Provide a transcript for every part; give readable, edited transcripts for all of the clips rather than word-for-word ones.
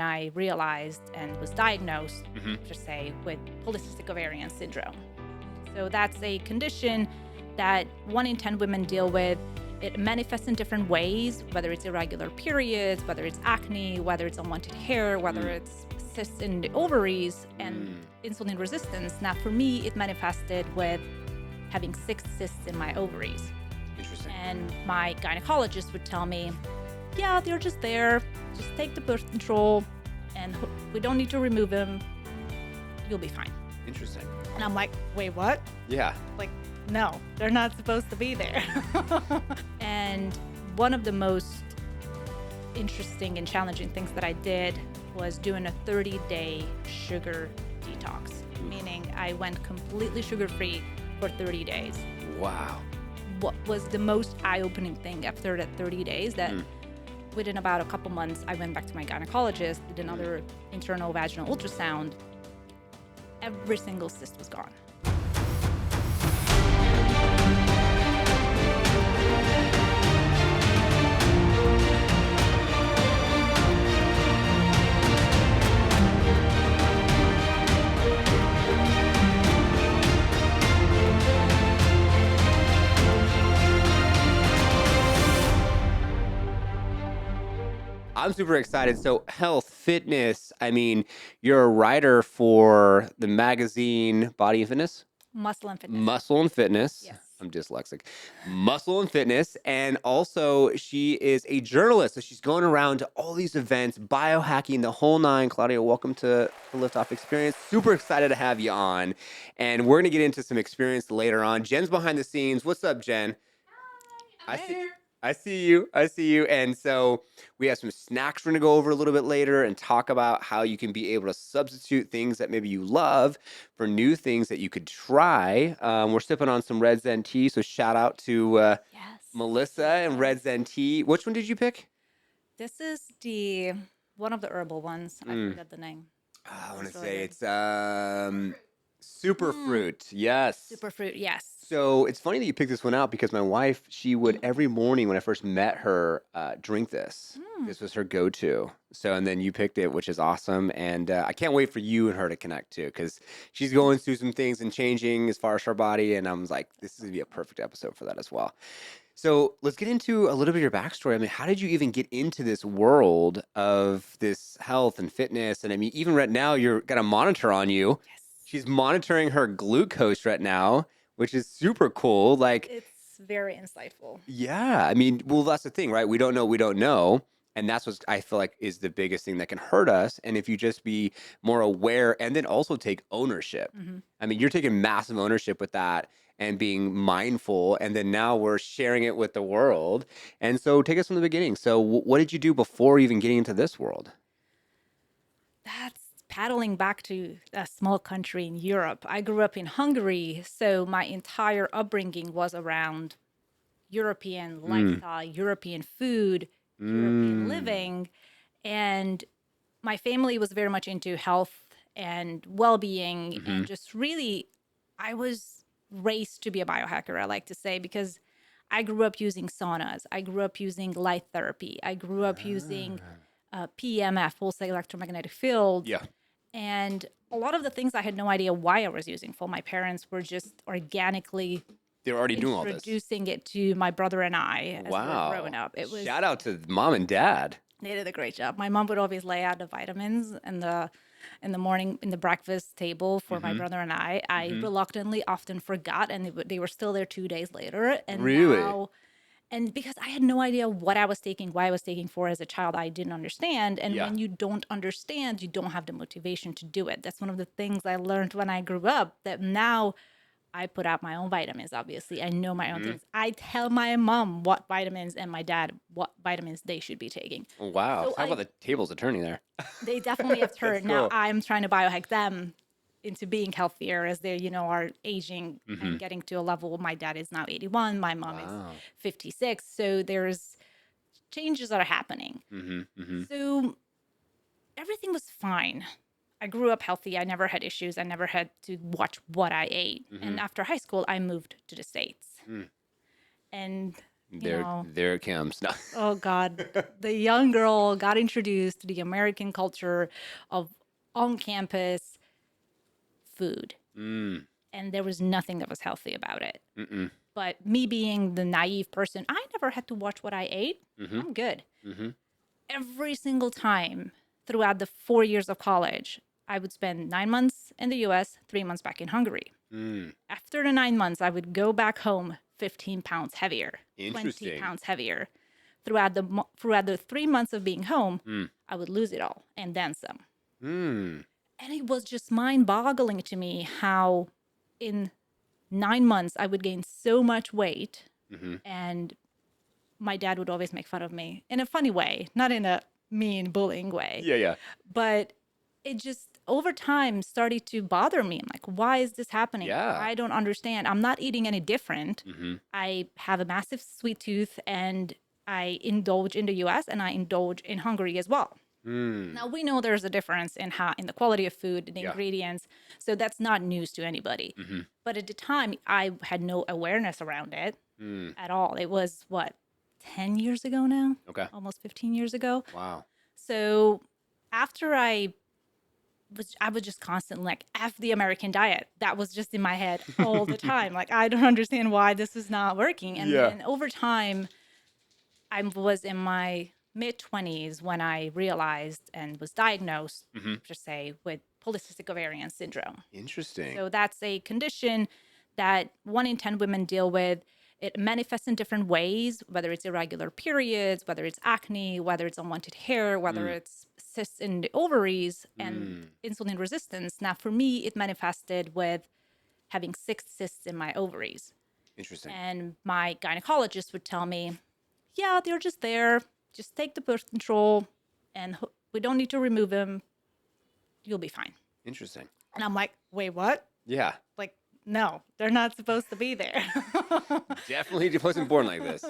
I realized and was diagnosed, Hmm. just say, with polycystic ovarian syndrome. So that's a condition that 1 in 10 women deal with. It manifests in different ways, whether it's irregular periods, whether it's acne, whether it's unwanted hair, whether Mm. it's cysts in the ovaries and Mm. insulin resistance. Now, for me, it manifested with having 6 cysts in my ovaries. Interesting. And my gynecologist would tell me, yeah, they're just there. Just take the birth control and we don't need to remove them. You'll be fine. Interesting. And I'm like, wait, what? Yeah. Like, no, they're not supposed to be there. And one of the most interesting and challenging things that I did was doing a 30-day sugar detox, meaning I went completely sugar-free for 30 days. Wow. What was the most eye-opening thing after that 30 days that within about a couple months, I went back to my gynecologist, did another internal vaginal ultrasound. Every single cyst was gone. I'm super excited. So, health, fitness. I mean, you're a writer for the magazine Body and Fitness, Muscle and fitness. Muscle and Fitness. Yes. I'm dyslexic. Muscle and Fitness. And also, she is a journalist. So, she's going around to all these events, biohacking, the whole nine. Klaudia, welcome to the Liftoff Experience. Super excited to have you on. And we're going to get into some experience later on. Jen's behind the scenes. What's up, Jen? I see. I see you. I see you. And so we have some snacks we're going to go over a little bit later and talk about how you can be able to substitute things that maybe you love for new things that you could try. We're sipping on some Red Zen tea. So shout out to Yes. Melissa and Red Zen tea. Which one did you pick? This is the one of the herbal ones. I forgot the name. I want to It's really say good. it's super fruit. Yes. Superfruit, yes. So it's funny that you picked this one out because my wife, she would every morning when I first met her, drink this. This was her go-to. So, and then you picked it, which is awesome. And I can't wait for you and her to connect too, because she's going through some things and changing as far as her body. And I was like, this is gonna be a perfect episode for that as well. So let's get into a little bit of your backstory. I mean, how did you even get into this world of this health and fitness? And I mean, even right now, you're got a monitor on you. Yes. She's monitoring her glucose right now, which is super cool. Like, It's very insightful. yeah, I mean, well, that's the thing, right? We don't know, we don't know. And that's what I feel like is the biggest thing that can hurt us. And if you just be more aware and then also take ownership. I mean, you're taking massive ownership with that and being mindful. And then now we're sharing it with the world. And so take us from the beginning. So, what did you do before even getting into this world? That's paddling back to a small country in Europe. I grew up in Hungary, so my entire upbringing was around European lifestyle, European food, European living. And my family was very much into health and well-being and just really, I was raised to be a biohacker, I like to say, because I grew up using saunas. I grew up using light therapy. I grew up using PEMF, pulse electromagnetic field. Yeah. And a lot of the things I had no idea why I was using for. My parents were just organically They're already doing all this. introducing it to my brother and I as we were growing up. It was Shout out to mom and dad. They did a great job. My mom would always lay out the vitamins in the morning in the breakfast table for my brother and I. I reluctantly often forgot, and they were still there 2 days later. And Really? now, and because I had no idea what I was taking, why I was taking for as a child, I didn't understand. And Yeah. when you don't understand, you don't have the motivation to do it. That's one of the things I learned when I grew up, that now I put out my own vitamins, obviously. I know my own things. I tell my mom what vitamins and my dad what vitamins they should be taking. Wow. So How about the tables are turning there? they definitely have turned. Now cool. I'm trying to biohack them into being healthier as they, are aging and getting to a level. My dad is now 81. My mom is 56. So there's changes that are happening. So everything was fine. I grew up healthy. I never had issues. I never had to watch what I ate. And after high school, I moved to the States. And you know, There it comes. No. oh God, the young girl got introduced to the American culture of on campus food. Mm. And there was nothing that was healthy about it. Mm-mm. But me being the naive person, I never had to watch what I ate. Mm-hmm. I'm good. Mm-hmm. Every single time throughout the 4 years of college, I would spend 9 months in the US, 3 months back in Hungary. Mm. After the 9 months, I would go back home 15 pounds heavier, 20 Interesting. pounds heavier. Throughout the 3 months of being home, Mm. I would lose it all and then some. Mm. And it was just mind boggling to me how in 9 months I would gain so much weight. Mm-hmm. And my dad would always make fun of me in a funny way, not in a mean bullying way, Yeah, yeah. but it just over time started to bother me. I'm like, why is this happening? Yeah. I don't understand. I'm not eating any different. Mm-hmm. I have a massive sweet tooth and I indulge in the US and I indulge in Hungary as well. Mm. Now we know there's a difference in the quality of food, the Yeah. ingredients, so that's not news to anybody. Mm-hmm. But at the time, I had no awareness around it Mm. at all. It was what 10 years ago now, Okay. almost 15 years ago. Wow. So after I was just constantly like F the American diet. That was just in my head all the time. Like I don't understand why this is not working. And Yeah. then over time, I was in my mid-20s when I realized and was diagnosed, Mm-hmm. just say, with polycystic ovarian syndrome. Interesting. So that's a condition that 1 in 10 women deal with. It manifests in different ways, whether it's irregular periods, whether it's acne, whether it's unwanted hair, whether it's cysts in the ovaries and insulin resistance. Now, for me, it manifested with having 6 cysts in my ovaries. Interesting. And my gynecologist would tell me, yeah, they're just there. Just take the birth control and we don't need to remove them. You'll be fine. Interesting. And I'm like, wait, what? Yeah. Like, no, they're not supposed to be there. Definitely wasn't born like this.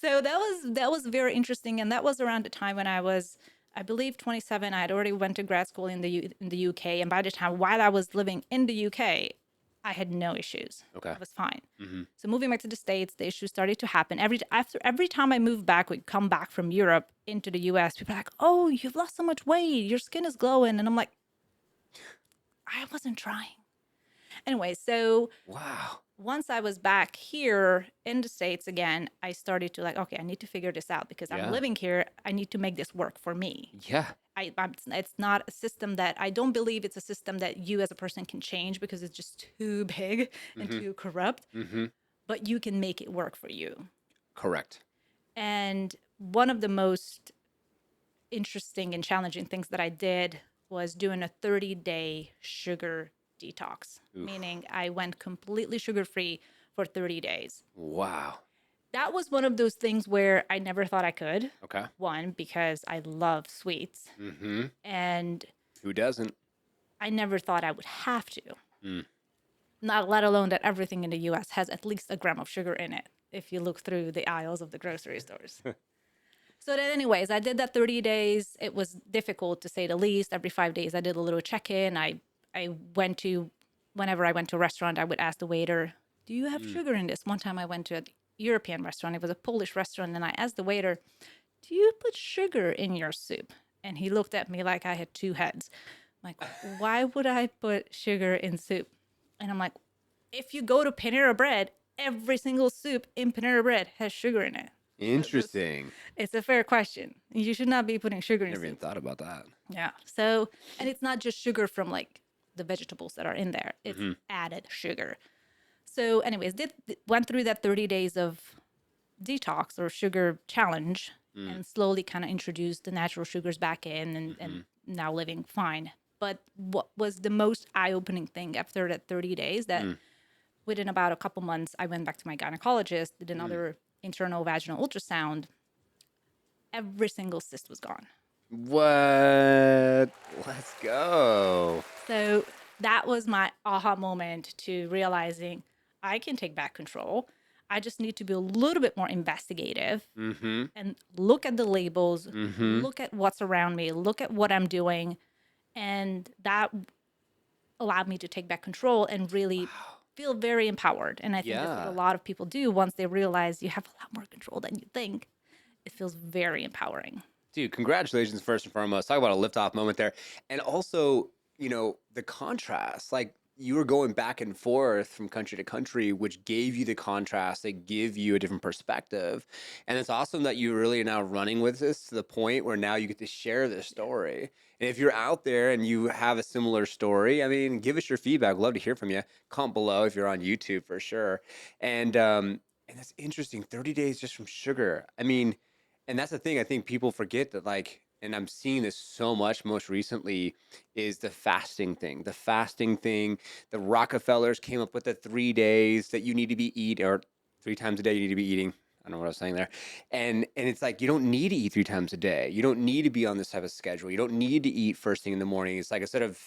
So that was very interesting. And that was around the time when I was, I believe, 27. I had already went to grad school in the UK. And by the time while I was living in the UK, I had no issues. Okay. It was fine. Mm-hmm. So moving back to the States, the issues started to happen. Every time I moved back, we come back from Europe into the US, people are like, oh, you've lost so much weight. Your skin is glowing. And I'm like, I wasn't trying. Anyway, so Wow. once I was back here in the States again, I started to like, okay, I need to figure this out because Yeah. I'm living here. I need to make this work for me. Yeah. It's not a system that I don't believe it's a system that you as a person can change because it's just too big and too corrupt. Mm-hmm. But you can make it work for you. Correct. And one of the most interesting and challenging things that I did was doing a 30-day sugar detox, meaning I went completely sugar-free for 30 days. Wow. That was one of those things where I never thought I could. Okay. One, because I love sweets. Mm-hmm. And Who doesn't? I never thought I would have to. Mm. Not let alone that everything in the US has at least a gram of sugar in it if you look through the aisles of the grocery stores. So then anyways, I did that 30 days. It was difficult to say the least. Every 5 days I did a little check-in. Whenever I went to a restaurant, I would ask the waiter, do you have sugar in this? One time I went to a European restaurant. It was a Polish restaurant. And I asked the waiter, do you put sugar in your soup? And he looked at me like I had 2 heads. I'm like, why would I put sugar in soup? And I'm like, if you go to Panera Bread, every single soup in Panera Bread has sugar in it. Interesting. It's a fair question. You should not be putting sugar in Never even soup. thought about that. Yeah. So, and it's not just sugar from like the vegetables that are in there. It's added sugar. So anyways, went through that 30 days of detox or sugar challenge and slowly kind of introduced the natural sugars back in and now living fine. But what was the most eye-opening thing after that 30 days that within about a couple months, I went back to my gynecologist, did another internal vaginal ultrasound. Every single cyst was gone. What? Let's go. So that was my aha moment to realizing I can take back control. I just need to be a little bit more investigative and look at the labels, look at what's around me, look at what I'm doing. And that allowed me to take back control and really feel very empowered. And I think that's what a Yeah. lot of people do once they realize you have a lot more control than you think. It feels very empowering. Dude, congratulations first and foremost. Talk about a liftoff moment there. And also, the contrast, like you were going back and forth from country to country, which gave you the contrast, they give you a different perspective. And it's awesome that you really are now running with this to the point where now you get to share this Yeah. story. And if you're out there and you have a similar story, I mean, give us your feedback. Love to hear from you. Comment below if you're on YouTube for sure. And that's interesting. 30 days just from sugar. I mean, and that's the thing I think people forget that, like, and I'm seeing this so much most recently, is the fasting thing. The fasting thing. The Rockefellers came up with the 3 days that you need to be eat, or 3 times a day you need to be eating. I don't know what I was saying there. And it's like you don't need to eat 3 times a day. You don't need to be on this type of schedule. You don't need to eat first thing in the morning. It's like instead of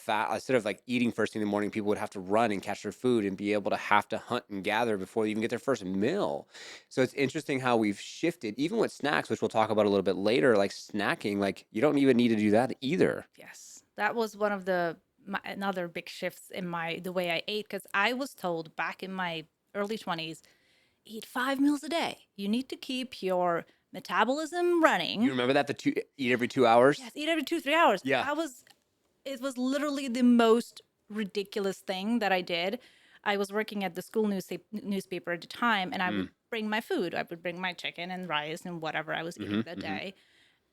like eating first thing in the morning, people would have to run and catch their food and be able to have to hunt and gather before they even get their first meal. So it's interesting how we've shifted, even with snacks, which we'll talk about a little bit later, like snacking, like you don't even need to do that either. Yes. That was one of another big shifts in the way I ate, because I was told back in my early 20s, eat 5 meals a day. You need to keep your metabolism You running. remember that eat every 2 hours? Yes, eat every 2, 3 hours. Yeah. It was literally the most ridiculous thing that I did. I was working at the school newspaper at the time, and I would Mm. bring my food. I would bring my chicken and rice and whatever I was eating that Mm-hmm. day.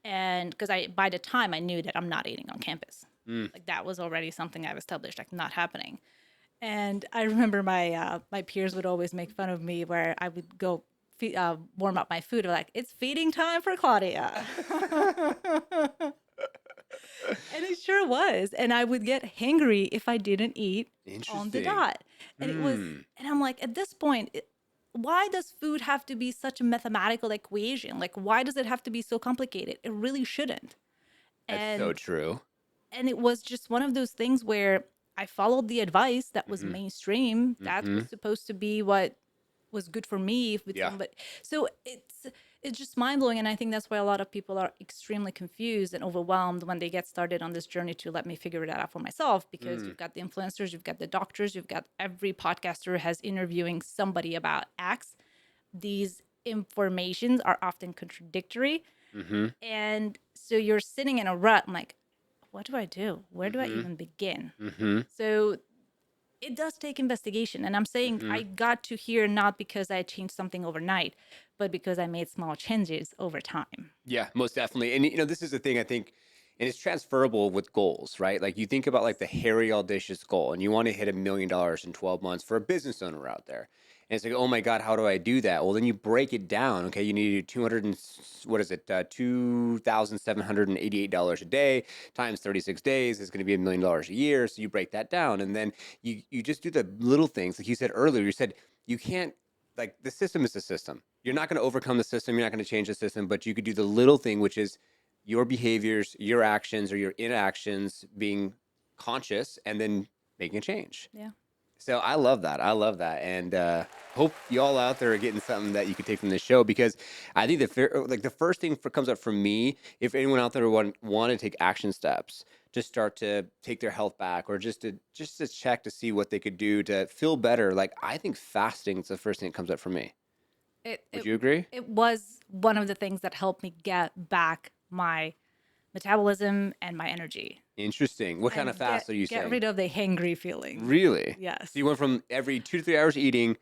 And because by the time I knew that I'm not eating on campus, Mm. like that was already something I've established, like not happening. And I remember my peers would always make fun of me where I would go warm up my food. They're like, it's feeding time for Klaudia. And it sure was. And I would get hangry if I didn't eat on the Interesting. dot. Hmm. And I'm like, at this point, why does food have to be such a mathematical equation? Like, why does it have to be so complicated? It really shouldn't. That's so And true. and it was just one of those things where I followed the advice that was Mm-hmm. mainstream. That Mm-hmm. was supposed to be what was good for me with Yeah. somebody. So it's just mind blowing, and I think that's why a lot of people are extremely confused and overwhelmed when they get started on this journey to let me figure that out for myself. Because Mm. you've got the influencers, you've got the doctors, you've got every podcaster has interviewing somebody about X. These informations are often contradictory, Mm-hmm. and so you're sitting in a rut. I'm like, what do I do? Where do I Mm-hmm. even begin? Mm-hmm. So it does take investigation. And I'm saying Mm-hmm. I got to here not because I changed something overnight, but because I made small changes over time. Yeah, most definitely. And this is the thing I think, and it's transferable with goals, right? Like you think about like the hairy audacious goal, and you want to hit $1 million in 12 months for a business owner out there. And it's like, oh my God, how do I do that? Well, then you break it down. Okay, you need to do 200 and what is it? $2,788 a day times 36 days is going to be $1 million a year. So you break that down, and then you just do the little things, like you said earlier. You said you can't, like, the system is the system. You're not going to overcome the system. You're not going to change the system, but you could do the little thing, which is your behaviors, your actions, or your inactions being conscious and then making a change. Yeah. So I love that. I love that. And hope y'all out there are getting something that you can take from this show, because I think the first thing comes up for me, if anyone out there want to take action steps to start to take their health back, or just to check to see what they could do to feel better. Like, I think fasting is the first thing that comes up for me. It, Would it, you agree? it was one of the things that helped me get back my metabolism and my energy Interesting. What kind of and fast are you get saying? rid of the hangry feeling. Really? Yes. So you went from every 2 to 3 hours eating.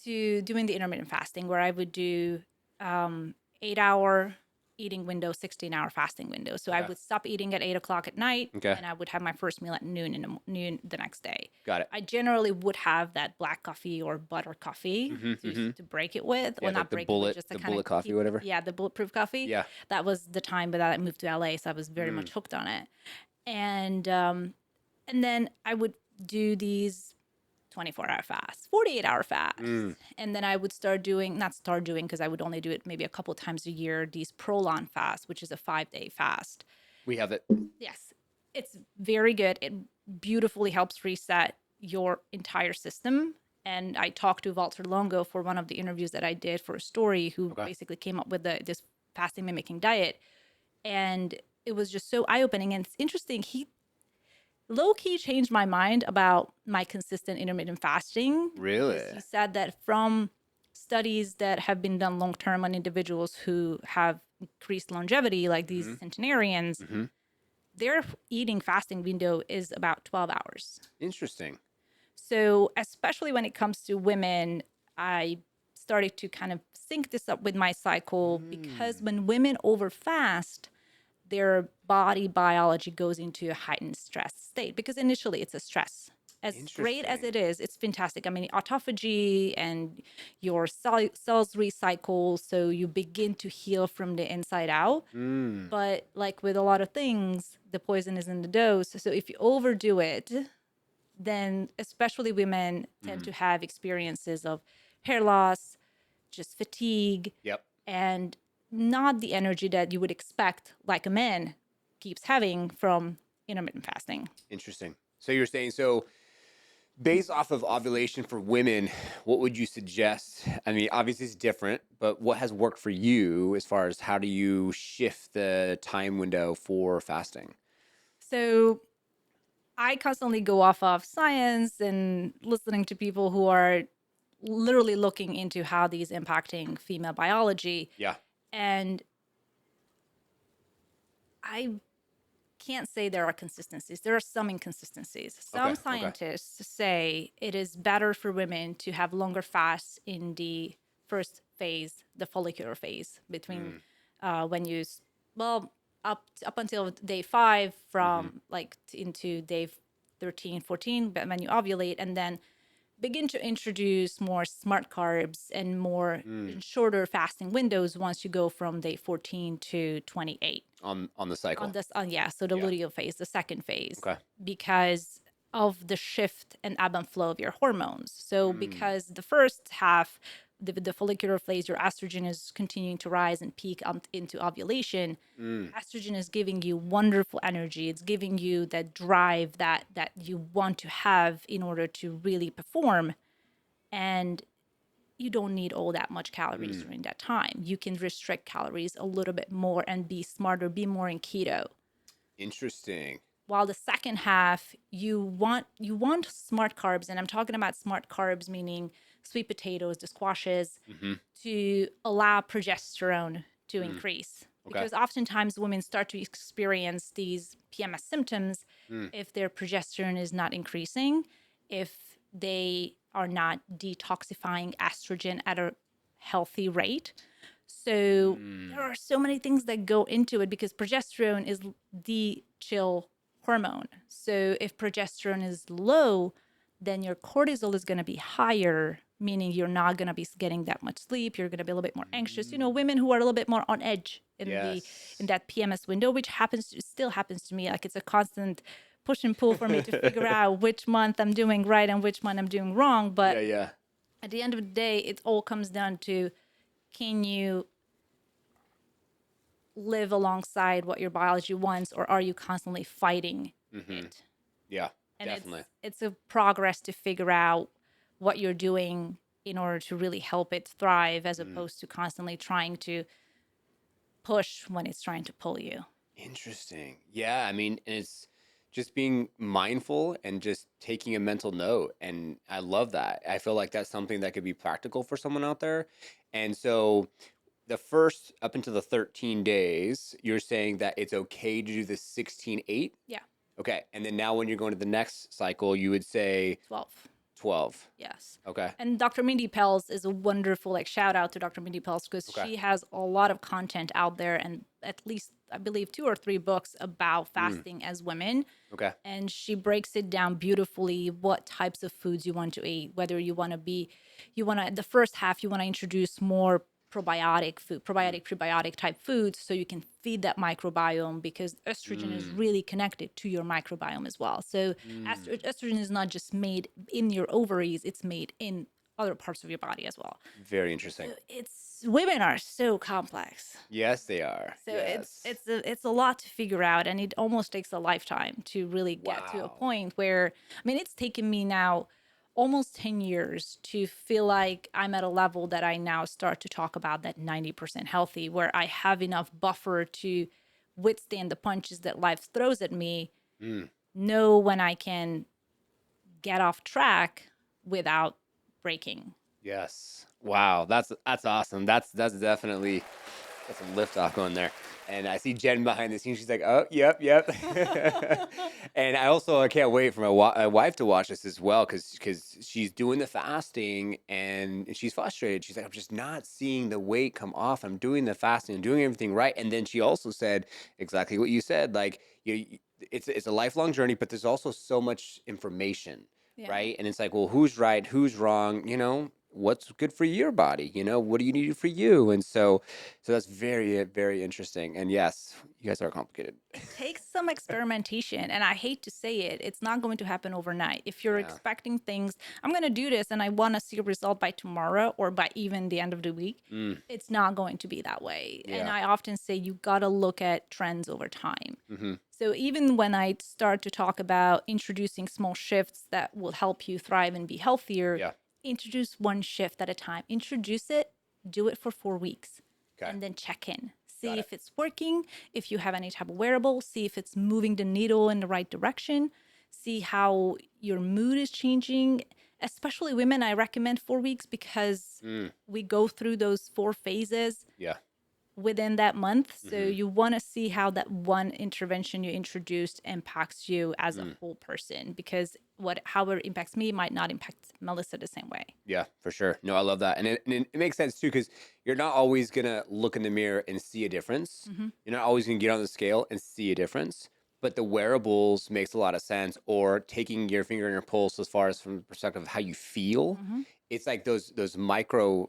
To doing the intermittent fasting, where I would do 8 hour eating window, 16-hour fasting window. So I Okay. would stop eating at 8 o'clock at night, Okay. and I would have my first meal at noon the next day. Got it. I generally would have that black coffee or butter coffee Mm-hmm, mm-hmm. to break it with, Yeah, or like not the break it with, bullet, just to the kind of bullet coffee, keep, whatever. yeah, the bulletproof coffee. Yeah. That was the time that I moved to LA, so I was very much hooked on it. And then I would do these 24-hour fasts, 48-hour fasts. Mm. And then I would not start doing, because I would only do it maybe a couple times a year, these Prolon fasts, which is a 5-day fast. We have it. Yes, it's very good. It beautifully helps reset your entire system. And I talked to Walter Longo for one of the interviews that I did for a story, who Okay. basically came up with this fasting mimicking diet. And it was just so eye-opening. And it's interesting, low key changed my mind about my consistent intermittent fasting Really? because he said that from studies that have been done long term on individuals who have increased longevity, like these Mm-hmm. centenarians, Mm-hmm. their eating fasting window is about 12 hours. Interesting. So, especially when it comes to women, I started to kind of sync this up with my cycle because Mm. when women overfast, their body biology goes into a heightened stress state because initially it's a stress. As great as Interesting. it is, it's fantastic. I mean, autophagy and your cells recycle, so you begin to heal from the inside out. Mm. But like with a lot of things, the poison is in the dose. So if you overdo it, then especially women tend Mm. to have experiences of hair loss, just fatigue, Yep. and not the energy that you would expect, like a man keeps having from intermittent fasting. Interesting. So you're saying so based off of ovulation for women, what would you suggest? I mean, obviously it's different, but what has worked for you as far as how do you shift the time window for fasting? So I constantly go off of science and listening to people who are literally looking into how these impacting female biology. Yeah. And I can't say there are consistencies. There are some inconsistencies. Okay. Some Okay. scientists say it is better for women to have longer fasts in the first phase, the follicular phase, between Mm. when you, well, up until day 5, Mm-hmm. from like into day 13, 14, but when you ovulate, and then begin to introduce more smart carbs and more Mm. shorter fasting windows once you go from day 14 to 28 On the on cycle. this yeah, so the Yeah. luteal phase, the second phase, Okay. because of the shift and ebb and flow of your hormones. So Mm. because the first half, the follicular phase, your estrogen is continuing to rise and peak into ovulation. Mm. Estrogen is giving you wonderful energy. It's giving you that drive that you want to have in order to really perform. And you don't need all that much calories Mm. during that time. You can restrict calories a little bit more and be smarter, be more in keto. Interesting. While the second half, you want smart carbs, and I'm talking about smart carbs meaning sweet potatoes, the squashes, Mm-hmm. to allow progesterone to Mm. increase. Okay. Because oftentimes women start to experience these PMS symptoms Mm. if their progesterone is not increasing, if they are not detoxifying estrogen at a healthy rate. So there Mm. are so many things that go into it because progesterone is the chill hormone. So if progesterone is low, then your cortisol is going to be higher, meaning you're not going to be getting that much sleep. You're going to be a little bit more anxious. You know, Mm. women who are a little bit more on edge in Yes. that PMS window, which still happens to me. Like it's a constant push and pull for me to figure out which month I'm doing right and which month I'm doing wrong. Yeah, But yeah. at the end of the day, it all comes down to, can you live alongside what your biology wants, or are you constantly fighting Mm-hmm. it? Yeah, And definitely. it's a progress to figure out what you're doing in order to really help it thrive, as Mm. opposed to constantly trying to push when it's trying to pull you. Interesting. Yeah, I mean, and it's just being mindful and just taking a mental note. And I love that. I feel like that's something that could be practical for someone out there. And so the first up until the 13 days, you're saying that it's okay to do the 16-8. Yeah. Okay. And then now when you're going to the next cycle, you would say 12. 12. Yes. Okay. And Dr. Mindy Pels is a wonderful, like, shout out to Dr. Mindy Pels, because Okay. she has a lot of content out there, and at least I believe 2 or 3 books about Mm. fasting as women. Okay. And she breaks it down beautifully, what types of foods you want to eat, whether the first half, you want to introduce more probiotic food, Mm. prebiotic type foods, so you can feed that microbiome, because estrogen is Mm. really connected to your microbiome as well. So Mm. estrogen is not just made in your ovaries, it's made in other parts of your body as well. Very interesting. So it's women are so complex. Yes, they are. So Yes. it's a lot to figure out, and it almost takes a lifetime to really get to a Wow. point where, I mean, it's taken me now almost 10 years to feel like I'm at a level that I now start to talk about that 90% healthy, where I have enough buffer to withstand the punches that life throws at me, Mm. know when I can get off track without breaking. Yes. Wow. That's awesome. That's definitely got some lift off going there. And I see Jen behind the scenes. She's like, "Oh, yep, yep." And I can't wait for my wife to watch this as well because she's doing the fasting and she's frustrated. She's like, "I'm just not seeing the weight come off. I'm doing the fasting and doing everything right." And then she also said exactly what you said. Like, it's a lifelong journey, but there's also so much information, Yeah. right? And it's like, well, who's right, who's wrong? What's good for your body? What do you need for you? And so that's very, very interesting. And yes, you guys are complicated. It takes some experimentation, and I hate to say it, it's not going to happen overnight. If you're Yeah. expecting things, I'm going to do this and I want to see a result by tomorrow or by even the end of the week, Mm, it's not going to be that way. And yeah. I often say you got to look at trends over time. Mm-hmm. So even when I start to talk about introducing small shifts that will help you thrive and be healthier, Yeah. introduce one shift at a time. Introduce it, do it for 4 weeks, Okay. and then check in. Got See it. if it's working, if you have any type of wearable, see if it's moving the needle in the right direction, see how your mood is changing. Especially women, I recommend 4 weeks because Mm, we go through those 4 phases yeah. within that month. So Mm-hmm. you want to see how that one intervention you introduced impacts you as a Mm, whole person, because how it impacts me might not impact Melissa the same way. yeah, for sure. No, I love that. And it makes sense too, because you're not always gonna look in the mirror and see a difference. Mm-hmm. You're not always gonna get on the scale and see a difference. But the wearables makes a lot of sense, or taking your finger in your pulse as far as from the perspective of how you feel. Mm-hmm. It's like those micro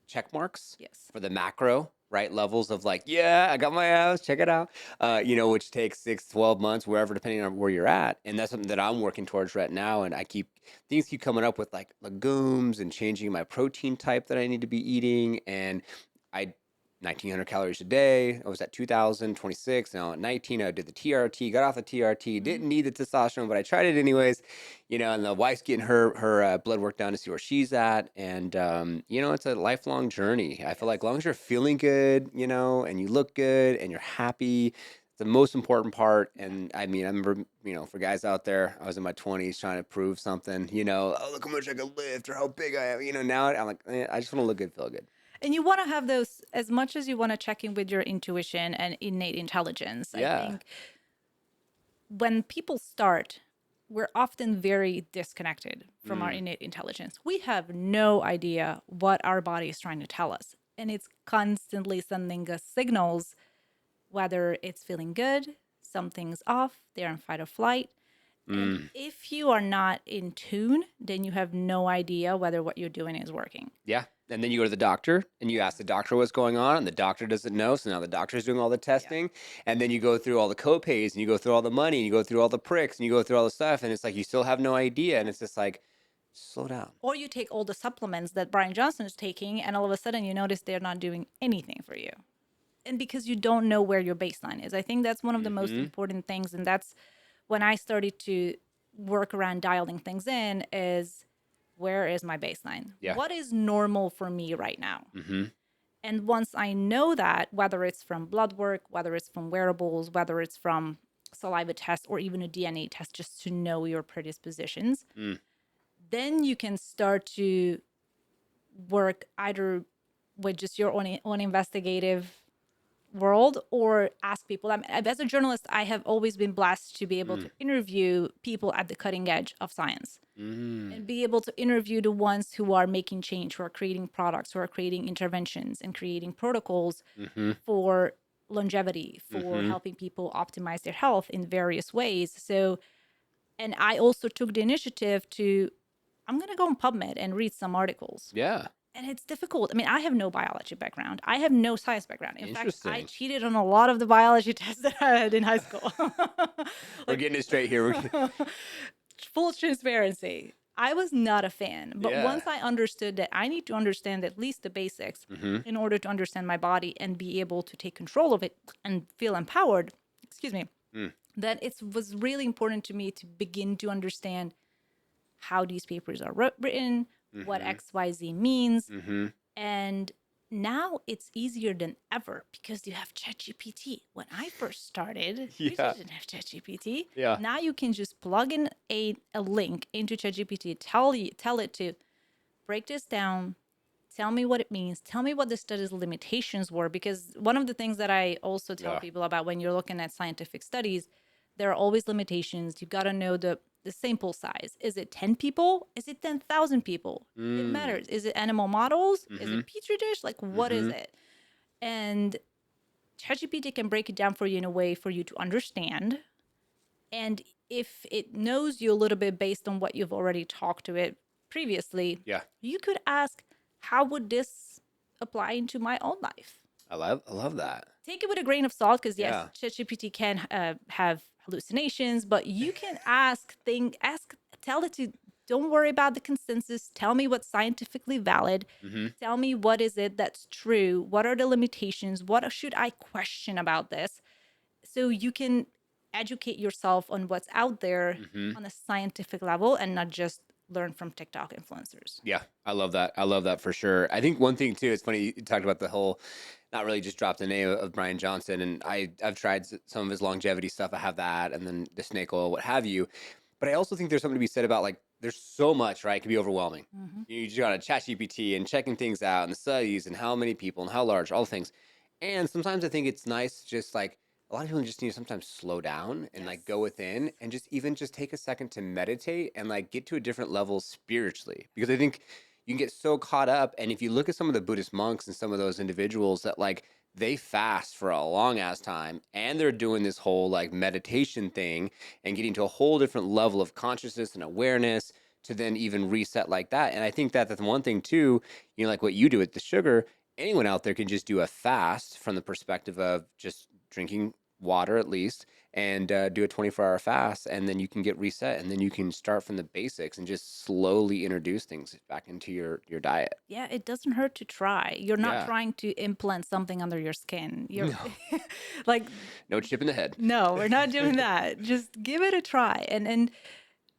check marks Yes. for the macro, right? Levels of like, yeah, I got my abs, check it out. Which takes 6, 12 months, wherever, depending on where you're at. And that's something that I'm working towards right now. And things keep coming up with like legumes and changing my protein type that I need to be eating. And I 1900 calories a day. I was at 2026, now at 19. I did the TRT, got off the TRT, Mm-hmm. didn't need the testosterone, but I tried it anyways. And the wife's getting her blood work done to see where she's at. And it's a lifelong journey. I feel Yes. like as long as you're feeling good, and you look good and you're happy, it's the most important part. Yeah. And I mean, I remember, for guys out there, I was in my 20s trying to prove something, oh, look how much I can lift or how big I am. Now I'm like, I just want to look good, feel good. And you want to have those, as much as you want to check in with your intuition and innate intelligence. I Yeah. think when people start, we're often very disconnected from our Mm, innate intelligence. We have no idea what our body is trying to tell us. And it's constantly sending us signals, whether it's feeling good, something's off, they're in fight or flight. And mm. if you are not in tune, then you have no idea whether what you're doing is working. Yeah. And then you go to the doctor and you Yeah. ask the doctor what's going on, and the doctor doesn't know. So now the doctor's doing all the Yeah. testing. And then you go through all the copays and you go through all the money and you go through all the pricks and you go through all the stuff. And it's like you still have no idea. And Yeah. it's just like, slow down. Or you take all the supplements that Brian Johnson is taking, and all of a sudden you notice they're not doing anything for you. And because you don't know where your baseline is. I think that's one of the most Mm-hmm. important things. And that's when I started to work around dialing things in is, where is my baseline? Yeah. What is normal for me right now? Mm-hmm. And once I know that, whether it's from blood work, whether it's from wearables, whether it's from saliva test or even a DNA test, just to know your predispositions, Mm. then you can start to work either with just your own investigative world, or ask people. As a journalist, I have always been blessed to be able Mm. to interview people at the cutting edge of science Mm. and be able to interview the ones who are making change, who are creating products, who are creating interventions and creating protocols Mm-hmm. for longevity, for Mm-hmm. helping people optimize their health in various ways. So, and I also took the initiative to, I'm going to go on PubMed and read some articles. Yeah. And it's difficult. I mean, I have no biology background. I have no science background. In fact, I Interesting. cheated on a lot of the biology tests that I had in high school. We're Like, getting it straight here. full transparency. I was not a fan. But Yeah. once I understood that I need to understand at least the basics Mm-hmm. in order to understand my body and be able to take control of it and feel empowered, excuse me, Mm. then it was really important to me to begin to understand how these papers are written, what Mm-hmm. XYZ means, Mm-hmm. and now it's easier than ever because you have ChatGPT. When I first started, we Yeah. didn't have ChatGPT. Yeah. Now you can just plug in a link into ChatGPT, tell it to break this down, tell me what it means, tell me what the study's limitations were. Because one of the things that I also tell Yeah. people about when you're looking at scientific studies, there are always limitations. You've got to know the sample size. Is it 10 people? Is it 10,000 people? It Mm. matters. Is it animal models? Is Mm-hmm. it petri dish? Like, what is Mm-hmm. it? And ChatGPT can break it down for you in a way for you to understand. And if it knows you a little bit based on what you've already talked to it previously, Yeah. you could ask, how would this apply into my own life? I love that. Take it with a grain of salt because yes, Yeah. ChatGPT can have hallucinations, but you can tell it to don't worry about the consensus. Tell me what's scientifically valid. Mm-hmm. Tell me what is it that's true. What are the limitations? What should I question about this? So you can educate yourself on what's out there Mm-hmm. on a scientific level and not just learn from TikTok influencers. Yeah, I love that. I love that for sure. I think one thing too, it's funny you talked about the whole, not really just drop the name of Brian Johnson, and I've tried some of his longevity stuff. I have that, and then the snake oil, what have you. But I also think there's something to be said about like there's so much, right? It can be overwhelming. Mm-hmm. You just got to chat GPT and checking things out and the studies and how many people and how large, all the things. And sometimes I think it's nice to just like a lot of people just need to sometimes slow down and Yes. like go within and just even just take a second to meditate and like get to a different level spiritually. Because I think you can get so caught up. And if you look at some of the Buddhist monks and some of those individuals that like they fast for a long ass time and they're doing this whole like meditation thing and getting to a whole different level of consciousness and awareness to then even reset like that. And I think that that's one thing too, you know, like what you do with the sugar, anyone out there can just do a fast from the perspective of just drinking water at least and do a 24-hour fast, and then you can get reset and then you can start from the basics and just slowly introduce things back into your diet. Yeah, it doesn't hurt to try. You're not Yeah. trying to implant something under your skin. You're No. like, No chip in the head. no, we're not doing that. Just give it a try. And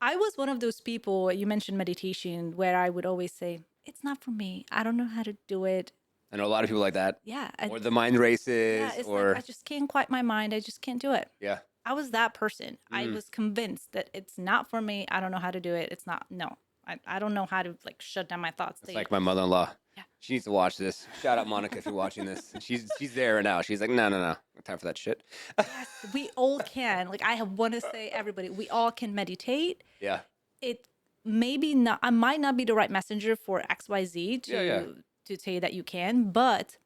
I was one of those people, you mentioned meditation, where I would always say, it's not for me. I don't know how to do it. I know a lot of people like that. Yeah. Or the mind Yeah, races it's like I or just can't quiet my mind. I just can't do it. yeah. I was that person. I Mm. was convinced that it's not for me. I don't know how to do it. It's not. No, I don't know how to like shut down my thoughts. It's like my mother-in-law. Yeah. She needs to watch this. Shout out Monica if you're watching this. She's there right now. She's like, no, no, no. No time for that shit. Yes, we all can. Like I want to say, everybody, we all can meditate. Yeah. It maybe not. I might not be the right messenger for XYZ Yeah, yeah. to say that you can, but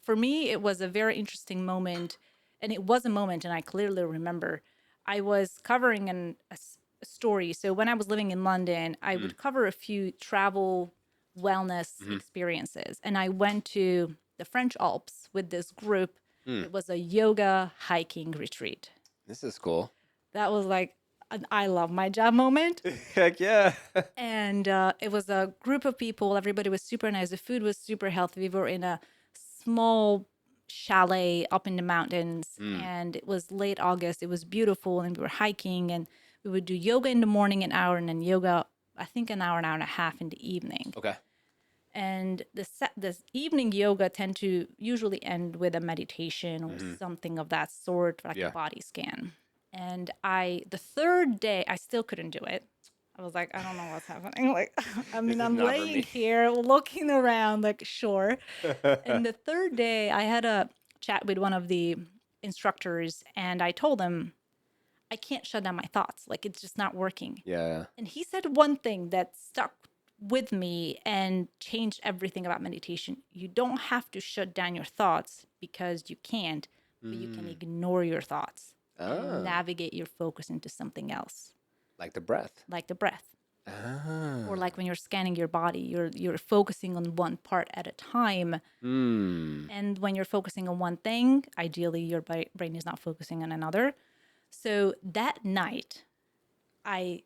for me, it was a very interesting moment, and it was a moment, and I clearly remember. I was covering a story. So when I was living in London, I Mm. would cover a few travel wellness Mhm. experiences, and I went to the French Alps with this group. Mm. It was a yoga hiking retreat. This is cool. That was like an I love my job moment. Heck yeah. And it was a group of people. Everybody was super nice. The food was super healthy. We were in a small chalet up in the mountains, Mm. and it was late August. It was beautiful, and we were hiking, and we would do yoga in the morning an hour, and then yoga, I think an hour and a half in the evening. Okay. And this evening yoga tend to usually end with a meditation or Mhm. something of that sort, like Yeah. a body scan. And the third day, I still couldn't do it. I was like, I don't know what's happening. Like, I This mean, is I'm not for laying me. here looking around, like, sure. And the third day, I had a chat with one of the instructors, and I told him, I can't shut down my thoughts. Like, it's just not working. Yeah. And he said one thing that stuck with me and changed everything about meditation. You don't have to shut down your thoughts because you can't, but you can Mm. ignore your thoughts and Ah, navigate your focus into something else, like the breath. like the breath. Or Ah. like when you're scanning your body, you're focusing on one part at a time. Mm. And when you're focusing on one thing, ideally your brain is not focusing on another. So that night, I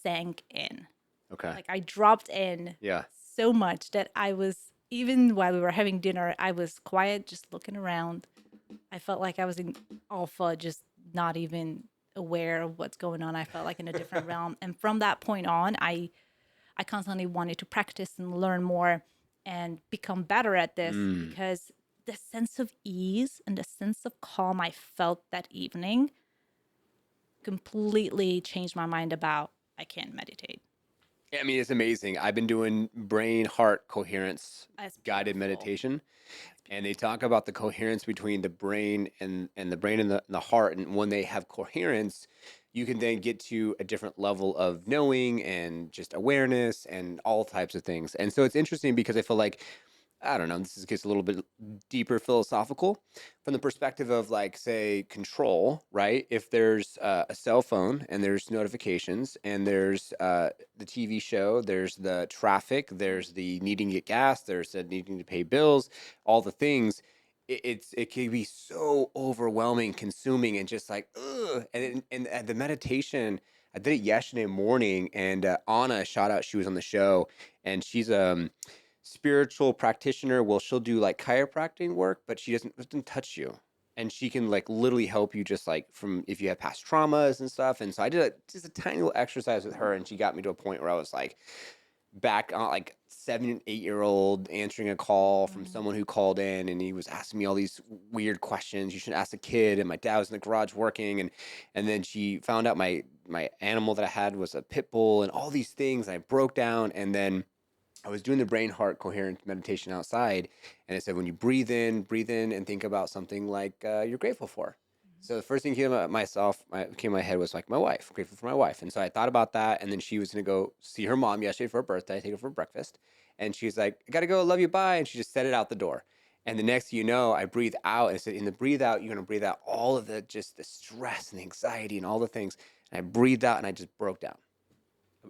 sank in. Okay. Like I dropped in Yeah. so much that I was, even while we were having dinner, I was quiet, just looking around. I felt like I was in alpha, just not even aware of what's going on. I felt like in a different realm. And from that point on, I constantly wanted to practice and learn more. and become better at this, Mm. because the sense of ease and the sense of calm I felt that evening completely changed my mind about I can't meditate. I mean, it's amazing. I've been doing brain heart coherence That's guided beautiful. meditation, That's and they beautiful. talk about the coherence between the brain and the brain and the heart. And when they have coherence, you can then get to a different level of knowing and just awareness and all types of things. And so it's interesting because I feel like, I don't know, this gets a little bit deeper philosophical from the perspective of, like, say, control, right? If there's a cell phone and there's notifications and there's the TV show, there's the traffic, Mhm. there's the needing to get gas, there's the needing to pay bills, all the things. It can be so overwhelming, consuming, and just like, ugh. And the meditation, I did it yesterday morning, and Anna, shout out, she was on the show, and she's spiritual practitioner. Well, she'll do like chiropractic work, but she doesn't touch you. And she can like literally help you, just like from if you have past traumas and stuff. And so I did just a tiny little exercise with her, and she got me to a point where I was like back on, like 7 8 year old answering a call from Mm. someone who called in, and he was asking me all these weird questions you should ask a kid. And my dad was in the garage working, and then she found out my animal that I had was a pit bull and all these things. And I broke down, and then I was doing the brain heart coherent meditation outside, and it said when you breathe in and think about something like you're grateful for. So the first thing came to my head was like my wife, grateful for my wife. And so I thought about that, and then she was gonna go see her mom yesterday for her birthday, take her for breakfast, and she's like, "I gotta go, love you, bye," and she just set it out the door. And the next thing you know, I breathe out, and it said in the breathe out, you're gonna breathe out all of the just the stress and anxiety and all the things. And I breathed out, and I just broke down.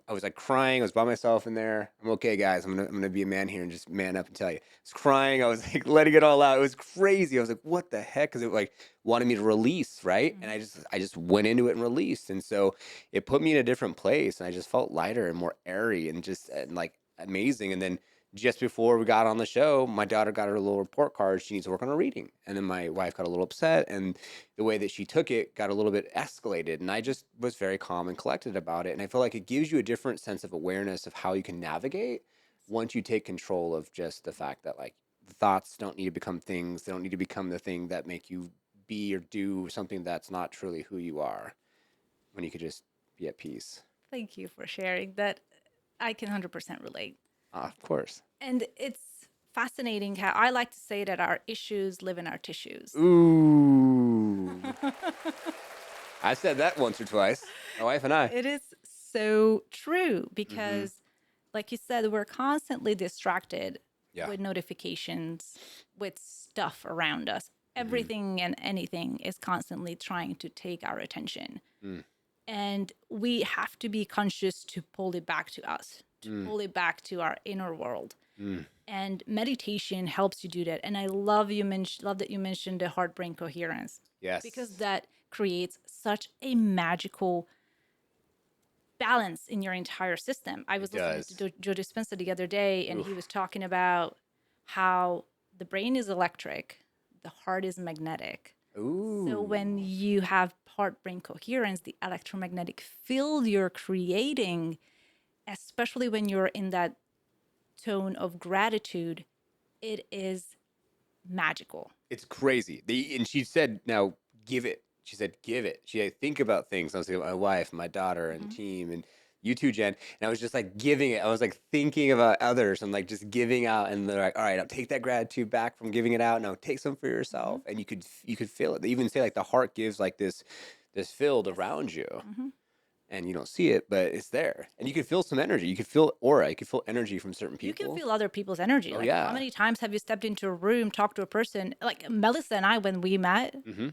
I was like crying. I was by myself in there. I'm okay, guys. I'm gonna be a man here and just man up and tell you. I was crying. I was like letting it all out. It was crazy. I was like, what the heck? Because it like wanted me to release, right? And Mhm. I just went into it and released. And so it put me in a different place, and I just felt lighter and more airy and just and like amazing. And then just before we got on the show, my daughter got her little report card. She needs to work on her reading. And then my wife got a little upset, and the way that she took it got a little bit escalated. And I just was very calm and collected about it. And I feel like it gives you a different sense of awareness of how you can navigate once you take control of just the fact that, like, the thoughts don't need to become things. They don't need to become the thing that make you be or do something that's not truly who you are, when you could just be at peace. Thank you for sharing that. I can 100% relate. Of course. And it's fascinating how I like to say that our issues live in our tissues. Ooh. I said that once or twice. My wife and I. It is so true Mm-hmm. because, like you said, we're constantly distracted Yeah. with notifications, with stuff around us. Mm-hmm. Everything and anything is constantly trying to take our attention. Mm. And we have to be conscious to pull it back to us, to Mm. pull it back to our inner world. Mm. And meditation helps you do that. And I love that you mentioned the heart brain coherence, because Yes, that creates such a magical balance in your entire system. I it was listening to does. Joe Dispenza the other day, and he Oof. was talking about how the brain is electric, the heart is magnetic. So when Ooh. you have heart brain coherence, the electromagnetic field you're creating, especially when you're in that tone of gratitude, it is magical. It's crazy. And she said, now give it. She said, give it. She said, think about things. I was thinking about my wife, my daughter, and Mhm. team, and you too, Jen. And I was just like giving it. I was like thinking about others and like just giving out. And they're like, all right, I'll take that gratitude back from giving it out. Now take some for Mhm. yourself. And you could feel it. They even say like the heart gives like this field Yes. around you. Mhm. And you don't see it, but it's there. And you can feel some energy. You can feel aura. You can feel energy from certain You can people. feel other people's energy. Oh Like, how yeah. many times have you stepped into a room, talked to a person? Like Melissa and I, when we met, Mm-hmm.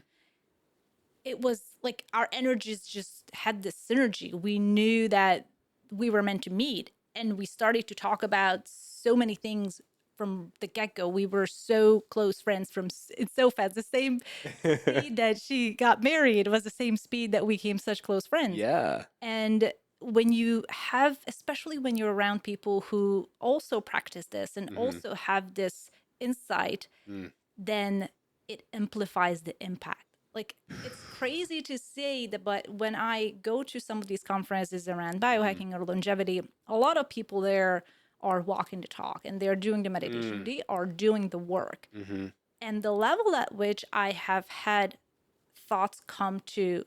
it was like our energies just had this synergy. We knew that we were meant to meet, and we started to talk about so many things from the get-go. We were so close friends from it's so fast. The same speed that she got married was the same speed that we became such close friends. Yeah. And when you have, especially when you're around people who also practice this and Mm-hmm. also have this insight, Mm. then it amplifies the impact. Like, it's crazy to say that, but when I go to some of these conferences around Mm-hmm. biohacking or longevity, a lot of people there are walking the talk and they're doing the meditation. They are doing the work. Mm-hmm. And the level at which I have had thoughts come to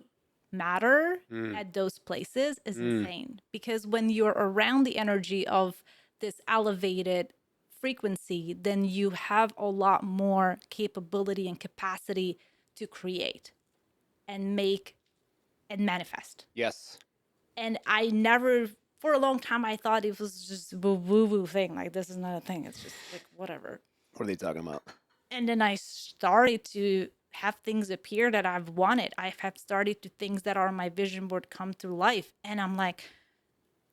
matter at those places is insane. Because when you're around the energy of this elevated frequency, then you have a lot more capability and capacity to create and make and manifest. Yes. And I never, for a long time, I thought it was just a woo woo thing. Like, this is not a thing. It's just like, whatever. What are they talking about? And then I started to have things appear that I've wanted. I have started to things that are on my vision board come to life. And I'm like,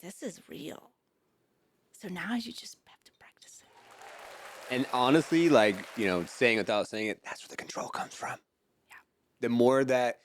this is real. So now you just have to practice it. And honestly, like, saying without saying it, that's where the control comes from. Yeah. The more that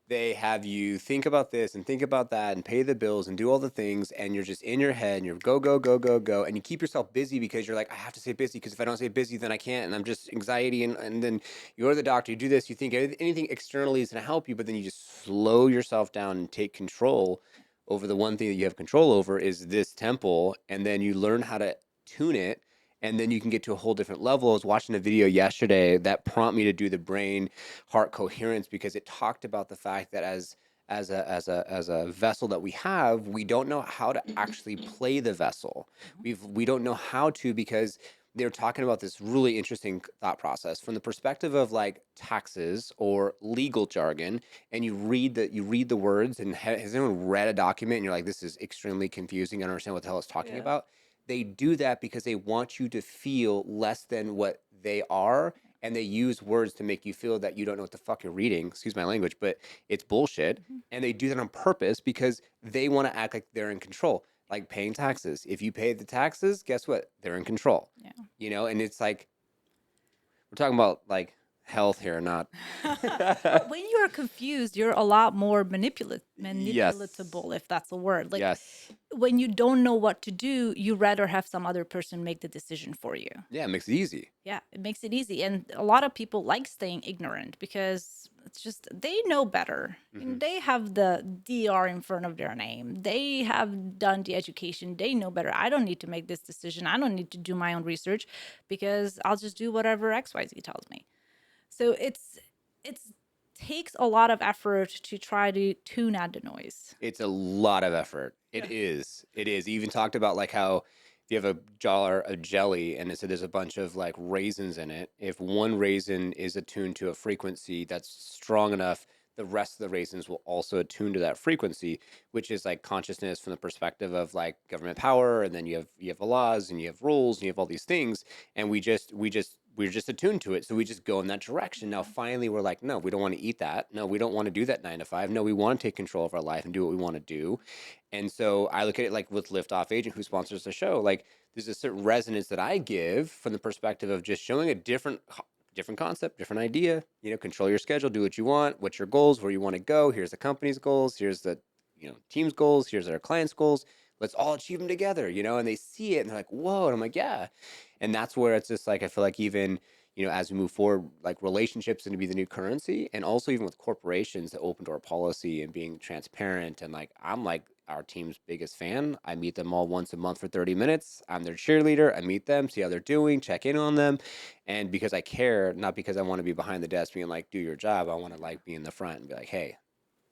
they have you think about this and think about that and pay the bills and do all the things, and you're just in your head and you're go, go, go, go, go. And you keep yourself busy because you're like, I have to stay busy because if I don't stay busy, then I can't. And I'm just anxiety. And then you go to the doctor, you do this, you think anything externally is going to help you, but then you just slow yourself down and take control over the one thing that you have control over is this temple. And then you learn how to tune it. And then you can get to a whole different level. I was watching a video yesterday that prompted me to do the brain heart coherence because it talked about the fact that as a vessel that we have, we don't know how to actually play the vessel. We don't know how to because they're talking about this really interesting thought process from the perspective of like taxes or legal jargon, and you read the words, and has anyone read a document and you're like, this is extremely confusing, I don't understand what the hell it's talking Yeah. about. They do that because they want you to feel less than what they are, and they use words to make you feel that you don't know what the fuck you're reading. Excuse my language, but it's bullshit. And they do that on purpose because they want to act like they're in control, like paying taxes. If you pay the taxes, guess what? They're in control. Yeah. And it's like we're talking about like health here, not. But when you're confused, you're a lot more Yes. manipulatable, if that's a word. Like, Yes. when you don't know what to do, you rather have some other person make the decision for you. Yeah, it makes it easy. Yeah, it makes it easy. And a lot of people like staying ignorant because it's just, they know better. And they have the DR in front of their name. They have done the education. They know better. I don't need to make this decision. I don't need to do my own research because I'll just do whatever XYZ tells me. So it's takes a lot of effort to try to tune out the noise. It's a lot of effort. It Yeah. is. It is. You even talked about like how if you have a jar of jelly and it said there's a bunch of like raisins in it, if one raisin is attuned to a frequency that's strong enough, the rest of the raisins will also attune to that frequency, which is like consciousness from the perspective of like government power, and then you have the laws and you have rules and you have all these things, and we're just attuned to it, so we just go in that direction. Now finally we're like, no, we don't want to eat that, no, we don't want to do that 9 to 5, no, we want to take control of our life and do what we want to do. And so I look at it like with Liftoff Agent, who sponsors the show, like there's a certain resonance that I give from the perspective of just showing a different concept, different idea. Control your schedule, do what you want, what's your goals, where you want to go, here's the company's goals, here's the team's goals, here's our clients' goals, let's all achieve them together. And they see it and they're like, whoa. And I'm like, yeah. And that's where it's just like, I feel like even, as we move forward, like relationships going to be the new currency. And also even with corporations, the open door policy and being transparent. And like, I'm like our team's biggest fan. I meet them all once a month for 30 minutes. I'm their cheerleader. I meet them, see how they're doing, check in on them. And because I care, not because I want to be behind the desk being like, do your job. I want to like be in the front and be like, hey,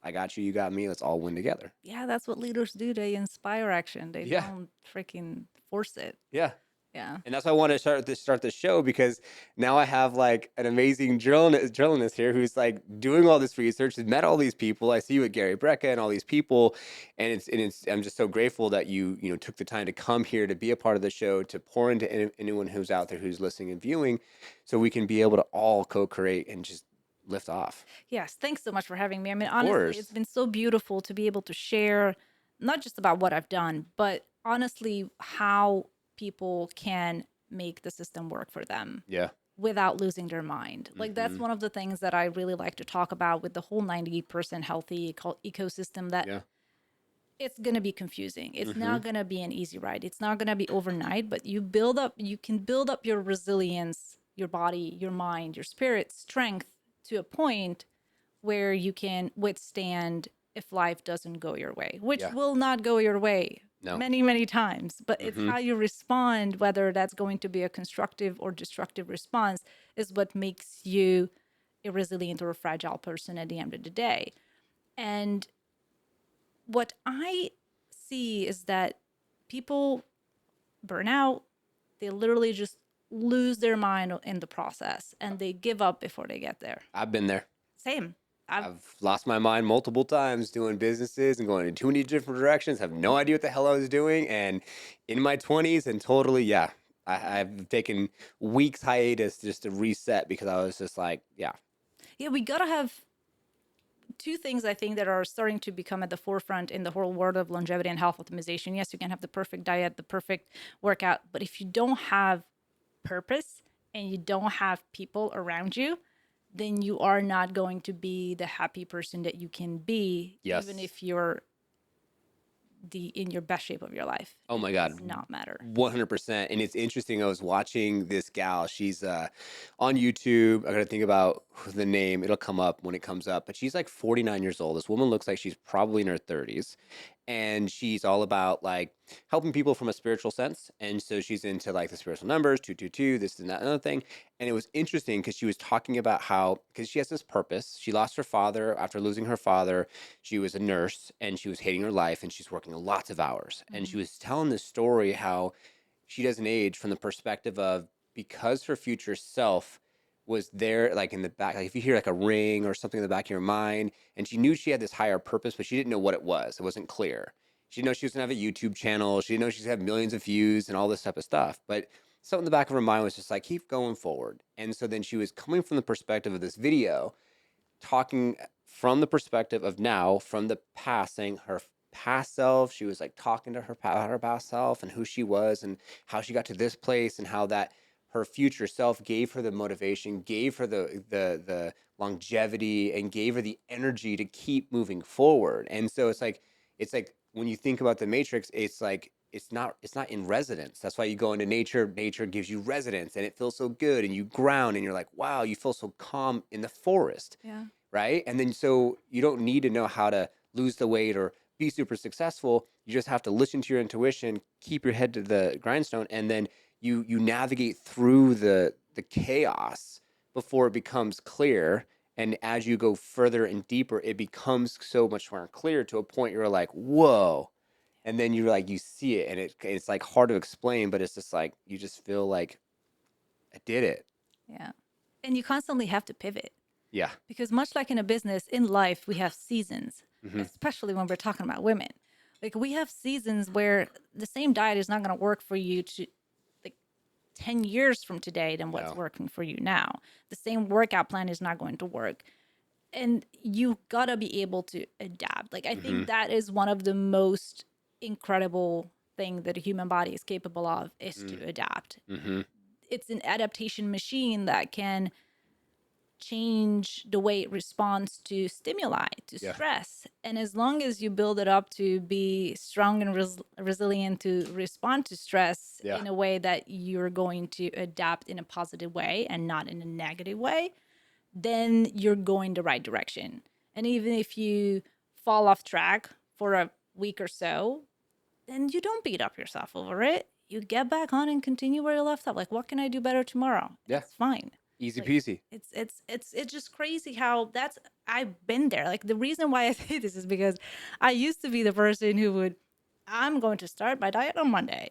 I got you, you got me. Let's all win together. Yeah, that's what leaders do. They inspire action. They Yeah. don't freaking force it. Yeah. Yeah. And that's why I want to start this show, because now I have like an amazing journalist here who's like doing all this research, has met all these people. I see you with Gary Brecka and all these people, and it's I'm just so grateful that you took the time to come here to be a part of the show, to pour into anyone who's out there who's listening and viewing, so we can be able to all co-create and just lift off. Yes. Thanks so much for having me. I mean, Of honestly, it's course. been so beautiful to be able to share not just about what I've done, but honestly, how people can make the system work for them Yeah. without losing their mind. Like, that's one of the things that I really like to talk about with the whole 90% healthy ecosystem, that Yeah. it's going to be confusing. It's not going to be an easy ride. It's not going to be overnight, but you can build up your resilience, your body, your mind, your spirit strength to a point where you can withstand if life doesn't go your way, which Yeah. will not go your way No. many, many times. But it's Mm-hmm. how you respond, whether that's going to be a constructive or destructive response, is what makes you a resilient or a fragile person at the end of the day. And what I see is that people burn out, they literally just lose their mind in the process and they give up before they get there. I've been there. Same. I've I've lost my mind multiple times doing businesses and going in too many different directions, have no idea what the hell I was doing. And in my 20s, and totally, yeah, I've taken weeks hiatus just to reset because I was just like, yeah. yeah, we gotta have two things I think that are starting to become at the forefront in the whole world of longevity and health optimization. Yes, you can have the perfect diet, the perfect workout, but if you don't have purpose and you don't have people around you, then you are not going to be the happy person that you can be, even Yes. if you're in your best shape of your life. Oh It my does God, not matter. 100%. And it's interesting. I was watching this gal. She's on YouTube. I got to think about the name. It'll come up when it comes up. But she's like 49 years old. This woman looks like she's probably in her 30s. And she's all about like helping people from a spiritual sense. And so she's into like the spiritual numbers, 222, this and that, another thing. And it was interesting because she was talking about how, because she has this purpose. She lost her father after losing her father. She was a nurse and she was hating her life and she's working lots of hours. And she Mm-hmm. was telling this story how she doesn't age from the perspective of because her future self was there, like in the back, like if you hear like a ring or something in the back of your mind, and she knew she had this higher purpose, but she didn't know what it was. It wasn't clear. She didn't know she was gonna have a YouTube channel. She didn't know she's gonna have millions of views and all this type of stuff. But something in the back of her mind was just like, keep going forward. And so then she was coming from the perspective of this video talking from the perspective of now, from the past, saying her past self. She was like talking to her past self and who she was and how she got to this place and how that her future self gave her the motivation, gave her the longevity, and gave her the energy to keep moving forward. And so it's like when you think about the Matrix, it's like it's not in residence. That's why you go into nature. Nature gives you residence, and it feels so good, and you ground, and you're like, wow, you feel so calm in the forest, Yeah. right? And then so you don't need to know how to lose the weight or be super successful. You just have to listen to your intuition, keep your head to the grindstone, and then you navigate through the chaos before it becomes clear. And as you go further and deeper, it becomes so much more clear to a point you're like, whoa. And then you're like, you see it, and it's like hard to explain, but it's just like you just feel like I did it. Yeah. And you constantly have to pivot Yeah. because, much like in a business, in life, we have seasons, Hmm. especially when we're talking about women. Like, we have seasons where the same diet is not going to work for you to like 10 years from today than what's No. working for you now. The same workout plan is not going to work. And you gotta be able to adapt. Like, I Hmm. think that is one of the most incredible thing that a human body is capable of, is to adapt. Hmm. It's an adaptation machine that can change the way it responds to stimuli, to Yeah. stress. And as long as you build it up to be strong and resilient to respond to stress Yeah. in a way that you're going to adapt in a positive way and not in a negative way, then you're going the right direction. And even if you fall off track for a week or so, then you don't beat up yourself over it. You get back on and continue where you left off. Like, what can I do better tomorrow? Yeah. It's fine. Easy Like, peasy. it's just crazy how that's I've been there. Like, the reason why I say this is because I used to be the person who would, I'm going to start my diet on Monday,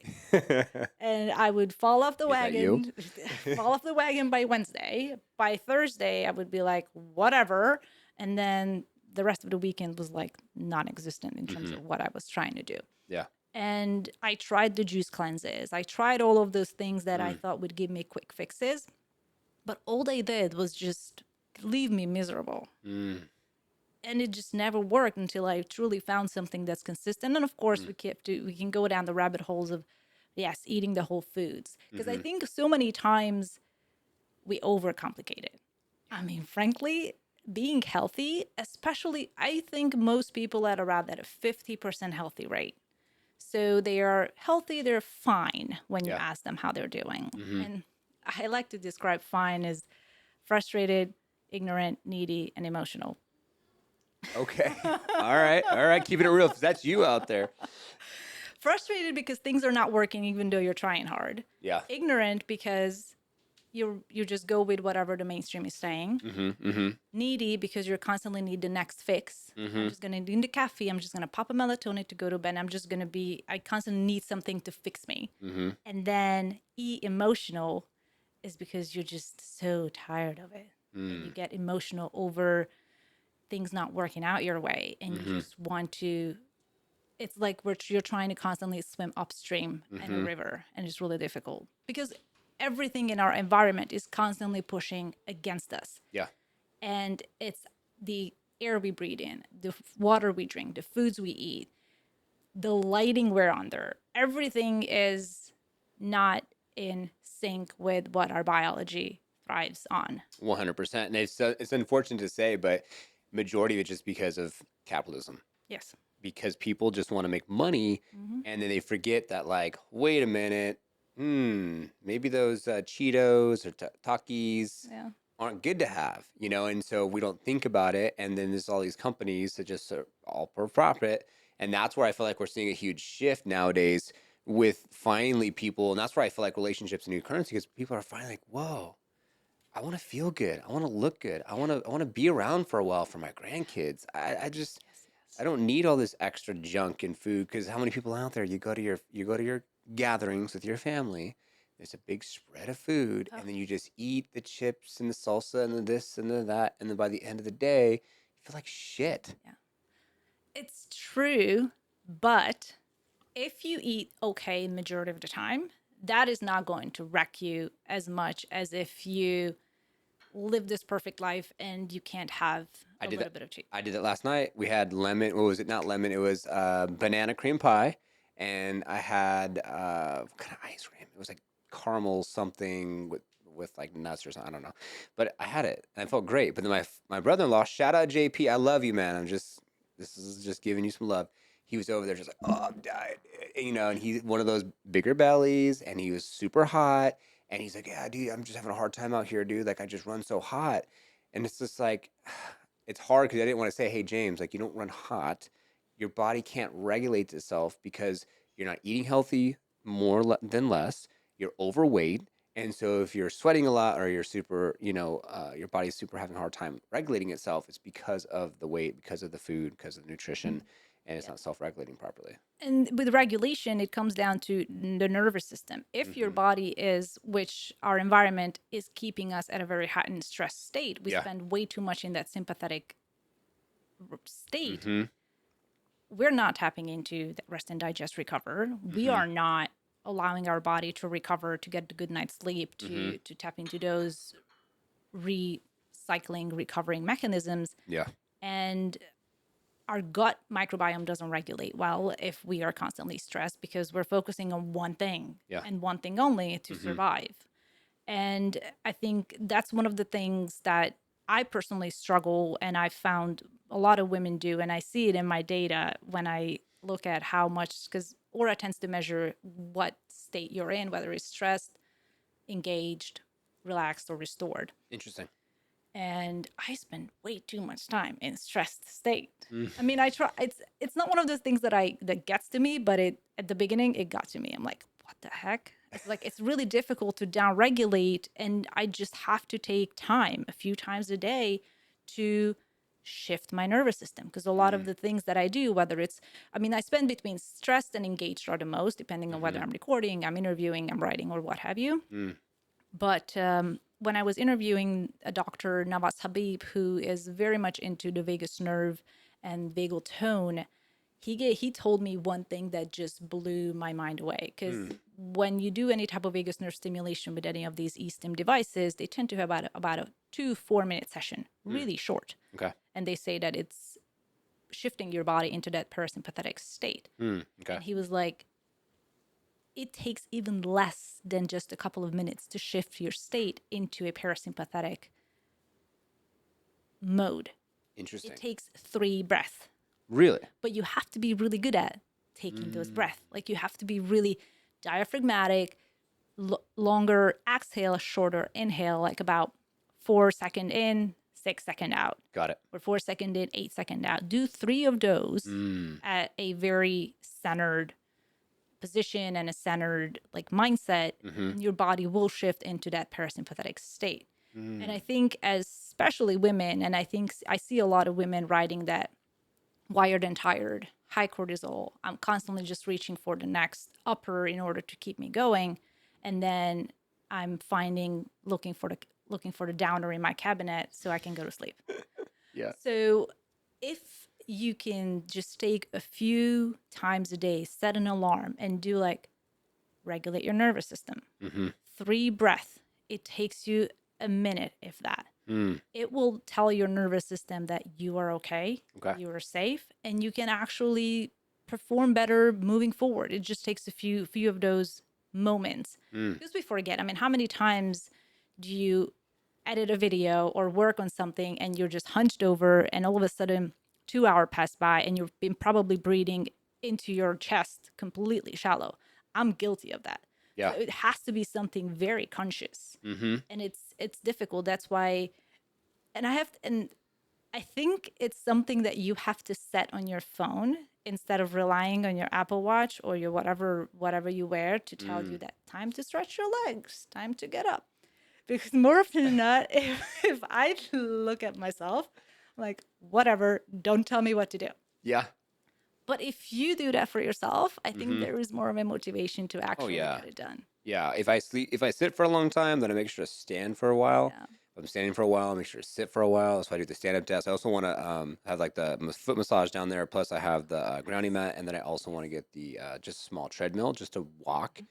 and I would fall off the Is that you? wagon, fall off the wagon by Wednesday. By Thursday, I would be like, whatever. And then the rest of the weekend was like non-existent in terms Hmm. of what I was trying to do. Yeah. And I tried the juice cleanses. I tried all of those things that I Mm. thought would give me quick fixes, but all they did was just leave me miserable. Mm. And it just never worked until I truly found something that's consistent. And of course, Mm. we can go down the rabbit holes of, yes, eating the whole foods, because I Hmm. think so many times we overcomplicate it. I mean, frankly, being healthy, especially, I think most people at around that a 50% healthy rate. So they are healthy, they're fine when you Yeah. ask them how they're doing. Hmm. And I like to describe fine as frustrated, ignorant, needy, and emotional. Okay. All right. All right. Keeping it real. That's you out there. Frustrated because things are not working even though you're trying hard. Yeah. Ignorant because you just go with whatever the mainstream is saying. Needy because you're constantly need the next fix. I'm just gonna need the caffeine. I'm just gonna pop a melatonin to go to bed. I constantly need something to fix me. And then emotional is because you're just so tired of it. And you get emotional over things not working out your way, and you just want to. It's like you're trying to constantly swim upstream in a river, and it's really difficult because everything in our environment is constantly pushing against us. Yeah. And it's the air we breathe in, the water we drink, the foods we eat, the lighting we're under. Everything is not in sync with what our biology thrives on. 100%. And it's unfortunate to say, but majority of it just because of capitalism. Yes. Because people just want to make money, and then they forget that, like, wait a minute, maybe those Cheetos or Takis Yeah. aren't good to have, and so we don't think about it, and then there's all these companies that just are all for profit, and that's where I feel like we're seeing a huge shift nowadays with finally people, and that's where I feel like relationships and new currency, because people are finally like, whoa, I want to feel good. I want to look good. I want to be around for a while for my grandkids. I just Yes. I don't need all this extra junk in food, because how many people out there, you go to your gatherings with your family, there's a big spread of food, Oh, and then you just eat the chips and the salsa and the this and the that, and then by the end of the day, you feel like shit. yeah. It's true, but if you eat okay majority of the time, that is not going to wreck you as much as if you live this perfect life and you can't have I a did little that. bit of cheat. I did that last night. We had lemon. What was it? Not lemon. It was banana cream pie, and I had what kind of ice cream? It was like caramel something with like nuts or something. I don't know, but I had it and I felt great. But then my brother-in-law, shout out JP, I love you, man. This is just giving you some love. He was over there just like, oh, I'm dying, and he's one of those bigger bellies, and he was super hot, and he's like, yeah, dude, I'm just having a hard time out here, dude. Like I just run so hot, and it's just like. It's hard because I didn't want to say, hey, James, like you don't run hot. Your body can't regulate itself because you're not eating healthy than less. You're overweight. And so if you're sweating a lot or you're super, your body's super having a hard time regulating itself, it's because of the weight, because of the food, because of the nutrition, and it's Yeah. not self-regulating properly. And with regulation, it comes down to the nervous system. If your body is, which our environment is keeping us at a very heightened stress state, we Yeah. spend way too much in that sympathetic state. Mm-hmm. We're not tapping into the rest and digest recover. We are not allowing our body to recover, to get a good night's sleep, to tap into those recycling, recovering mechanisms. Yeah. And our gut microbiome doesn't regulate well if we are constantly stressed because we're focusing on one thing Yeah. and one thing only to survive. And I think that's one of the things that I personally struggle, and I found a lot of women do, and I see it in my data when I look at how much, because Aura tends to measure what state you're in, whether it's stressed, engaged, relaxed, or restored. Interesting. And I spend way too much time in stressed state. I mean, I try. It's not one of those things that gets to me, but it at the beginning it got to me. I'm like, what the heck? It's like it's really difficult to downregulate, and I just have to take time, a few times a day, to shift my nervous system because a lot of the things that I do, whether it's, I mean, I spend between stressed and engaged are the most, depending on whether I'm recording, I'm interviewing, I'm writing, or what have you. But when I was interviewing a Dr. Nawaz Habib, who is very much into the vagus nerve and vagal tone, he told me one thing that just blew my mind away. Because when you do any type of vagus nerve stimulation with any of these e-stim devices, they tend to have about a 2-4 minute session, really short. Okay. And they say that it's shifting your body into that parasympathetic state. Okay. And he was like, it takes even less than just a couple of minutes to shift your state into a parasympathetic mode. Interesting. It takes 3 breaths, Really? but you have to be really good at taking those breaths. Like you have to be really diaphragmatic, longer exhale, shorter inhale, like about 4 second in, 6 second out, Got it. or 4 second in, 8 second out. Do 3 of those at a very centered position and a centered like mindset, Mm-hmm. your body will shift into that parasympathetic state. And I Mm. think, as especially women, and I think I see a lot of women writing that wired and tired, high cortisol. I'm constantly just reaching for the next upper in order to keep me going, and then I'm finding looking for the downer in my cabinet so I can go to sleep. Yeah. So if you can just take a few times a day, set an alarm, and do like regulate your nervous system, Mm-hmm. 3 breath. It takes you a minute, if that. Mm. It will tell your nervous system that you are okay, Okay. you are safe, and you can actually perform better moving forward. It just takes a few of those moments. Mm. Because we forget. I mean, how many times do you edit a video or work on something and you're just hunched over and all of a sudden 2 hours pass by and you've been probably breathing into your chest completely shallow. I'm guilty of that. So Yeah. it has to be something very conscious. Mm-hmm. And it's difficult. That's why and I think it's something that you have to set on your phone instead of relying on your Apple Watch or your whatever you wear to tell you Mm. that time to stretch your legs, time to get up. Because more often than not, if I look at myself, I'm like, whatever, don't tell me what to do. Yeah. But if you do that for yourself, I think Mm-hmm. there is more of a motivation to Oh actually yeah. get it done. Yeah. If I sit for a long time, then I make sure to stand for a while. Yeah. If I'm standing for a while, I make sure to sit for a while. That's why I do the stand up desk. I also want to have like the foot massage down there. Plus, I have the grounding Nice. mat, and then I also want to get the just a small treadmill just to walk.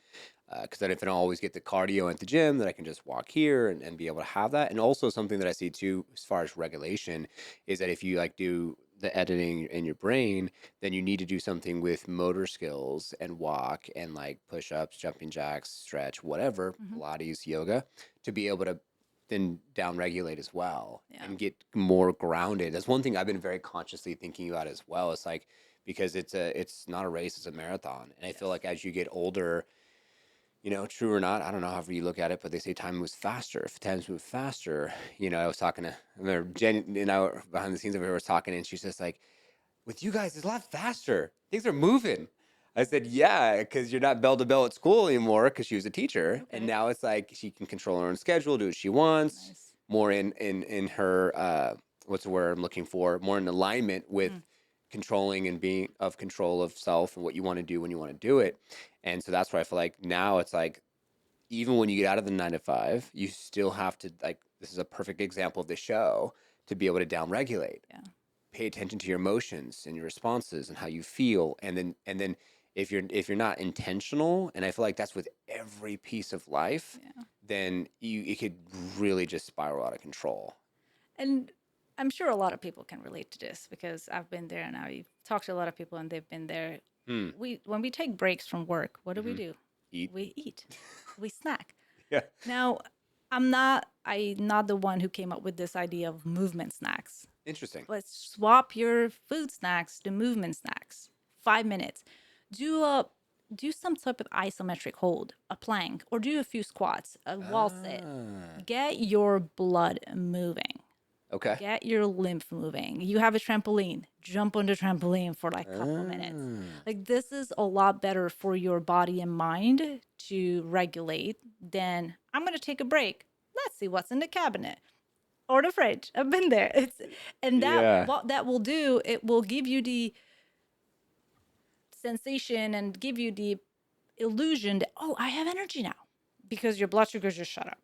Because then if I don't always get the cardio at the gym, then I can just walk here and be able to have that. And also something that I see too, as far as regulation, is that if you like do the editing in your brain, then you need to do something with motor skills and walk and like push ups, jumping jacks, stretch, whatever, Hmm. Pilates, yoga, to be able to then down regulate as well Yeah. and get more grounded. That's one thing I've been very consciously thinking about as well. It's like, because it's not a race, it's a marathon. And I feel Yes. like as you get older, true or not, I don't know however you look at it, but they say time moves faster. If times move faster, I was talking to, I remember Jen and I were behind the scenes over here was talking, and she's just like, with you guys, it's a lot faster. Things are moving. I said, yeah, because you're not bell to bell at school anymore because she was a teacher. And Okay. now it's like she can control her own schedule, do what she wants, Nice. more in her, what's the word I'm looking for, more in alignment with Mm. controlling and being of control of self and what you want to do when you want to do it. And so that's why I feel like now it's like, even when you get out of the 9 to 5, you still have to, like, this is a perfect example of the show, to be able to down regulate, Yeah. pay attention to your emotions and your responses and how you feel. And then if you're not intentional, and I feel like that's with every piece of life, Yeah. then it could really just spiral out of control. And I'm sure a lot of people can relate to this because I've been there and I've talked to a lot of people and they've been there. Hmm. When we take breaks from work, what Mm-hmm. do? Eat. We eat. We snack. Yeah. Now, I'm not the one who came up with this idea of movement snacks. Interesting. But swap your food snacks to movement snacks. 5 minutes. Do a do some type of isometric hold, a plank, or do a few squats, a wall sit. Ah. Get your blood moving. Okay. Get your lymph moving. You have a trampoline, jump on the trampoline for like a couple of minutes. Ah. Like, this is a lot better for your body and mind to regulate than I'm going to take a break. Let's see what's in the cabinet or the fridge. I've been there. And that Yeah. what that will do, it will give you the sensation and give you the illusion that, oh, I have energy now, because your blood sugar just shut up.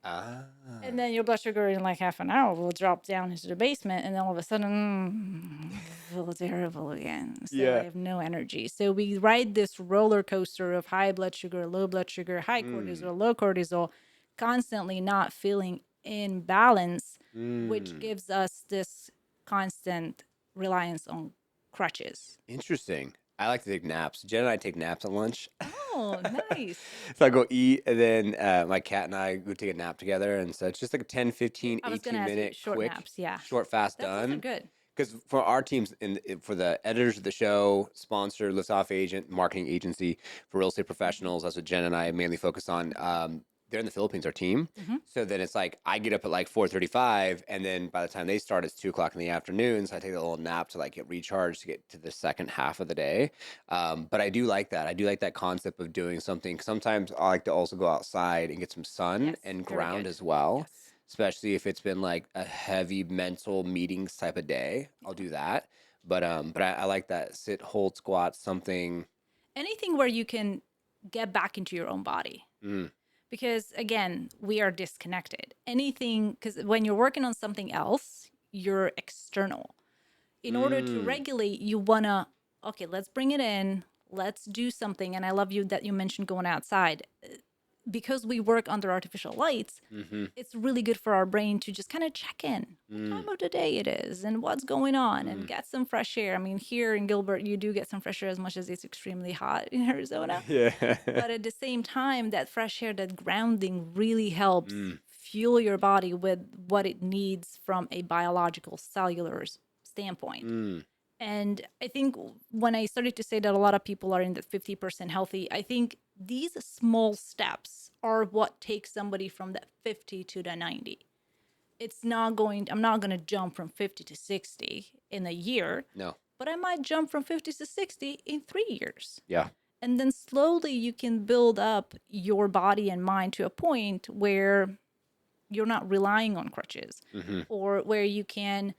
Ah. And then your blood sugar in like half an hour will drop down into the basement, and then all of a sudden, I feel terrible again. So I Yeah. have no energy. So we ride this roller coaster of high blood sugar, low blood sugar, high Mm. cortisol, low cortisol, constantly not feeling in balance, which Mm. gives us this constant reliance on crutches. Interesting. I like to take naps. Jen and I take naps at lunch. Oh, nice. So I go eat, and then my cat and I go take a nap together. And so it's just like a 10, Yeah, 15, I was going to 18 ask you minute, short quick, naps. Yeah. short, fast Those are done. good. Because for our teams, for the editors of the show, sponsor, Liftoff agent, marketing agency for real estate Mhm. professionals, that's what Jen and I mainly focus on. they're in the Philippines, our team. Hmm. So then it's like I get up at like 4:35, and then by the time they start, it's 2 o'clock in the afternoon. So I take a little nap to like get recharged to get to the second half of the day. But I do like that. I do like that concept of doing something. Sometimes I like to also go outside and get some sun Yes, and very ground good. as well, Yes. especially if it's been like a heavy mental meetings type of day. I'll do that. But I like that sit, hold, squat, something. Anything where you can get back into your own body. Mm, Because again, we are disconnected. Anything, because when you're working on something else, you're external. In order to mm, regulate, you wanna, okay, let's bring it in, let's do something. And I love you that you mentioned going outside. Because we work under artificial lights, mm-hmm, it's really good for our brain to just kind of check in what mm, time of the day it is and what's going on and mm. get some fresh air. I mean, here in Gilbert, you do get some fresh air as much as it's extremely hot in Arizona. Yeah. But at the same time, that fresh air, that grounding really helps Mm, fuel your body with what it needs from a biological cellular standpoint. mm. And I think when I started to say that a lot of people are in the 50% healthy, I think these small steps are what takes somebody from that 50 to the 90. I'm not going to jump from 50 to 60 in a year, No. but I might jump from 50 to 60 in 3 years. Yeah. And then slowly you can build up your body and mind to a point where you're not relying on crutches, Mm-hmm. or where you can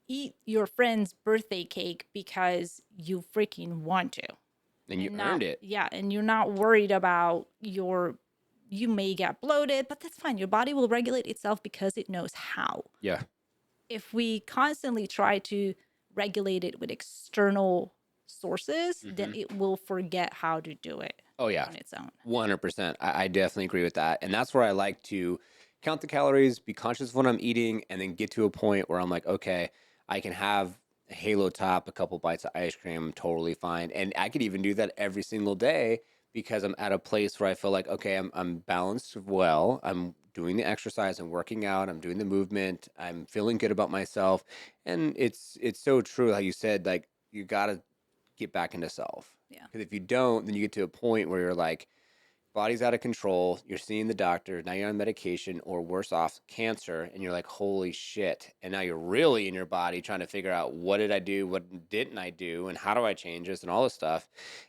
eat your friend's birthday cake because you freaking want to. And you And earned not, it. yeah, and you're not worried about you may get bloated, but that's fine. Your body will regulate itself because it knows how. Yeah. If we constantly try to regulate it with external sources, then Mm-hmm. it will forget how to do it Oh yeah. on its own. 100%. I definitely agree with that. And that's where I like to count the calories, be conscious of what I'm eating, and then get to a point where I'm like, okay, I can have a Halo Top, a couple bites of ice cream, totally fine. And I could even do that every single day because I'm at a place where I feel like, okay, I'm balanced well. I'm doing the exercise, I'm working out, I'm doing the movement, I'm feeling good about myself. And it's so true how you said, like, you gotta get back into self. Yeah. Because if you don't, then you get to a point where you're like, body's out of control. You're seeing the doctor. Now you're on medication, or worse off, cancer. And you're like, holy shit. And now you're really in your body trying to figure out, what did I do? What didn't I do? And how do I change this and all this stuff?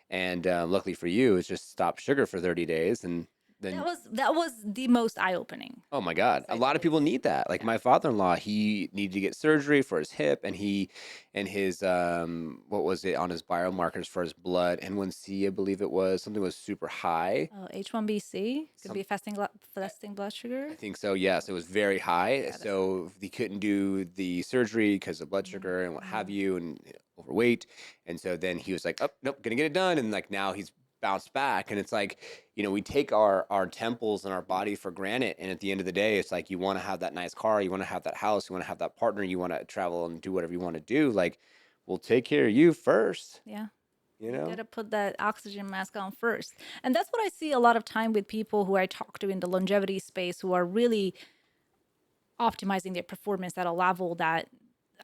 And luckily for you, it's just stop sugar for 30 days. And then That was the most eye opening. oh my God. A lot of people It's need that. Like yeah. my father-in-law, he needed to get surgery for his hip, and his what was it, on his biomarkers for his blood, N1C, I believe it was. Something was super high. Oh, H1BC could Some be fasting blood sugar. I think so, yes. It was very high. Yeah, that's So he couldn't do the surgery because of blood sugar and what have mm, you, and overweight. And so then he was like, oh, nope, gonna get it done. And like now he's bounced back. And it's like, we take our temples and our body for granted. And at the end of the day, it's like, you want to have that nice car, you want to have that house, you want to have that partner, you want to travel and do whatever you want to do. Like, we'll take care of you first, yeah. you You know? gotta put that oxygen mask on first. And that's what I see a lot of time with people who I talk to in the longevity space who are really optimizing their performance at a level that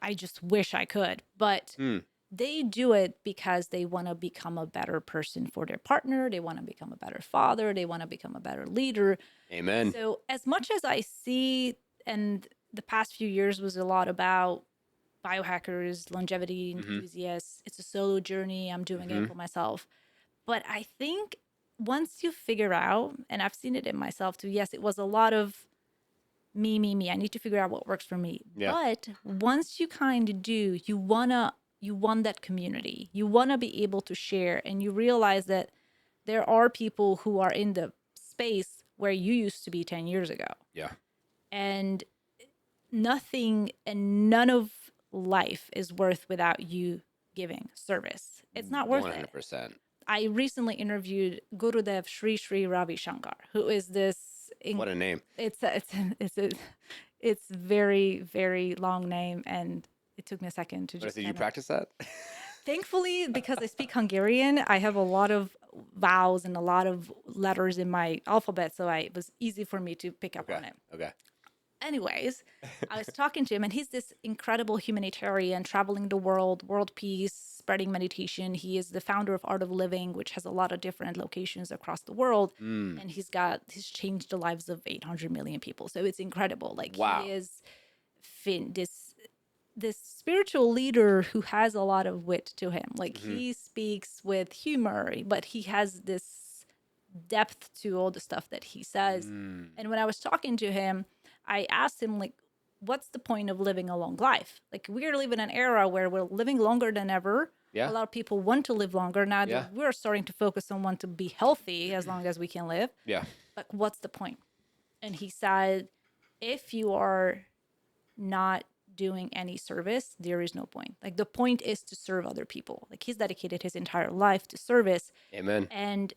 I just wish I could. But Hmm. they do it because they want to become a better person for their partner. They want to become a better father. They want to become a better leader. Amen. So, as much as I see, and the past few years was a lot about biohackers, longevity Mm-hmm. enthusiasts, it's a solo journey. I'm doing it Mm-hmm. for myself. But I think once you figure out, and I've seen it in myself too, yes, it was a lot of me, me, me. I need to figure out what works for me. Yeah. But once you kind of do, you want that community. You want to be able to share, and you realize that there are people who are in the space where you used to be 10 years ago. Yeah. And nothing and none of life is worth without you giving service. It's not worth it. 100%. I recently interviewed Gurudev Sri Sri Ravi Shankar, who is this. What a name. It's very very long name, and it took me a second to But just did you kind of. practice that? Thankfully, because I speak Hungarian, I have a lot of vowels and a lot of letters in my alphabet, so it was easy for me to pick up Okay. on it. Okay. anyways, I was talking to him, and he's this incredible humanitarian traveling the world, world peace, spreading meditation. He is the founder of Art of Living, which has a lot of different locations across the world. Mm. And he's changed the lives of 800 million people. So it's incredible. Like he Wow. is this spiritual leader who has a lot of wit to him. Like Mhm. he speaks with humor, but he has this depth to all the stuff that he says. Mm. And when I was talking to him, I asked him, like, what's the point of living a long life? Like, we're living in an era where we're living longer than ever. A Yeah. lot of people want to live longer. Now Yeah. that we're starting to focus on want to be healthy as long as we can live. Yeah. Like, what's the point? And he said, if you are not doing any service, there is no point. Like, the point is to serve other people. Like, he's dedicated his entire life to service. Amen. And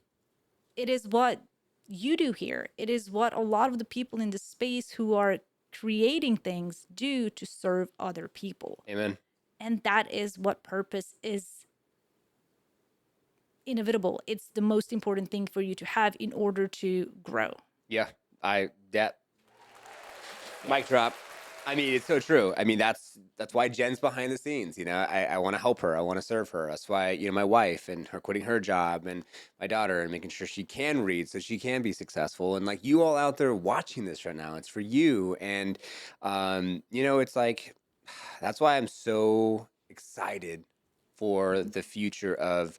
it is what you do here. It is what a lot of the people in the space who are creating things do to serve other people. Amen. And that is what purpose is inevitable. It's the most important thing for you to have in order to grow. Yeah. That mic drop. I mean, it's so true. I mean, that's why Jen's behind the scenes. You know, I want to help her. I want to serve her. That's why, you know, my wife and her quitting her job and my daughter and making sure she can read so she can be successful. And like you all out there watching this right now, it's for you. And, you know, it's like, that's why I'm so excited for the future of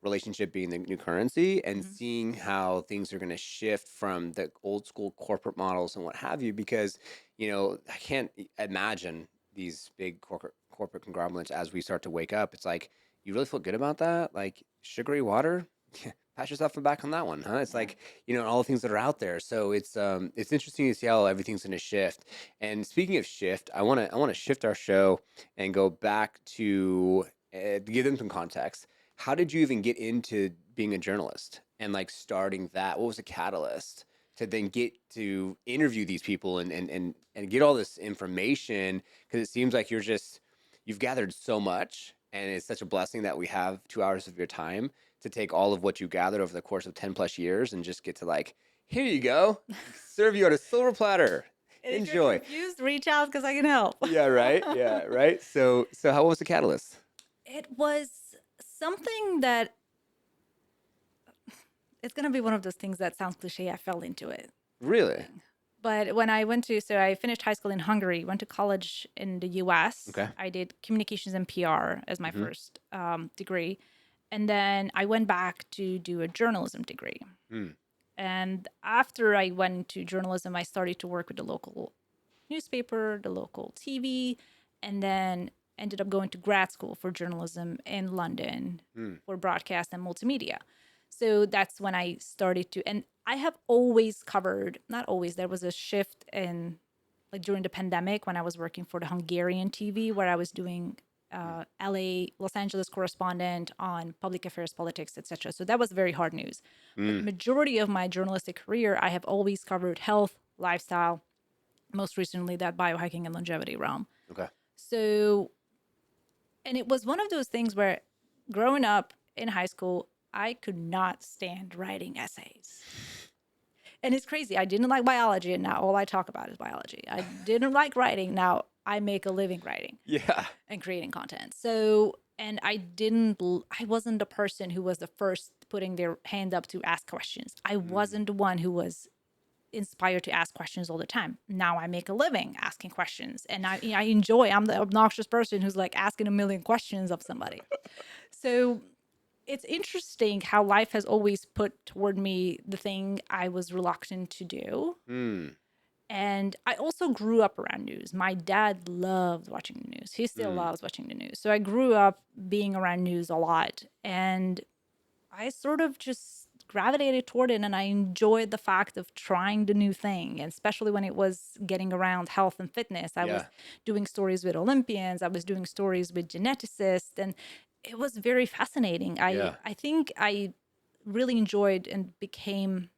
relationship being the new currency and Mhm. seeing how things are going to shift from the old school corporate models and what have you, because you know I can't imagine these big corporate conglomerates as we start to wake up. It's like, you really feel good about that, like sugary water. Pat yourself on the back on that one, huh? It's Yeah. like, you know, all the things that are out there. So it's interesting to see how everything's going to shift. And speaking of shift, I want to shift our show and go back to give them some context. How did you even get into being a journalist and like starting that? What was the catalyst to then get to interview these people and get all this information? Because it seems like you've gathered so much, and it's such a blessing that we have 2 hours of your time to take all of what you gathered over the course of 10 plus years and just get to like, here you go, serve you on a silver platter. And if you're Enjoy. confused, reach out because I can help. Yeah, right. Yeah, right. So how was the catalyst? It was something that it's going to be one of those things that sounds cliche. I fell into it. Really? But when I went to, so I finished high school in Hungary, went to college in the US. Okay. I did communications and PR as my Mm-hmm. first degree. And then I went back to do a journalism degree. Mm. And after I went to journalism, I started to work with the local newspaper, the local TV, and then ended up going to grad school for journalism in London Mm. for broadcast and multimedia. So that's when I started to, and I have always covered, not always, there was a shift in, like during the pandemic when I was working for the Hungarian TV, where I was doing LA, Los Angeles correspondent on public affairs, politics, etc. So that was very hard news. But Mm. majority of my journalistic career, I have always covered health, lifestyle, most recently that biohacking and longevity realm. Okay. So, and it was one of those things where growing up in high school, I could not stand writing essays. And it's crazy. I didn't like biology, and now all I talk about is biology. I didn't like writing. Now I make a living writing Yeah. and creating content. So, and I wasn't the person who was the first putting their hand up to ask questions. I wasn't the one who was inspired to ask questions all the time. Now I make a living asking questions, and I enjoy. I'm the obnoxious person who's like asking a million questions of somebody. So it's interesting how life has always put toward me the thing I was reluctant to do. Mm. And I also grew up around news. My dad loved watching the news. He still Mm. loves watching the news. So I grew up being around news a lot. And I sort of just gravitated toward it, and I enjoyed the fact of trying the new thing, and especially when it was getting around health and fitness. I was Yeah. doing stories with Olympians, I was doing stories with geneticists, and it was very fascinating. Yeah. I think I really enjoyed and became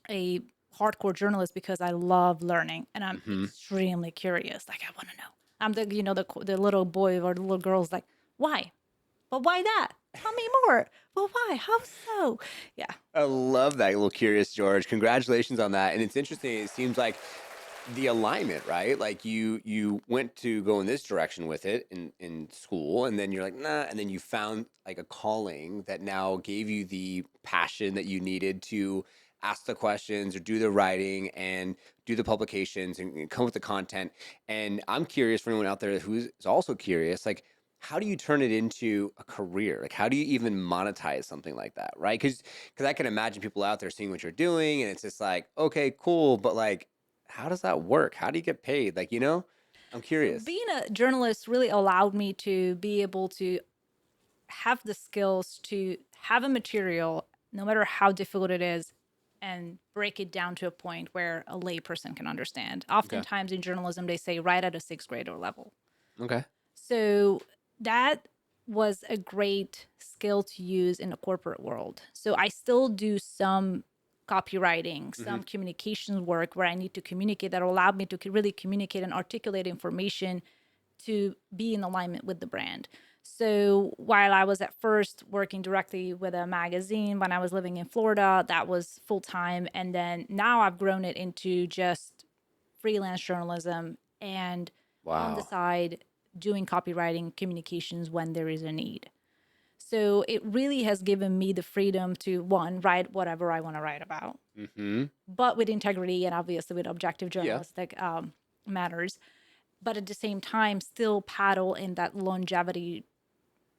a hardcore journalist because I love learning and I'm Mm-hmm. extremely curious. Like I want to know. I'm the the little boy or the little girl's like, why? But why that? Tell me more. Well, why? How so? Yeah. I love that little curious George. Congratulations on that. And it's interesting. It seems like the alignment, right? Like you went to go in this direction with it in school, and then you're like, nah, and then you found like a calling that now gave you the passion that you needed to ask the questions or do the writing and do the publications and come with the content. And I'm curious for anyone out there who's also curious, like how do you turn it into a career? Like how do you even monetize something like that, right? Because I can imagine people out there seeing what you're doing and it's just like, okay, cool, but like how does that work? How do you get paid? Like, I'm So curious. being a journalist really allowed me to be able to have the skills to have a material, no matter how difficult it is, and break it down to a point where a layperson can understand. Okay. Oftentimes in journalism, they say write at a sixth grader level. Okay. So that was a great skill to use in the corporate world. So I still do some copywriting, Mm-hmm. some communications work where I need to communicate that allowed me to really communicate and articulate information to be in alignment with the brand. So while I was at first working directly with a magazine when I was living in Florida, that was full time. And then now I've grown it into just freelance journalism and on the Wow. side doing copywriting communications when there is a need. So it really has given me the freedom to one, write whatever I want to write about, Mm-hmm. but with integrity and obviously with objective Yeah. journalistic matters, but at the same time still paddle in that longevity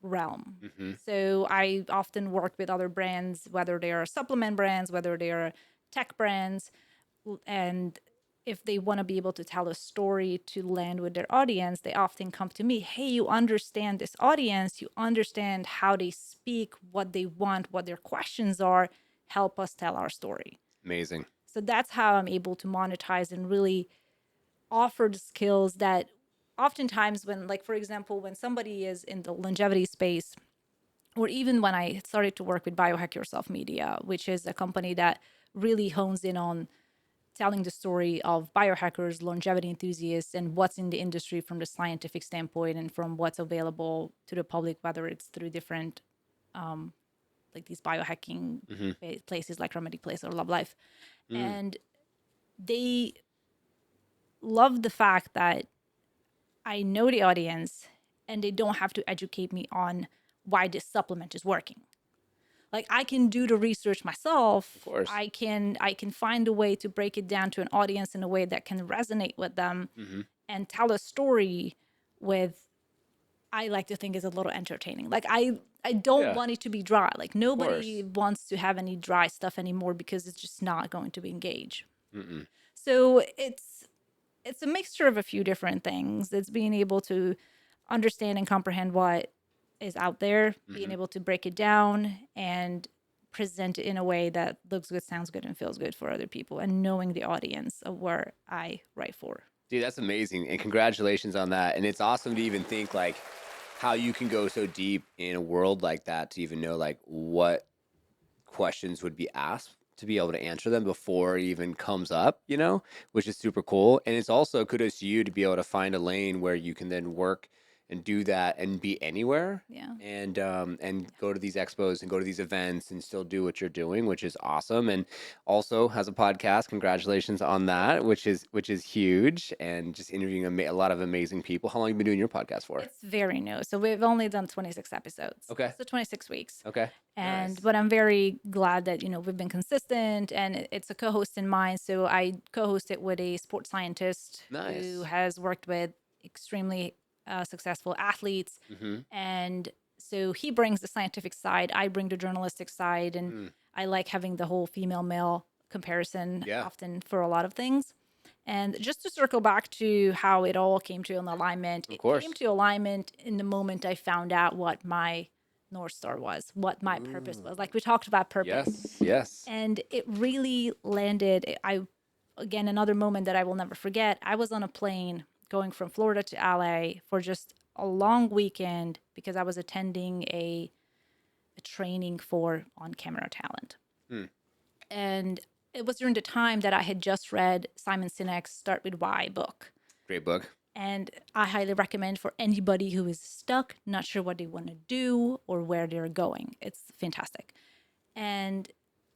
realm. Mm-hmm. So I often work with other brands, whether they are supplement brands, whether they are tech brands, and if they want to be able to tell a story to land with their audience, they often come to me, hey, you understand this audience, you understand how they speak, what they want, what their questions are, help us tell our story. Amazing. So that's how I'm able to monetize and really offer the skills that oftentimes when, like, for example, when somebody is in the longevity space, or even when I started to work with Biohack Yourself Media, which is a company that really hones in on telling the story of biohackers, longevity enthusiasts, and what's in the industry from the scientific standpoint and from what's available to the public, whether it's through different, like these biohacking Mm-hmm. places like Remedy Place or Love Life. Mm. And they love the fact that I know the audience and they don't have to educate me on why this supplement is working. Like I can do the research Of myself. course. I can find a way to break it down to an audience in a way that can resonate with them Mm-hmm. and tell a story with, I like to think, is a little entertaining. Like I don't Yeah. want it to be dry. Like Of nobody course. wants to have any dry stuff anymore because it's just not going to engage. Mm-mm. So it's a mixture of a few different things. It's being able to understand and comprehend what is out there, being Mm-hmm. able to break it down and present it in a way that looks good, sounds good, and feels good for other people, and knowing the audience of where I write for. Dude, that's amazing. And congratulations on that. And it's awesome to even think like how you can go so deep in a world like that to even know like what questions would be asked to be able to answer them before it even comes up, which is super cool. And it's also kudos to you to be able to find a lane where you can then work and do that and be anywhere Yeah. and go to these expos and go to these events and still do what you're doing, which is awesome. And also has a podcast. Congratulations on that, which is huge. And just interviewing a lot of amazing people. How long have you been doing your podcast for? It's very new. So we've only done 26 episodes. Okay. So 26 weeks. Okay. And Nice. but I'm very glad that, we've been consistent and it's a co-host in mind. So I co-host it with a sports scientist who Nice. has worked with extremely successful athletes. Mm-hmm. And so he brings the scientific side, I bring the journalistic side, and Mm. I like having the whole female male comparison Yeah. often for a lot of things. And just to circle back to how it all came to an alignment, Of it came course. to alignment in the moment I found out what my North Star was, what my purpose was. Ooh. Like we talked about purpose. Yes. Yes. And it really landed. Again, another moment that I will never forget. I was on a plane going from Florida to LA for just a long weekend because I was attending a training for on camera talent. Hmm. And it was during the time that I had just read Simon Sinek's Start With Why book. Great book. And I highly recommend for anybody who is stuck, not sure what they want to do or where they're going. It's fantastic. And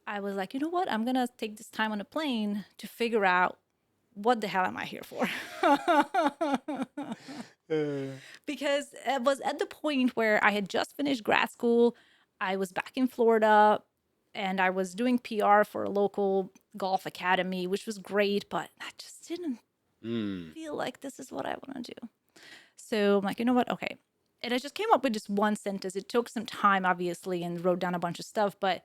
I was like, you know what? I'm going to take this time on a plane to figure out what the hell am I here for? Because it was at the point where I had just finished grad school. I was back in Florida and I was doing PR for a local golf academy, which was great, but I just didn't Mm. feel like this is what I want to do. So I'm like, you know what? Okay. And I just came up with just one sentence. It took some time, obviously, and wrote down a bunch of stuff, but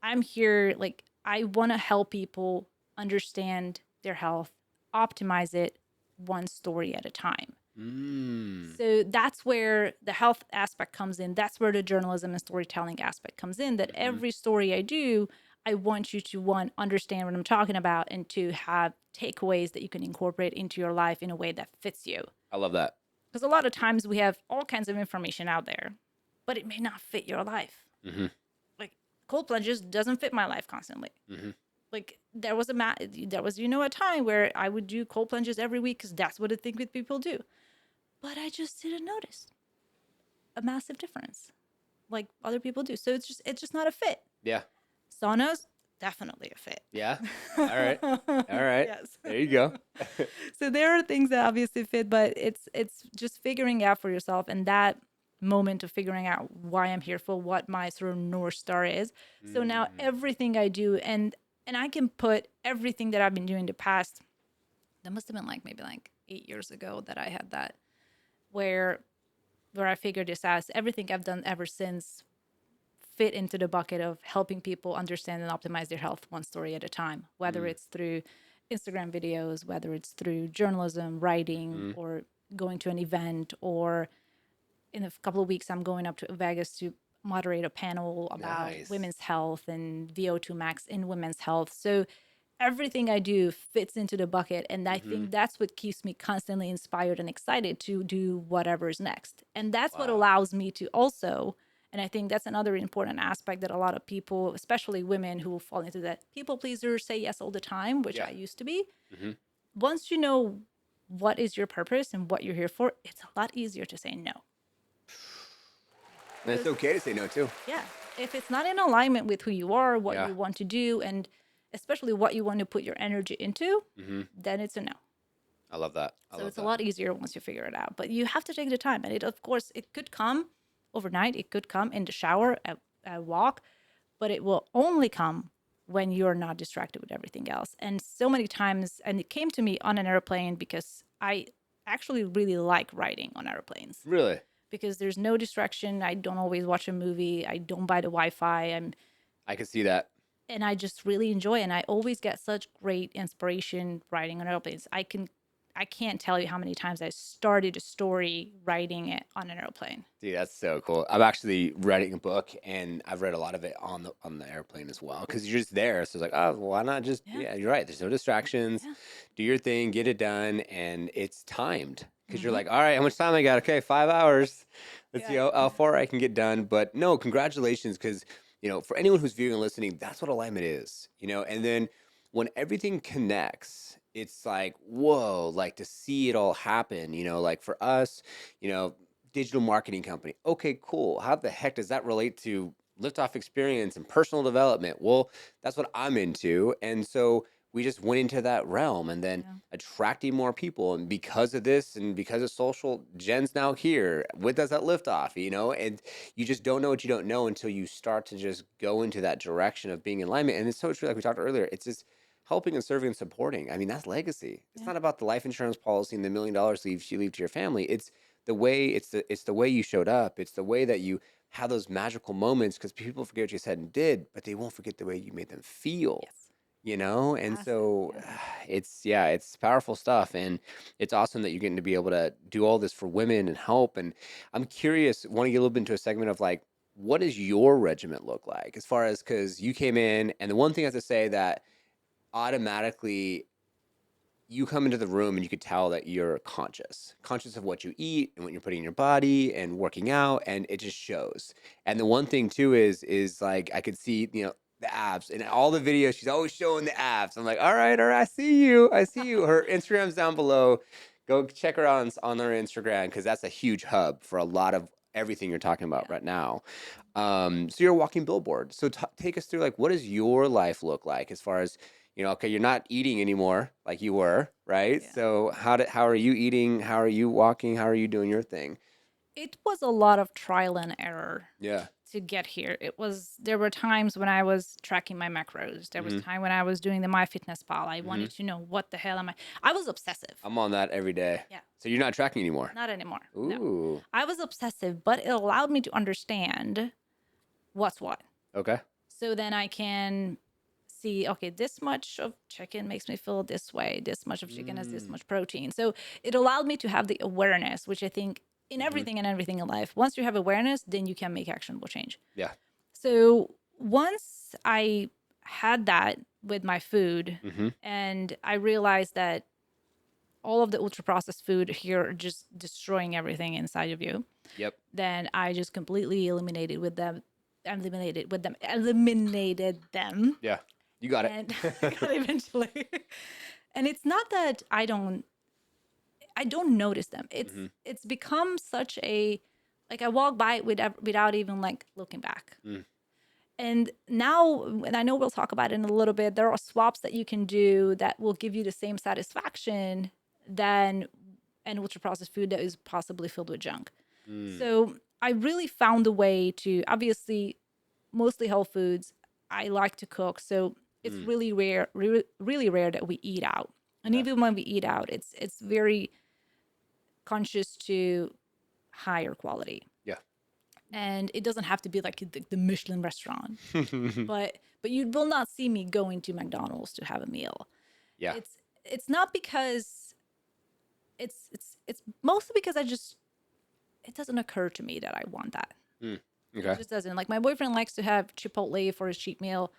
I'm here, like, I want to help people understand their health, optimize it one story at a time. Mm. So that's where the health aspect comes in. That's where the journalism and storytelling aspect comes in. That Mm-hmm. every story I do, I want you to, one, understand what I'm talking about, and two, have takeaways that you can incorporate into your life in a way that fits you. I love that. Because a lot of times we have all kinds of information out there, but it may not fit your life. Mm-hmm. Like cold plunges doesn't fit my life constantly. Mm-hmm. Like there was a time where I would do cold plunges every week because that's what I think with people do, but I just didn't notice a massive difference like other people do. So it's just not a fit. Yeah. Saunas, definitely a fit. Yeah. All right. All right. Yes. There you go. So there are things that obviously fit, but it's just figuring out for yourself, and that moment of figuring out why I'm here for, what my sort of North Star is. So now Mm. everything I do, and I can put everything that I've been doing the past, that must have been like maybe like 8 years ago that I had that, where I figured this out. Everything I've done ever since fit into the bucket of helping people understand and optimize their health one story at a time, whether Mm. it's through Instagram videos, whether it's through journalism, writing, Mm. or going to an event, or in a couple of weeks, I'm going up to Vegas to moderate a panel about Nice. women's health and VO2 max in women's health. So everything I do fits into the bucket. And I Mm-hmm. think that's what keeps me constantly inspired and excited to do whatever's next. And that's what Wow. allows me to also, and I think that's another important aspect that a lot of people, especially women who fall into that people pleaser, say yes all the time, which Yeah. I used to be. Mm-hmm. Once you know what is your purpose and what you're here for, it's a lot easier to say no. And it's Because, okay to say no too. yeah, if it's not in alignment with who you are, what Yeah. you want to do, and especially what you want to put your energy into, Mm-hmm. then it's a no. I love that. I So love it's a that. lot easier once you figure it out. But you have to take the time. And it, of course, it could come overnight. It could come in the shower, at a walk, but it will only come when you're not distracted with everything else. And so many times, and it came to me on an airplane because I actually really like riding on airplanes Really? because there's no distraction. I don't always watch a movie. I don't buy the Wi-Fi. I can see that. And I just really enjoy it. And I always get such great inspiration riding on airplanes. I can't tell you how many times I started a story writing it on an airplane. Dude, that's so cool. I'm actually writing a book, and I've read a lot of it on the airplane as well. Because you're just there, so it's like, oh, why not just? Yeah. Yeah, you're right. There's no distractions. Yeah. Do your thing, get it done, and it's timed. Because you're Mm-hmm. like, all right, how much time I got? Okay, 5 hours. Let's see Yeah. how far I can get done. But no, congratulations, because for anyone who's viewing and listening, that's what alignment is. And then when everything connects, it's like, whoa, like to see it all happen. Like for us, you know digital marketing company. Okay, cool. How the heck does that relate to Liftoff Experience and personal development? Well, that's what I'm into. And so we just went into that realm and then Yeah. attracting more people. And because of this and because of social, Jen's now here with us at Liftoff, and you just don't know what you don't know until you start to just go into that direction of being in alignment. And it's so true, like we talked earlier, it's just helping and serving and supporting. I mean, that's legacy. It's Yeah. not about the life insurance policy and the $1 million you leave to your family. It's the way you showed up. It's the way that you had those magical moments because people forget what you said and did, but they won't forget the way you made them feel. Yes. And Massive. so Yeah. it's powerful stuff, and it's awesome that you're getting to be able to do all this for women and help. And I'm curious, want to get a little bit into a segment of like, what does your regiment look like as far as because you came in, and the one thing I have to say that automatically you come into the room and you could tell that you're conscious of what you eat and what you're putting in your body and working out, and it just shows. And the one thing too is like I could see, the abs and all the videos. She's always showing the abs. I'm like, all right, I see you. I see you. Her Instagram's down below. Go check her out on her Instagram because that's a huge hub for a lot of everything you're talking about Yeah. right now. So you're a walking billboard. So take us through like what does your life look like as far as okay, you're not eating anymore like you were, right? Yeah. So how are you eating? How are you walking? How are you doing your thing? It was a lot of trial and error Yeah. to get here. There were times when I was tracking my macros. There was Mhm. time when I was doing the MyFitnessPal. I Mhm. wanted to know what the hell am I. I was obsessive. I'm on that every day. Yeah, So you're not tracking anymore. not anymore. No. Ooh. I was obsessive, but it allowed me to understand what's what. Okay. So then I can see, okay, this much of chicken makes me feel this way. This much of chicken has this Mm. much protein. So it allowed me to have the awareness, which I think in Mhm. everything in life, once you have awareness, then you can make actionable change. Yeah. So once I had that with my food, Mhm. and I realized that all of the ultra processed food here are just destroying everything inside of you, Yep. then I just completely eliminated them, Yeah. You got it. and I got eventually. And it's not that I don't notice them. Mhm. It's become such a, like, I walk by it without even like looking back. Mm. And now, and I know we'll talk about it in a little bit, there are swaps that you can do that will give you the same satisfaction than an ultra processed food that is possibly filled with junk. Mm. So I really found a way to, obviously, mostly whole foods. I like to cook, so it's Mm. really rare, really rare that we eat out. And Okay. even when we eat out, it's very conscious to higher quality. Yeah. And it doesn't have to be like the Michelin restaurant, but you will not see me going to McDonald's to have a meal. Yeah. It's not because it's mostly because it doesn't occur to me that I want that. Mm. It Okay. just doesn't. Like, my boyfriend likes to have Chipotle for his cheat meal.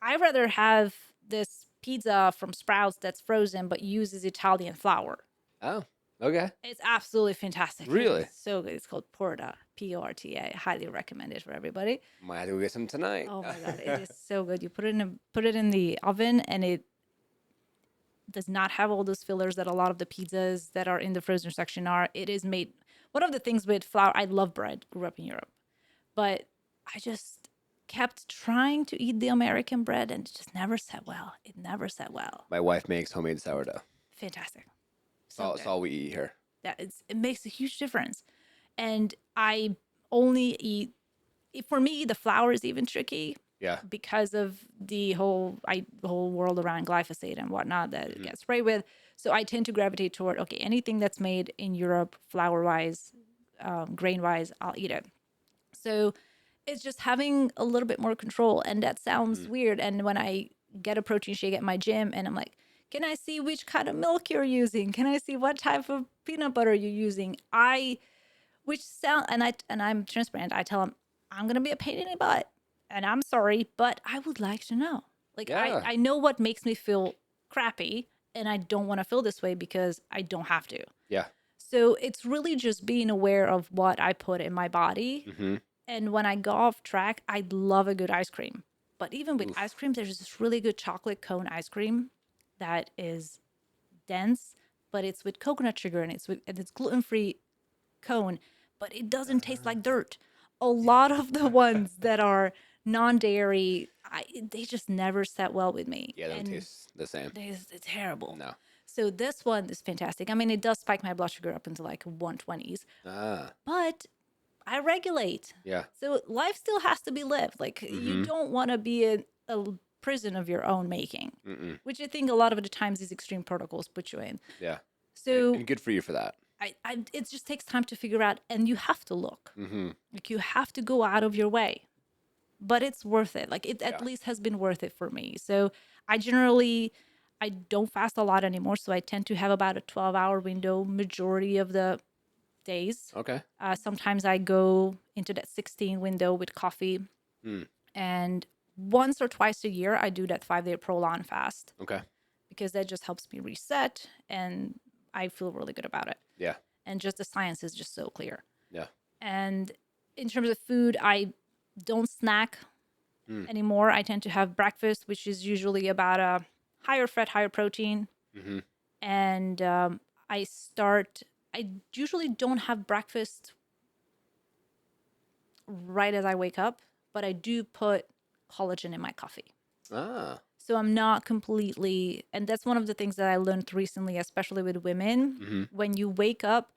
I'd rather have this pizza from Sprouts that's frozen but uses Italian flour. Oh. Okay. It's absolutely fantastic. It is Really? so good. It's called Porta, Porta. Highly recommend it for everybody. Might have to go get some tonight. Oh my god, it is so good. You put it in the oven, and it does not have all those fillers that a lot of the pizzas that are in the frozen section are. It is made, one of the things with flour, I love bread, grew up in Europe, but I just kept trying to eat the American bread, and it just never sat well. It never sat well. My wife makes homemade sourdough. Fantastic. It's So all, it's good. all we eat here. It makes a huge difference. And I only eat, for me, the flour is even tricky Yeah. because of the whole world around glyphosate and whatnot that it Mhm. gets sprayed with. So I tend to gravitate toward, okay, anything that's made in Europe, flour wise, grain wise, I'll eat it. So it's just having a little bit more control. And that sounds Mhm. weird. And when I get a protein shake at my gym and I'm like, can I see which kind of milk you're using? Can I see what type of peanut butter you're using? Which sound, and I'm transparent. I tell them, I'm gonna be a pain in the butt, and I'm sorry, but I would like to know. Like, Yeah. I know what makes me feel crappy, and I don't want to feel this way because I don't have to. Yeah. So it's really just being aware of what I put in my body. Mm-hmm. And when I go off track, I love a good ice cream. But even with ice Oof. cream, there's this really good chocolate cone ice cream that is dense, but it's with coconut sugar, and it's gluten free cone, but it doesn't taste like Ah. dirt. A lot of the ones that are non-dairy, they just never sat well with me, Yeah, they don't and taste the same. it's terrible. No. So this one is fantastic. I mean, it does spike my blood sugar up into like 120s, Ah. but I regulate. Yeah. So life still has to be lived. Like, you Mm-hmm. don't want to be a prison of your own making, Mm-mm. which I think a lot of the times these extreme protocols put you in. Yeah. So And good for you for that. it just takes time to figure out, and you have to look. Mm-hmm. Like, you have to go out of your way, but it's worth it. Like, it at Yeah. least has been worth it for me. So I don't fast a lot anymore. So I tend to have about a 12-hour window majority of the days. Okay. Sometimes I go into that 16 window with coffee, Mm. and once or twice a year I do that 5-day prolonged fast Okay. because that just helps me reset, and I feel really good about it. Yeah. And just the science is just so clear. Yeah. And in terms of food, I don't snack Mm. anymore. I tend to have breakfast, which is usually about a higher fat, higher protein. Mm-hmm. And I usually don't have breakfast right as I wake up, but I do put collagen in my coffee. Ah. So I'm not completely, and that's one of the things that I learned recently, especially with women. Mm-hmm. When you wake up,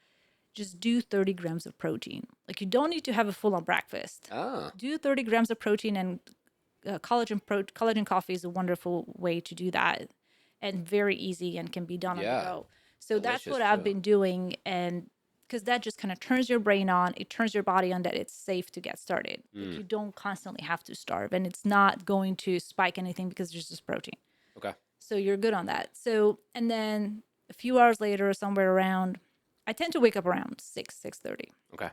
just do 30 grams of protein. Like you don't need to have a full on breakfast. Ah, Do 30 grams of protein, and collagen coffee is a wonderful way to do that, and very easy and can be done on the yeah. go. So that's Delicious what I've too. been doing, and because that just kind of turns your brain on, it turns your body on that it's safe to get started. Like Mm. you don't constantly have to starve, and it's not going to spike anything because there's just protein. Okay. So you're good on that. So and then a few hours later, somewhere around, I tend to wake up around 6:30. Okay.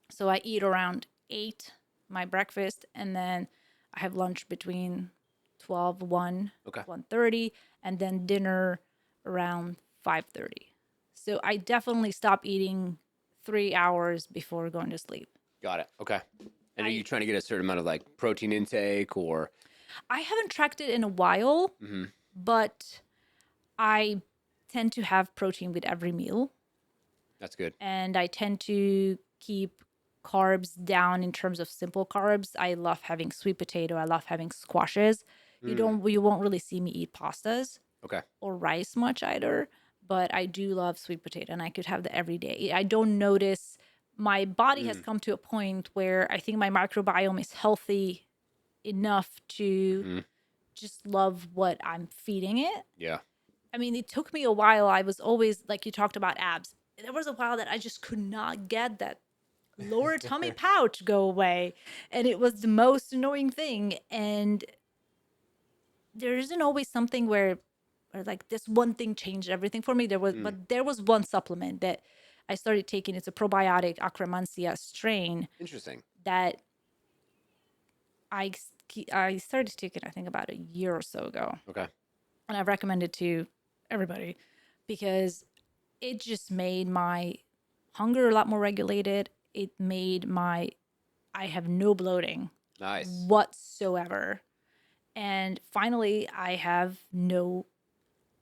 So I eat around 8, my breakfast, and then I have lunch between 12, 1, Okay. 1:30, and then dinner around 5:30. So I definitely stop eating 3 hours before going to sleep. Got it. Okay. And are you I trying to get a certain amount of like protein intake or? I haven't tracked it in a while, Mm-hmm. but I tend to have protein with every meal, That's good. and I tend to keep carbs down in terms of simple carbs. I love having sweet potato. I love having squashes. Mm. You won't really see me eat pastas Okay. or rice much either, but I do love sweet potato and I could have that every day. I don't notice my body has Mm. come to a point where I think my microbiome is healthy enough to Mm-hmm. just love what I'm feeding it. Yeah. I mean, it took me a while. I was always like you talked about abs. There was a while that I just could not get that lower tummy pouch go away. And it was the most annoying thing. And there isn't always something where like this one thing changed everything for me. Mm. But there was one supplement that I started taking. It's a probiotic Akkermansia strain Interesting. that I started taking, I think, about a year or so ago. Okay. And I recommend it to everybody because it just made my hunger a lot more regulated. It made I have no bloating Nice. whatsoever. And finally, I have no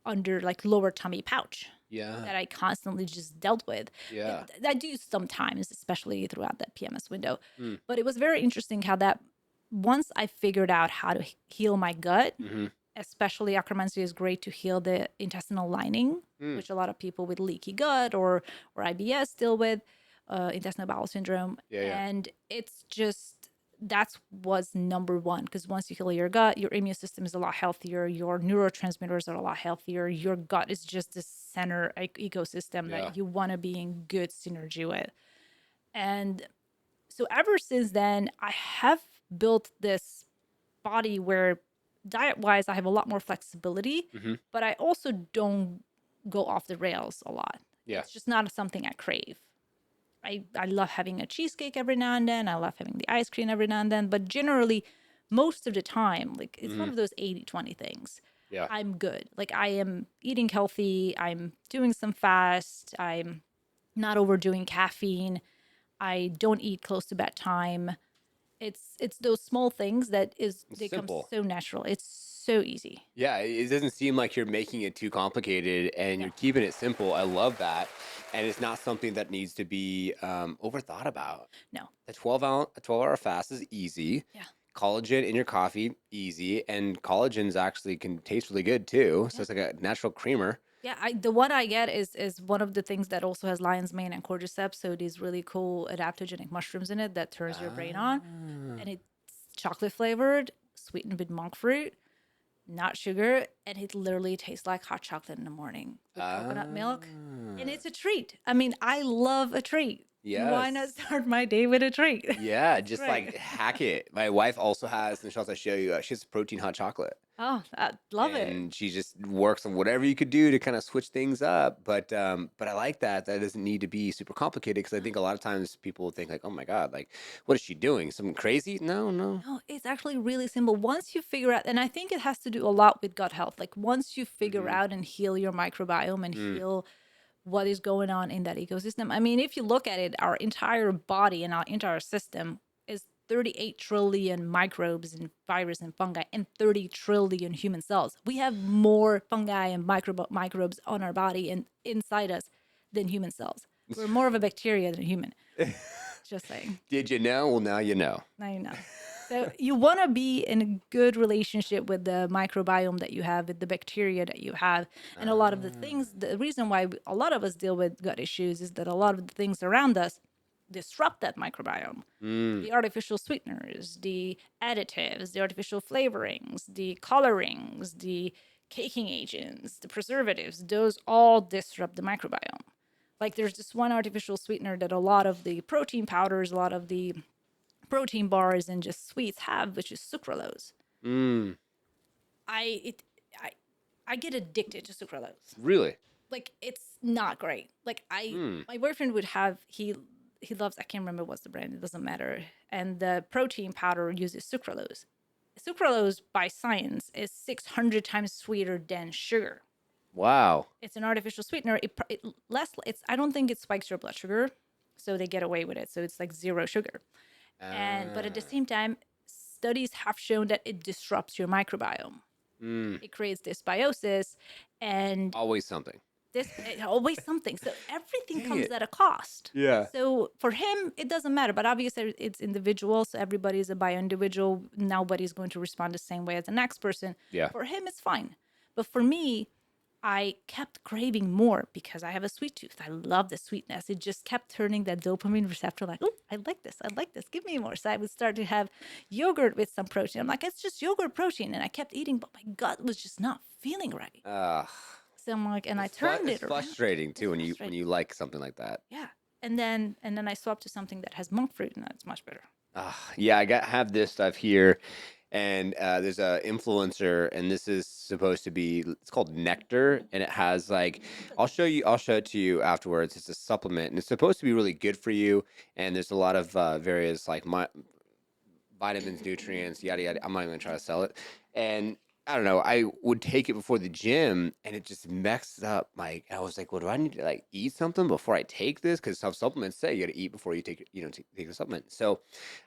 like lower tummy pouch Yeah. that I constantly just dealt with. Yeah. I do sometimes, especially throughout that PMS window. Mm. But it was very interesting how that once I figured out how to heal my gut, Mm-hmm. especially Akkermansia is great to heal the intestinal lining, Mm. which a lot of people with leaky gut or IBS deal with, intestinal bowel syndrome. Yeah. Yeah. And it's just that's was number one because once you heal your gut, your immune system is a lot healthier, your neurotransmitters are a lot healthier, your gut is just this center ecosystem Yeah. that you want to be in good synergy with. And so ever since then, I have built this body where diet wise I have a lot more flexibility, Mm-hmm. but I also don't go off the rails a lot. Yeah. It's just not something I crave. I love having a cheesecake every now and then. I love having the ice cream every now and then, but generally most of the time, like it's one Mm-hmm. of those 80-20 things. Yeah. I'm good. Like I am eating healthy, I'm doing some fast, I'm not overdoing caffeine. I don't eat close to bedtime. It's those small things that is It's they come simple. so natural. It's so easy. Yeah, it doesn't seem like you're making it too complicated and No, you're keeping it simple. I love that. And it's not something that needs to be overthought about. no. A 12-hour fast is easy. Yeah. Collagen in your coffee, easy. And collagens actually can taste really good too. So Yeah. it's like a natural creamer. Yeah, the one I get is one of the things that also has lion's mane and cordyceps, so these really cool adaptogenic mushrooms in it that turns your brain on, Ah, and it's chocolate flavored, sweetened with monk fruit, not sugar, and it literally tastes like hot chocolate in the morning with coconut milk, and ah, it's a treat. I mean, I love a treat. Why not yes. start my day with a treat? Yeah, It's just great. like hack it. My wife also has, and she'll also show you, she has protein hot chocolate. Oh, I love it. And she just works on whatever you could do to kind of switch things up. But I like that. That doesn't need to be super complicated because I think a lot of times people think like, oh my God, like what is she doing? Something crazy? No, no. No, it's actually really simple. Once you figure out, and I think it has to do a lot with gut health. Like once you figure Mm-hmm. out and heal your microbiome and Mm, heal what is going on in that ecosystem. I mean, if you look at it, our entire body and our entire system is 38 trillion microbes and virus and fungi and 30 trillion human cells. We have more fungi and microbes on our body and inside us than human cells. We're more of a bacteria than a human. Just saying. Did you know? Well, now you know. Now you know. So you want to be in a good relationship with the microbiome that you have, with the bacteria that you have. And a lot of the Ah. things, the reason why a lot of us deal with gut issues is that a lot of the things around us disrupt that microbiome. Mm. The artificial sweeteners, the additives, the artificial flavorings, the colorings, the caking agents, the preservatives, those all disrupt the microbiome. Like there's this one artificial sweetener that a lot of the protein powders, a lot of the protein bars and just sweets have, which is sucralose. Mm. I it I I get addicted to sucralose. Really? Like it's not great. Like Hmm. my boyfriend would have he loves, I can't remember what's the brand, it doesn't matter. And the protein powder uses sucralose. Sucralose by science is 600 times sweeter than sugar. Wow. It's an artificial sweetener. It's I don't think it spikes your blood sugar, so they get away with it. So it's like zero sugar. And but at the Ah. same time, studies have shown that it disrupts your microbiome. Mm. It creates dysbiosis, and Always something. always something. So everything Dang comes it. at a cost. Yeah. So for him, it doesn't matter. But obviously, it's individual. So everybody is a bio individual. Nobody's going to respond the same way as the next person. Yeah. For him, it's fine. But for me, I kept craving more because I have a sweet tooth. I love the sweetness. It just kept turning that dopamine receptor like, oh, I like this. I like this. Give me more. So I would start to have yogurt with some protein. I'm like, it's just yogurt protein. And I kept eating, but my gut was just not feeling right. Uh, So I'm like, and I turned it's it around. frustrating too It's when frustrating. you like something like that. Yeah. And then I swapped to something that has monk fruit and that's much better. Yeah, have this stuff here, and there's a influencer, and this is supposed to be. It's called Nectar, and it has like I'll show it to you afterwards. It's a supplement, and it's supposed to be really good for you. And there's a lot of various like vitamins, nutrients, yada yada. I'm not even gonna try to sell it. And I don't know. I would take it before the gym, and it just messed up. I was like, well, do I need to like eat something before I take this? Because some supplements say you got to eat before you take take the supplement. So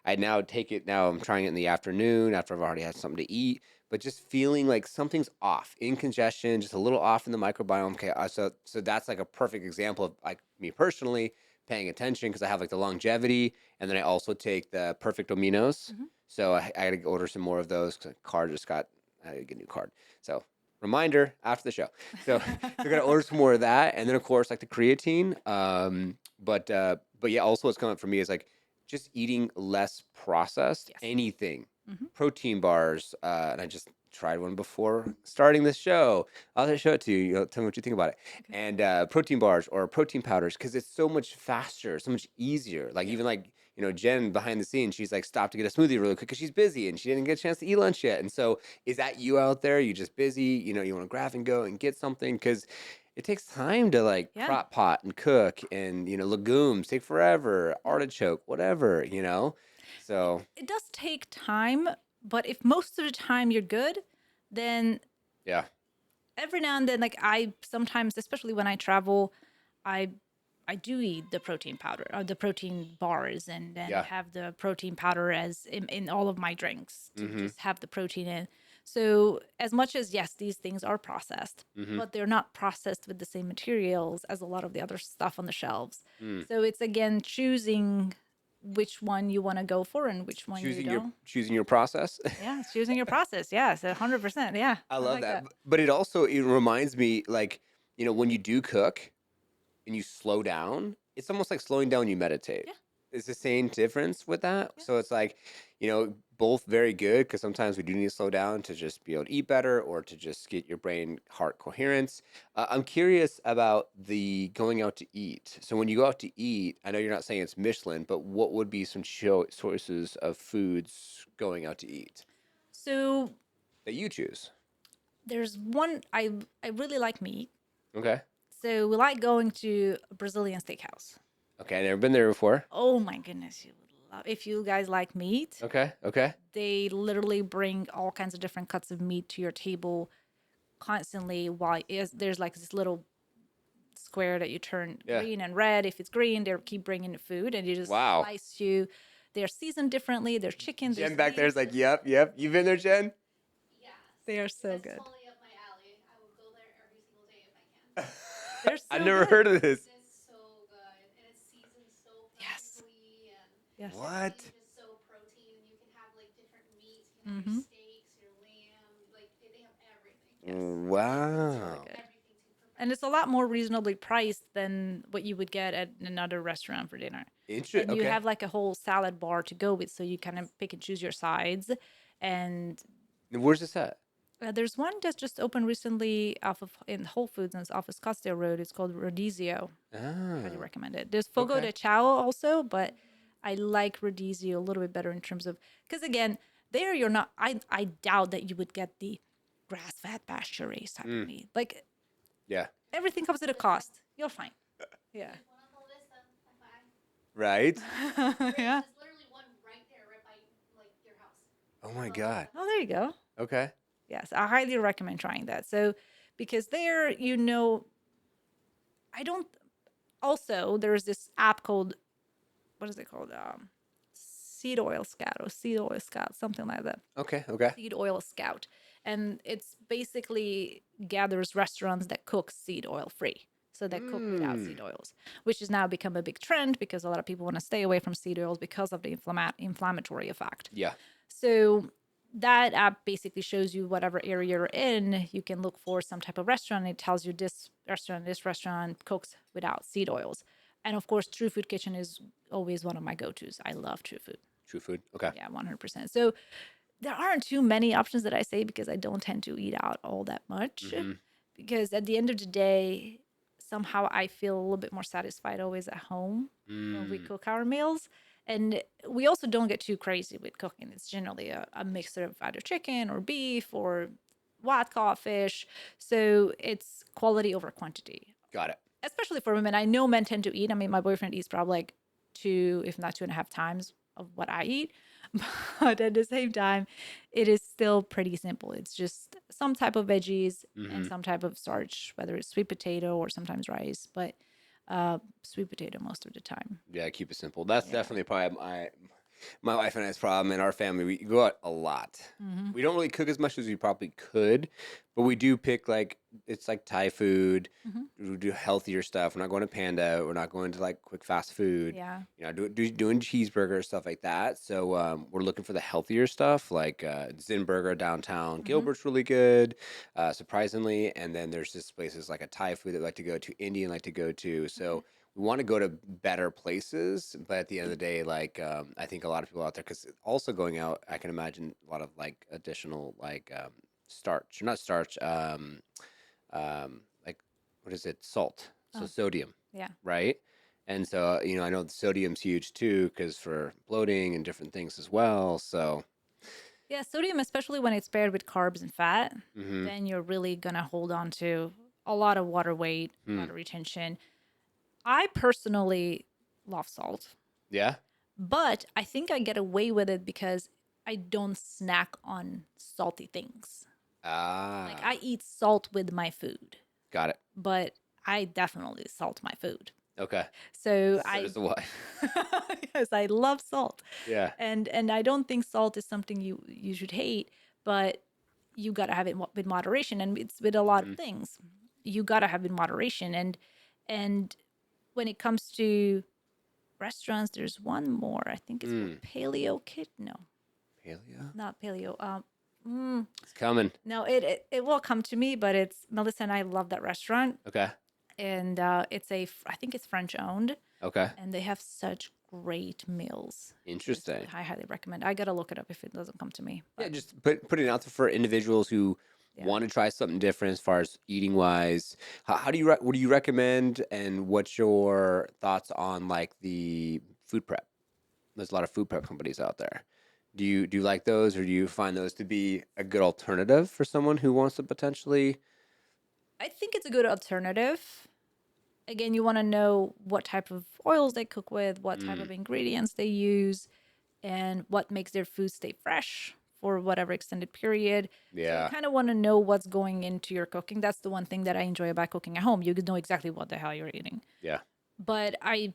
I now take it. Now I'm trying it in the afternoon after I've already had something to eat. But just feeling like something's off, in congestion, just a little off in the microbiome. Okay, so that's like a perfect example of like me personally paying attention because I have like the longevity, and then I also take the perfect aminos. Mm-hmm. So I got to order some more of those because card just got I gotta get a new card. So reminder after the show. So I gotta order some more of that, and then of course like the creatine. But yeah, also what's coming up for me is like just eating less processed Yes. anything, Mm-hmm. protein bars, and I just tried one before starting this show. I'll just show it to you. Tell me what you think about it. Okay. And protein bars or protein powders because it's so much faster, so much easier. Like Yes. even like Jen behind the scenes, she's like stopped to get a smoothie really quick because she's busy and she didn't get a chance to eat lunch yet. And so, is that you out there? You just busy? You want to grab and go and get something because it takes time to like Yeah. crock pot and cook, and legumes take forever, Yeah. artichoke, whatever. It, So it does take time, but if most of the time you're good, then yeah, every now and then, like I sometimes, especially when I travel, I I do eat the protein powder or the protein bars and then yeah, have the protein powder as in all of my drinks to mm-hmm, just have the protein in. So as much as yes, these things are processed, mm-hmm, but they're not processed with the same materials as a lot of the other stuff on the shelves. mm. So it's again choosing which one you want to go for and which one you don't. Choosing your process. Yeah, it's choosing your process. Yeah, so 100%. Yeah, I I love like that. that. But it reminds me like, when you do cook and you slow down, it's almost like slowing down when you meditate. Yeah, It's the same difference with that. yeah. So it's like, both very good because sometimes we do need to slow down to just be able to eat better or to just get your brain heart coherence. I'm curious about the going out to eat. So when you go out to eat, I know you're not saying it's Michelin, but what would be some sources of foods going out to eat So that you choose? there's one I really like meat. Okay. So we like going to a Brazilian steakhouse. Okay. I've never been there before. Oh my goodness, you would love if you guys like meat. Okay. Okay. They literally bring all kinds of different cuts of meat to your table constantly. While there's like this little square that you turn Yeah. green and red. If it's green, they keep bringing the food, and you just Wow. slice you. They're seasoned differently. There's chicken. There's Jen back there beef. is like, yep, yep. You been there, Jen? They are so good. I've They're so never good. heard of this. Yes. Yes. What? Mm-hmm. Yes. It's really Wow. good. And it's a lot more reasonably priced than what you would get at another restaurant for dinner. Interesting. And you Okay. have like a whole salad bar to go with, so you kind of pick and choose your sides. And And where's this at? there's one that's just opened recently off of in Whole Foods and it's off of Scottsdale Road. It's called Rodizio. Highly Ah. recommend it. There's Fogo Okay. de Chao also, but I like Rodizio a little bit better in terms of because again, there you're not. I doubt that you would get the grass fed pasture raised type of Mm. meat. Like Yeah. everything comes at a cost. You're fine. Yeah. Right. Yeah. Oh my God. Oh, there you go. Okay. Yes, I highly recommend trying that. So, because there, I don't. Also, there's this app called what is it called? Seed Oil Scout or Seed Oil Scout, something like that. Okay. Okay. Seed Oil Scout, and it's basically gathers restaurants that cook seed oil free. So that cook without Mm. seed oils, which has now become a big trend because a lot of people want to stay away from seed oils because of the inflammatory effect. Yeah. So that app basically shows you whatever area you're in. You can look for some type of restaurant. It tells you this restaurant cooks without seed oils. And of course, True Food Kitchen is always one of my go-tos. I love True Food. True food. Okay. Yeah, 100%. So there aren't too many options that I say because I don't tend to eat out all that much. Mm-hmm. Because at the end of the day, somehow I feel a little bit more satisfied always at home when we Mm. cook our meals. And we also don't get too crazy with cooking. It's generally a mixture of either chicken or beef or wild caught fish. So it's quality over quantity, Got it. especially for women. I know men tend to eat. I mean, my boyfriend eats probably like two, if not two and a half times of what I eat. But at the same time, it is still pretty simple. It's just some type of veggies and Mm-hmm. some type of starch, whether it's sweet potato or sometimes rice, but sweet potato most of the time. Yeah. Keep it simple. That's Yeah. definitely probably my wife and I's problem in our family. We go out a lot. Hmm. We don't really cook as much as we probably could, but we do pick like it's like Thai food. Hmm. We do healthier stuff. We're not going to Panda. We're not going to like quick fast food. Yeah. You know, doing cheeseburgers stuff like that. So we're looking for the healthier stuff, like Zin Burger downtown. Hmm. Gilbert's really good, surprisingly. And then there's just places like a Thai food that we like to go to, Indian like to go to. Hmm. So we want to go to better places, but at the end of the day, like I think a lot of people out there, because also going out, I can imagine a lot of like additional like starch, not starch, like what is it, salt, so Oh, sodium, yeah. right? And so you know, I know the sodium's huge too, because for bloating and different things as well. So, Yeah. Sodium, especially when it's paired with carbs and fat, mm-hmm. then you're really going to hold on to a lot of water weight, a Hmm. lot of retention. I personally love salt. Yeah. But I think I get away with it because I don't snack on salty things. Like Ah, I eat salt with my food, got it. but I definitely salt my food. Okay. So So does the wife. yes, I love salt. Yeah. And I don't think salt is something you should hate, but you got to have it with moderation and it's with a lot of Mm-hmm. things. You got to have it in moderation and when it comes to restaurants, there's one more. I think it's called Mm. Paleo Kit. No, Paleo. not Paleo. It's coming. No, it will come to me, but it's Melissa and I love that restaurant, Okay. and I think it's French owned, Okay. and they have such great meals. It's really, Interesting. I highly recommend. I gotta look it up if it doesn't come to me, Yeah, but just putting it out there for individuals who yeah. want to try something different as far as eating wise. How do you what do you recommend, and what's your thoughts on like the food prep? There's a lot of food prep companies out there. Do you like those, or do you find those to be a good alternative for someone who wants to potentially? I think it's a good alternative. Again, you want to know what type of oils they cook with, what type Mm, of ingredients they use, and what makes their food stay fresh for whatever extended period. So you yeah. kind of want to know what's going into your cooking. That's the one thing that I enjoy about cooking at home. You know exactly what the hell you're eating. Yeah. But I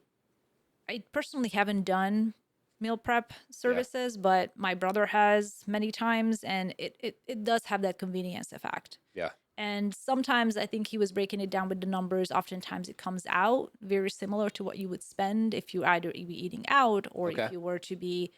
personally haven't done meal prep Yeah. services, but my brother has many times and it does have that convenience effect. Yeah. And sometimes I think he was breaking it down with the numbers. Oftentimes it comes out very similar to what you would spend if you either be eating out or if Okay. you were to be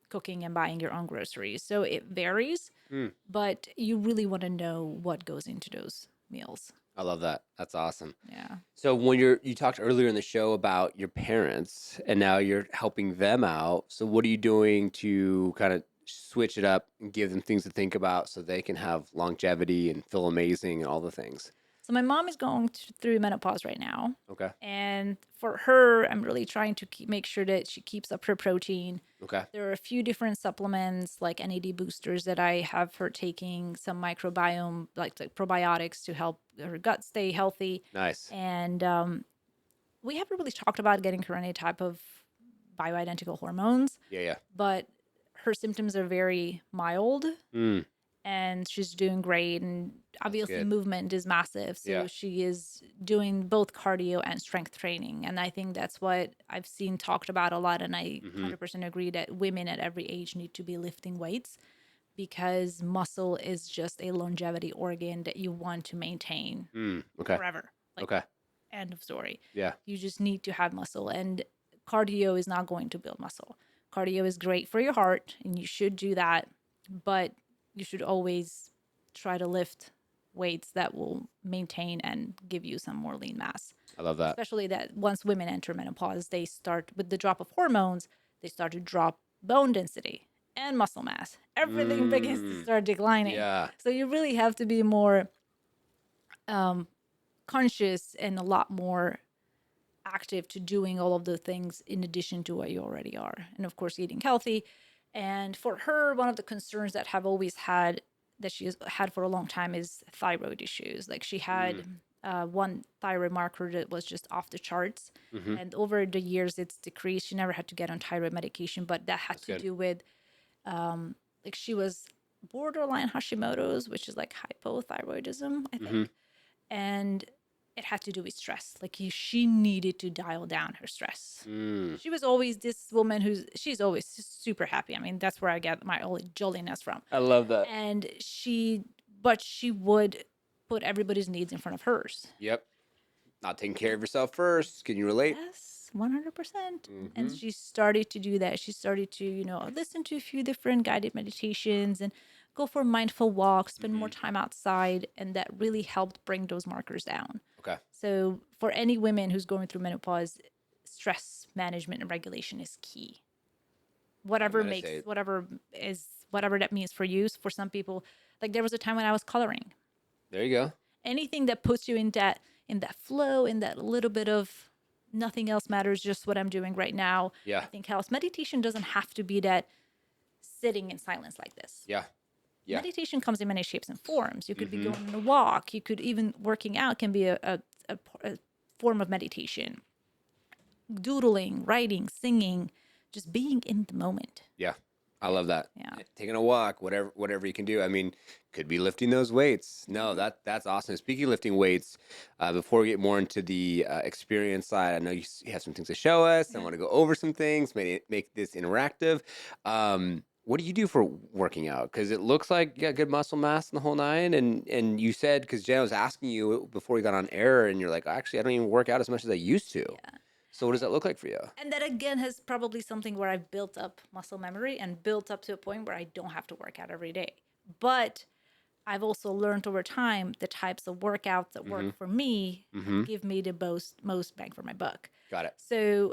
cooking and buying your own groceries. So it varies, Mm, but you really want to know what goes into those meals. I love that. That's awesome. Yeah. So when you talked earlier in the show about your parents and now you're helping them out. So what are you doing to kind of switch it up and give them things to think about so they can have longevity and feel amazing and all the things? So my mom is going through menopause right now. Okay. And for her, I'm really trying to make sure that she keeps up her protein. Okay. There are a few different supplements like NAD boosters that I have her taking, some microbiome, like probiotics to help her gut stay healthy. Nice. And we haven't really talked about getting her any type of bioidentical hormones, Yeah, yeah. but her symptoms are very mild Mm, and she's doing great. And that's obviously, good. movement is massive. Yeah. So she is doing both cardio and strength training. And I think that's what I've seen talked about a lot. And I Mm-hmm. 100% agree that women at every age need to be lifting weights because muscle is just a longevity organ that you want to maintain Okay. forever. Like, Okay. end of story. Yeah. You just need to have muscle. And cardio is not going to build muscle. Cardio is great for your heart, and you should do that. But you should always try to lift weights that will maintain and give you some more lean mass. I love that. Especially that once women enter menopause, they start with the drop of hormones, they start to drop bone density and muscle mass. Everything begins to Mm, start declining. yeah. So you really have to be more conscious and a lot more active to doing all of the things in addition to what you already are. And of course, eating healthy. And for her, one of the concerns that have always had that she has had for a long time is thyroid issues. Like she Mm, had one thyroid marker that was just off the charts. mm-hmm. And over the years, it's decreased. She never had to get on thyroid medication, but that had That's to good. do with like she was borderline Hashimoto's, which is like hypothyroidism, I Mm-hmm. think. And it had to do with stress. Like she needed to dial down her stress. Mm, She was always this woman she's always super happy. I mean, that's where I get my jolliness from. I love that. And but she would put everybody's needs in front of hers. Yep. Not taking care of yourself first. Can you relate? Yes, 100%. And Mm-hmm. she started to do that. She started to, listen to a few different guided meditations and go for mindful walks, spend more Mm-hmm. time outside. And that really helped bring those markers down. Okay. So for any women who's going through menopause, stress management and regulation is key. Yeah, meditate. Whatever that means for you. For some people, like there was a time when I was coloring. There you go. Anything that puts you in that flow, in that little bit of nothing else matters, just what I'm doing right now. Yeah. I think helps. Meditation doesn't have to be that sitting in silence like this. Yeah. Yeah. Meditation comes in many shapes and forms. You could be Mm-hmm. going on a walk. You could even working out can be a form of meditation. Doodling, writing, singing, just being in the moment. Yeah. I love that. Yeah. Taking a walk, whatever you can do. I mean, could be lifting those weights. No, that's awesome. Speaking of lifting weights, before we get more into the experience side, I know you have some things to show us. I want to go over some things, make this interactive. What do you do for working out? Because it looks like you got good muscle mass in the whole nine. And you said, because Jenna was asking you before we got on air, and you're like, actually, I don't even work out as much as I used to. Yeah. So what does that look like for you? And that again has probably something where I've built up muscle memory and built up to a point where I don't have to work out every day. But I've also learned over time the types of workouts that Mm-hmm. work for me Mm-hmm. and give me the most bang for my buck. Got it. So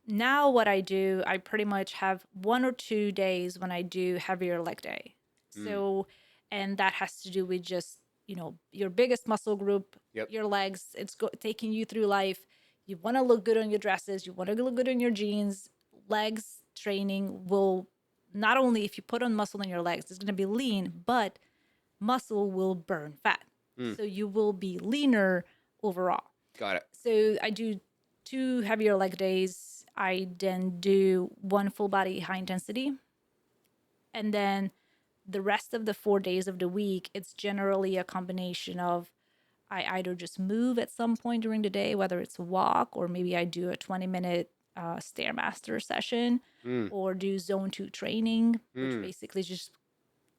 now what I do, I pretty much have 1 or 2 days when I do heavier leg day. Mm. So, and that has to do with just, your biggest muscle group, Yep. your legs. It's taking you through life. You want to look good on your dresses. You want to look good on your jeans. Legs training will not only if you put on muscle in your legs, it's going to be lean, but muscle will burn fat. Mm. So you will be leaner overall. Got it. So I do 2 heavier leg days. I then do 1 full body high intensity. And then the rest of the 4 days of the week, it's generally a combination of I either just move at some point during the day, whether it's a walk or maybe I do a 20-minute Stairmaster session Mm. or do zone 2 training, which Mm. basically just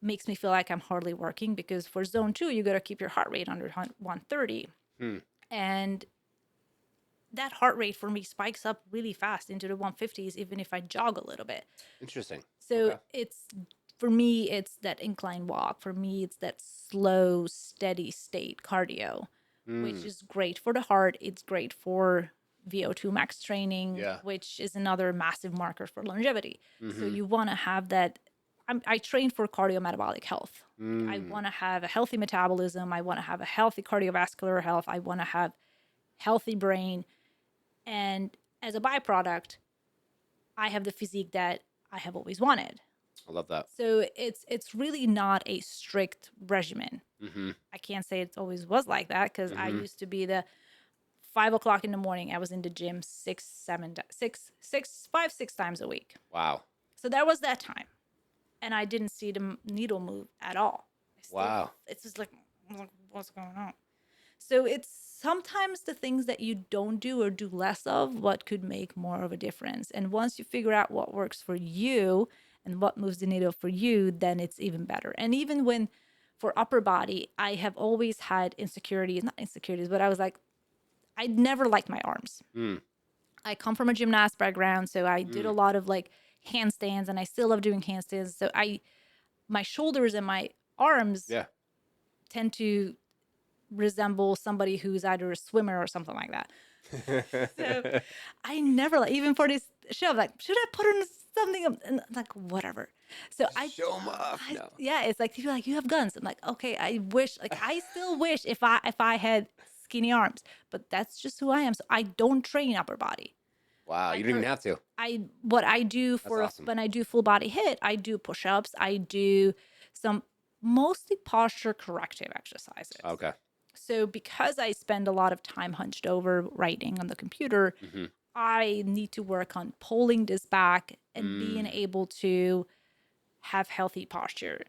makes me feel like I'm hardly working because for zone 2, you got to keep your heart rate under 130. Mm. And that heart rate for me spikes up really fast into the 150s, even if I jog a little bit. Interesting. So Okay. it's, for me, it's that incline walk. For me, it's that slow, steady state cardio, which Mm. is great for the heart. It's great for VO2 max training, Yeah. which is another massive marker for longevity. So Mm-hmm. you want to have that. I train for cardiometabolic health. Like, I Mm. want to have a healthy metabolism. I want to have a healthy cardiovascular health. I want to have healthy brain. And as a byproduct, I have the physique that I have always wanted. I love that. So it's really not a strict regimen. Mm-hmm. I can't say it always was like that because I Mm-hmm. used to be the 5 o'clock in the morning. I was in the gym five, 6 times a week. Wow. So there was that time, and I didn't see the needle move at all. I still, Wow. it's just like, what's going on? So it's sometimes the things that you don't do or do less of what could make more of a difference. And once you figure out what works for you and what moves the needle for you, then it's even better. And even when for upper body, I have always had insecurities, not insecurities, but I was like, I never liked my arms. Mm. I come from a gymnast background, so I did a Mm. lot of like handstands and I still love doing handstands. So my shoulders and my arms Yeah. tend to resemble somebody who's either a swimmer or something like that. So I never like, even for this show, I'm like, should I put on something? And I'm like, whatever. So Show 'em off. No. yeah, it's like people are like, you have guns. I'm like, okay, I wish, like, I still wish if I had skinny arms, but that's just who I am. So I don't train upper body. Wow. I You don't even per have to. what I do That's for awesome. when I do full body hit, I do push-ups, I do some mostly posture corrective exercises. Okay. So because I spend a lot of time hunched over writing on the computer, Mm-hmm. I need to work on pulling this back and being Mm. able to have healthy posture.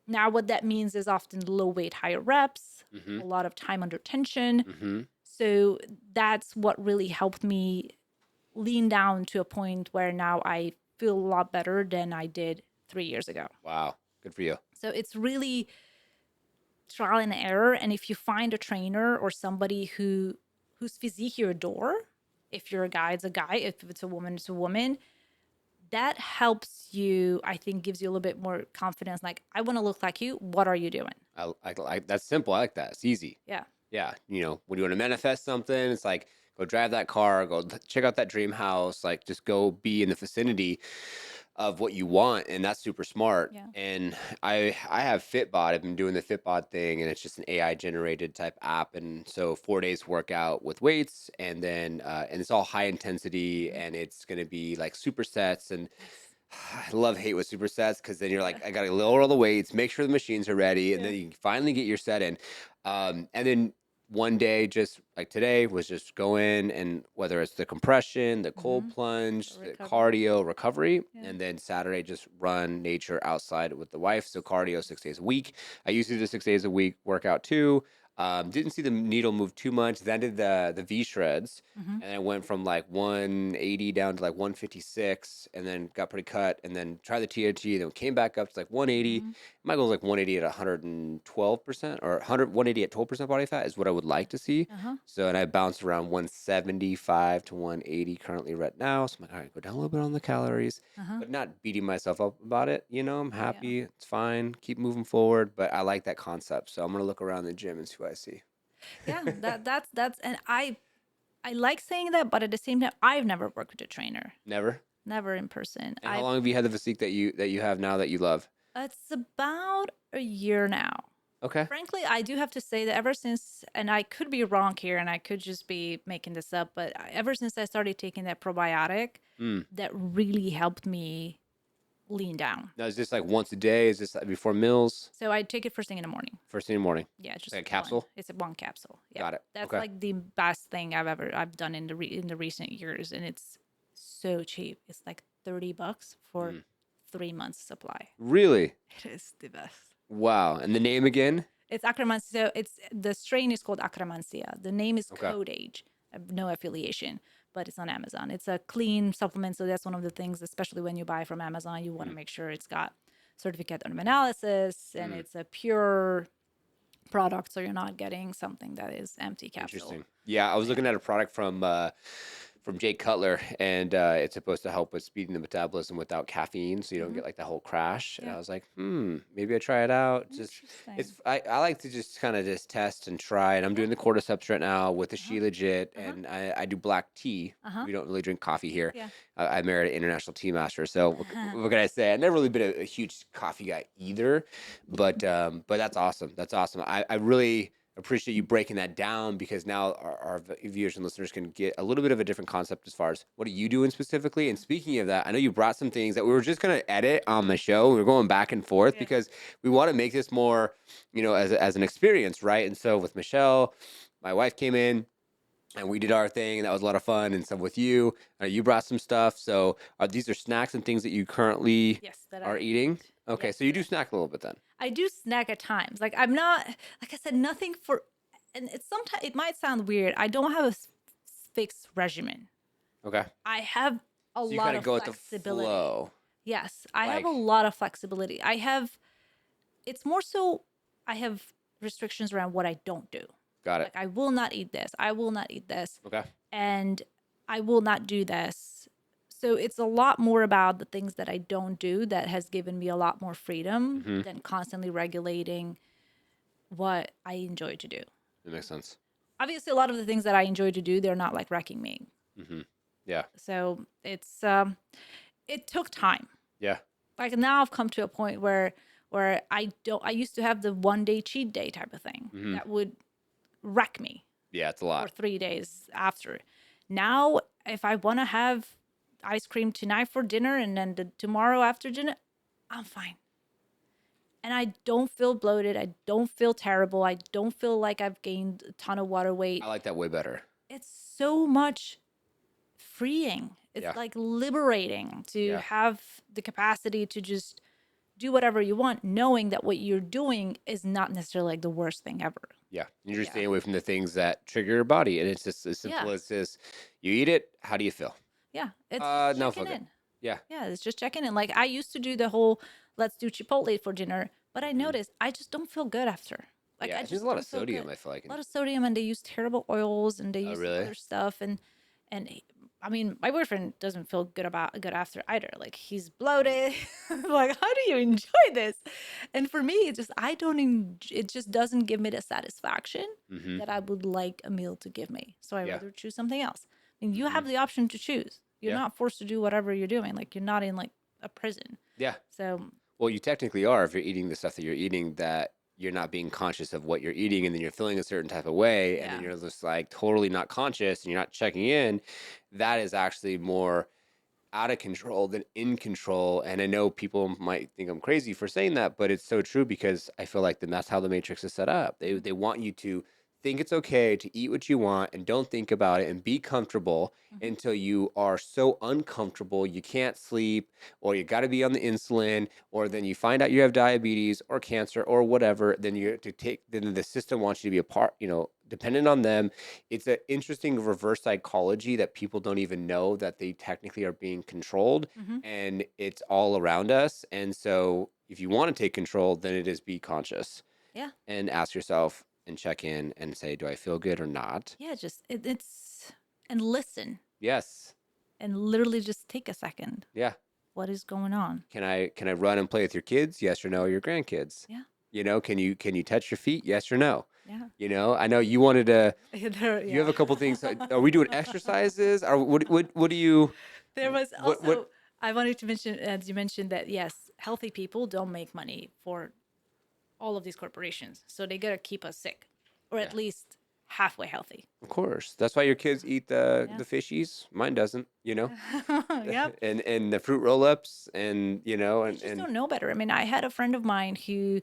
Now, what that means is often low weight, higher reps, Mm-hmm. a lot of time under tension. Mm-hmm. So that's what really helped me lean down to a point where now I feel a lot better than I did 3 years ago. Wow. Good for you. So it's really trial and error. And if you find a trainer or somebody whose physique you adore, if you're a guy, it's a guy. If it's a woman, it's a woman. That helps you, I think, gives you a little bit more confidence. Like, I want to look like you. What are you doing? I that's simple. I like that. It's easy. Yeah. Yeah. You know, when you want to manifest something, it's like go drive that car, go check out that dream house, like just go be in the vicinity of what you want, and that's super smart. Yeah. And I have Fitbod. I've been doing the Fitbod thing, and it's just an AI generated type app. And so 4 days workout with weights, and then and it's all high intensity, Mhm. and it's gonna be like supersets. And Yes. I love hate with supersets because then you're Yeah. like, I gotta lower all the weights, make sure the machines are ready, and Yeah. then you finally get your set in. And then one day, just like today, was just go in and whether it's the compression, the cold Hmm. plunge, the Recovery. cardio, recovery, Yeah. and then Saturday just run nature outside with the wife. So cardio 6 days a week. I used to do 6 days a week workout too. Didn't see the needle move too much. Then did the V shreds, Hmm. and I went from like 180 down to like 156, and then got pretty cut, and then tried the TRT, then came back up to like 180. Hmm. My goal is like 180 at 112% or 180 at 12% body fat is what I would like to see. Uh-huh. So, and I bounced around 175 to 180 currently right now. So I'm like, all right, go down a little bit on the calories, Uh-huh. but not beating myself up about it. You know, I'm Yeah. happy. It's fine. Keep moving forward. But I like that concept. So I'm going to look around the gym and see what I see. Yeah. That's and I like saying that, but at the same time, I've never worked with a trainer. Never. Never in person. And how long have you had the physique that you have now that you love? It's about a year now. Okay. Frankly, I do have to say that ever since, and I could be wrong here and I could just be making this up, but ever since I started taking that probiotic, Mm. that really helped me lean down. Now, is this like once a day? Is this like before meals? So I take it first thing in the morning. First thing in the morning? Yeah, It's just like a one. capsule? It's a one capsule. Yeah. Got it. That's Okay. like the best thing I've done in the recent years, and it's so cheap. It's like $30 for Mm. 3 months supply. Really? It is the best. Wow. And the name again? It's Akkermansia. So it's the strain is called Akkermansia. The name is Okay. Code Age. I have no affiliation, but it's on Amazon. It's a clean supplement, so that's one of the things, especially when you buy from Amazon, you want to Mm. make sure it's got certificate of analysis and Mm. it's a pure product, so you're not getting something that is empty capsule. Interesting. Yeah, I was looking Yeah. at a product from Jake Cutler, and it's supposed to help with speeding the metabolism without caffeine, so you don't Hmm. get like the whole crash. And Yeah. I was like, maybe I try it out. Just Interesting. I like to just kind of just test and try. And I'm Yeah. doing the cordyceps right now with the Uh-huh. She Legit, Uh-huh. and I do black tea. Uh-huh. We don't really drink coffee here. Yeah. I married an international tea master, so what can I say? I've never really been a huge coffee guy either, but that's awesome. That's awesome. I really appreciate you breaking that down because now our viewers and listeners can get a little bit of a different concept as far as what are you doing specifically. And speaking of that, I know you brought some things that we were just going to edit on the show. We were going back and forth Yeah. because we want to make this more, as an experience, right? And so with Michelle, my wife came in and we did our thing, and that was a lot of fun. And so with you, you brought some stuff. So these are snacks and things that you currently Yes, that are I eating? eat. Okay, Yes, so you that do snack a little bit then. I do snack at times. Like I'm not, like I said, nothing for, and it's sometimes it might sound weird. I don't have a fixed regimen. Okay. I have a So you lot kind of of go with the flexibility. flow. Yes, I have a Like, lot of flexibility. It's more so I have restrictions around what I don't do. got it. Like I will not eat this. I will not eat this. Okay. And I will not do this. So it's a lot more about the things that I don't do that has given me a lot more freedom Mm-hmm. than constantly regulating what I enjoy to do. That makes sense. Obviously, a lot of the things that I enjoy to do, they're not like wrecking me. Mm-hmm. Yeah. So it took time. Yeah. Like now I've come to a point where I used to have the 1 day cheat day type of thing Mm-hmm. that would wreck me Yeah, it's a for lot. 3 days after. Now, if I want to have ice cream tonight for dinner and then tomorrow after dinner, I'm fine. And I don't feel bloated. I don't feel terrible. I don't feel like I've gained a ton of water weight. I like that way better. It's so much freeing. It's Yeah. like liberating to Yeah. have the capacity to just do whatever you want, knowing that what you're doing is not necessarily like the worst thing ever. Yeah. You're just Yeah. staying away from the things that trigger your body. And it's just as simple Yeah. as this. You eat it, how do you feel? Yeah. It's just No, checking fuck it. in. Yeah. Yeah. It's just checking in. Like I used to do the whole let's do Chipotle for dinner, but I Mm-hmm. noticed I just don't feel good after. Like Yeah. I It's just a just lot of don't feel sodium, good. I feel like. A lot of sodium and they use terrible oils and they Oh, use some really? other stuff and I mean, my boyfriend doesn't feel good after either. Like he's bloated. Like, how do you enjoy this? And for me, it's just it just doesn't give me the satisfaction Mm-hmm. that I would like a meal to give me. So I Yeah. rather choose something else. I mean, you Mm-hmm. have the option to choose. You're Yeah. not forced to do whatever you're doing. Like you're not in like a prison. Yeah. So Well, you technically are if you're eating the stuff that you're eating that you're not being conscious of what you're eating and then you're feeling a certain type of way and then yeah, you're just like totally not conscious and you're not checking in. That is actually more out of control than in control. And I know people might think I'm crazy for saying that, but it's so true because I feel like that's how the Matrix is set up. mhm, They want you to think it's okay to eat what you want and don't think about it and be comfortable mhm, until you are so uncomfortable you can't sleep or you got to be on the insulin or then you find out you have diabetes or cancer or whatever then yeah, you have to take then the system wants you to be a part, dependent on them. It's an interesting reverse psychology that people don't even know that they technically are being controlled mhm, and it's all around us. And so if you want to take control, then it is be conscious yeah, and ask yourself and check in and say, do I feel good or not? yeah. Just it's and listen Yes. and literally just take a second. Yeah. What is going on? Can I run and play with your kids? Yes or no, your grandkids? Yeah, Can you touch your feet? Yes or no? yeah. I know you wanted to you have Yeah. a couple things. Are we doing exercises? Or what do you There was what also, I wanted to mention, as you mentioned, that yes, healthy people don't make money for all of these corporations. So they got to keep us sick or yeah. at least halfway healthy. Of course. That's why your kids eat the Yeah. the fishies. Mine doesn't, Yep. and the fruit roll-ups and They just and don't know better. I mean, I had a friend of mine who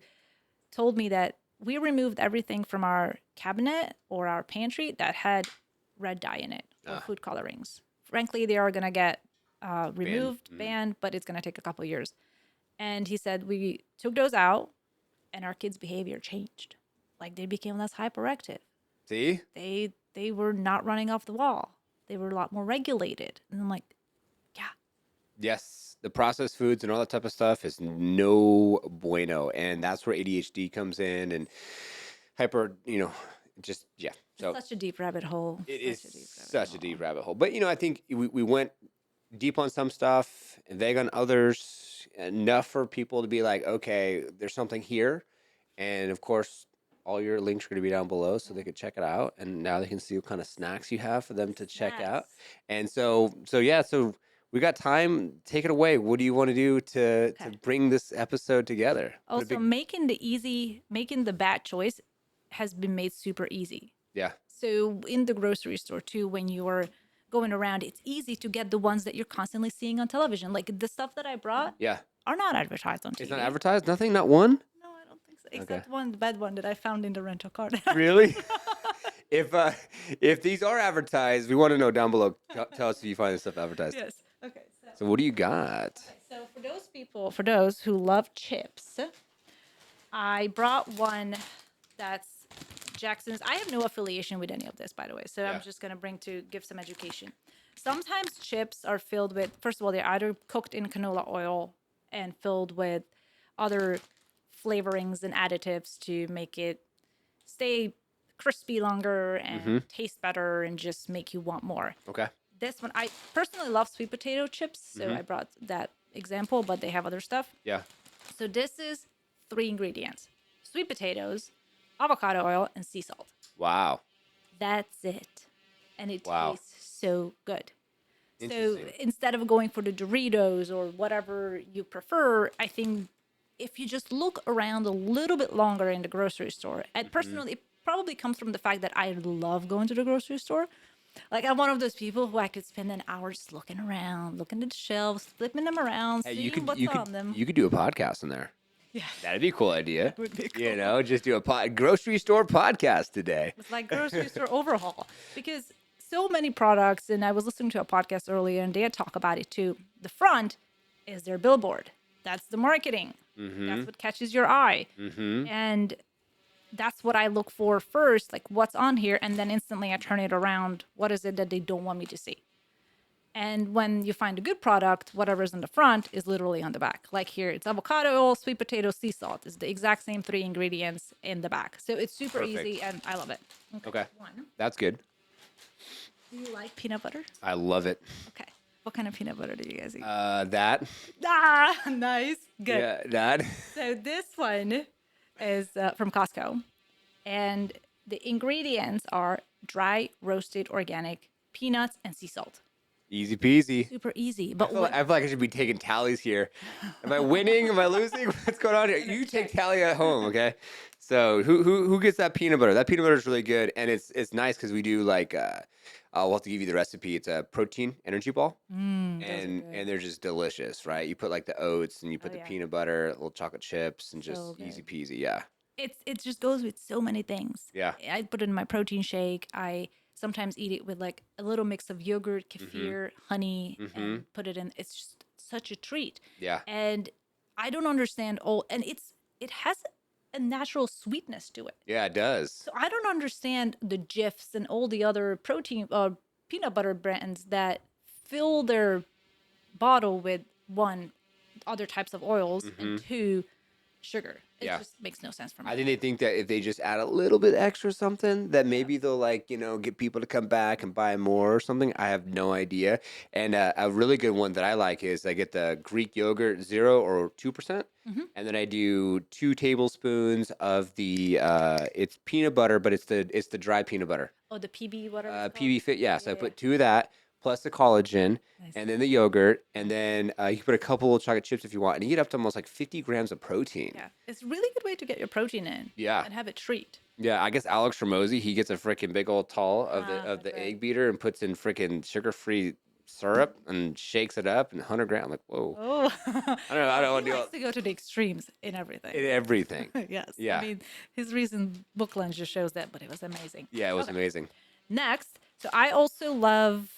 told me that we removed everything from our cabinet or our pantry that had red dye in it or uh food colorings. Frankly, they are going to get ban. removed, banned, but it's going to take a couple years. And he said we took those out and our kids' behavior changed. Like they became less hyperactive. See? They were not running off the wall. They were a lot more regulated. And I'm like, yeah, Yes, the processed foods and all that type of stuff is no bueno, and that's where ADHD comes in and hyper, just yeah. It's So such a deep rabbit hole. it is Such a deep rabbit such a hole. deep rabbit hole. But I think we went deep on some stuff and vague on others, enough for people to be like, okay, there's something here. And of course, all your links are going to be down below so Yeah. they could check it out. And now they can see what kind of snacks you have for them to check Snacks. out. And so yeah, so we got time. Take it away. What do you want to do to Okay. bring this episode together? Put a Also, big making the bad choice has been made super easy. yeah. So in the grocery store too, when you're going around, it's easy to get the ones that you're constantly seeing on television. Like the stuff that I brought Yeah. are not advertised on It's not TV. advertised? Nothing? Not one? No, I don't think so. Okay. Except one bad one that I found in the rental car. Really? If if these are advertised, we want to know down below. Tell us if you find this stuff advertised. Yes. Okay. So, So what do you got? for those who love chips, I brought one that's Jackson's. I have no affiliation with any of this, by the way. So Yeah. I'm just going to bring to give some education. Sometimes chips are filled with, first of all, they're either cooked in canola oil and filled with other flavorings and additives to make it stay crispy longer and taste better and just make you want more. Okay. This one, I personally love sweet potato chips, so I brought that example, but they have other stuff. Yeah. So this is 3 ingredients: sweet potatoes, avocado oil, and sea salt. Wow. That's it. And it Wow. tastes so good. So Interesting. instead of going for the Doritos or whatever you prefer, I think if you just look around a little bit longer in the grocery store, and personally, it probably comes from the fact that I love going to the grocery store. Like I'm one of those people who I could spend an hour just looking around, looking at the shelves, flipping them around, Hey, seeing what's on them. you could do a podcast in there. Yeah, That'd be a cool idea. that would be cool. Just do a grocery store podcast today. It's like grocery store overhaul because so many products, and I was listening to a podcast earlier and they talk about it too. The front is their billboard. That's the marketing. That's what catches your eye. And that's what I look for first, like what's on here. And then instantly I turn it around. What is it that they don't want me to see? And when you find a good product, whatever's in the front is literally on the back. Like here, it's avocado oil, sweet potato, sea salt. It's the exact same 3 ingredients in the back. So it's super Perfect. easy and I love it. Okay. One. That's good. Do you like peanut butter? I love it. Okay. What kind of peanut butter do you guys eat? That. Ah, nice. Good. Yeah, that. So this one is from Costco. And the ingredients are dry, roasted, organic peanuts and sea salt. Easy peasy. Super easy. But I feel like I should be taking tallies here. Am I winning? Am I losing? What's going on here? You take tally at home, okay? So who gets that peanut butter? That peanut butter is really good, and it's nice because we do like we'll have to give you the recipe. It's a protein energy ball, and they're just delicious, right? You put like the oats and you put the peanut butter, little chocolate chips, and just easy peasy. Yeah. It just goes with so many things. Yeah. I put it in my protein shake. I sometimes eat it with like a little mix of yogurt, kefir, honey, and put it in. It's just such a treat. Yeah. And I don't understand and it has a natural sweetness to it. Yeah, it does. So I don't understand the Jifs and all the other protein peanut butter brands that fill their bottle with one, other types of oils, and two, sugar. It just makes no sense for me. I think they think that if they just add a little bit extra something, that maybe they'll like, get people to come back and buy more or something. I have no idea. And a really good one that I like is I get the Greek yogurt 0 or 2%. And then I do 2 tablespoons of the it's peanut butter, but it's the dry peanut butter. Oh, the PB, whatever it's called? PB Fit, yeah. So I put 2 of that plus the collagen, and then the yogurt, and then you can put a couple of chocolate chips if you want, and you get up to almost like 50 grams of protein. Yeah, it's a really good way to get your protein in. Yeah. And have it treat. Yeah, I guess Alex Ramosi, he gets a freaking big old tall of the egg beater and puts in freaking sugar-free syrup and shakes it up and 100 grams. I'm like, whoa. Oh, I don't want he to do likes to go to the extremes in everything. everything. Yes. Yeah. I mean, his recent book launch just shows that, but it was amazing. Yeah, it was amazing. Next, so I also love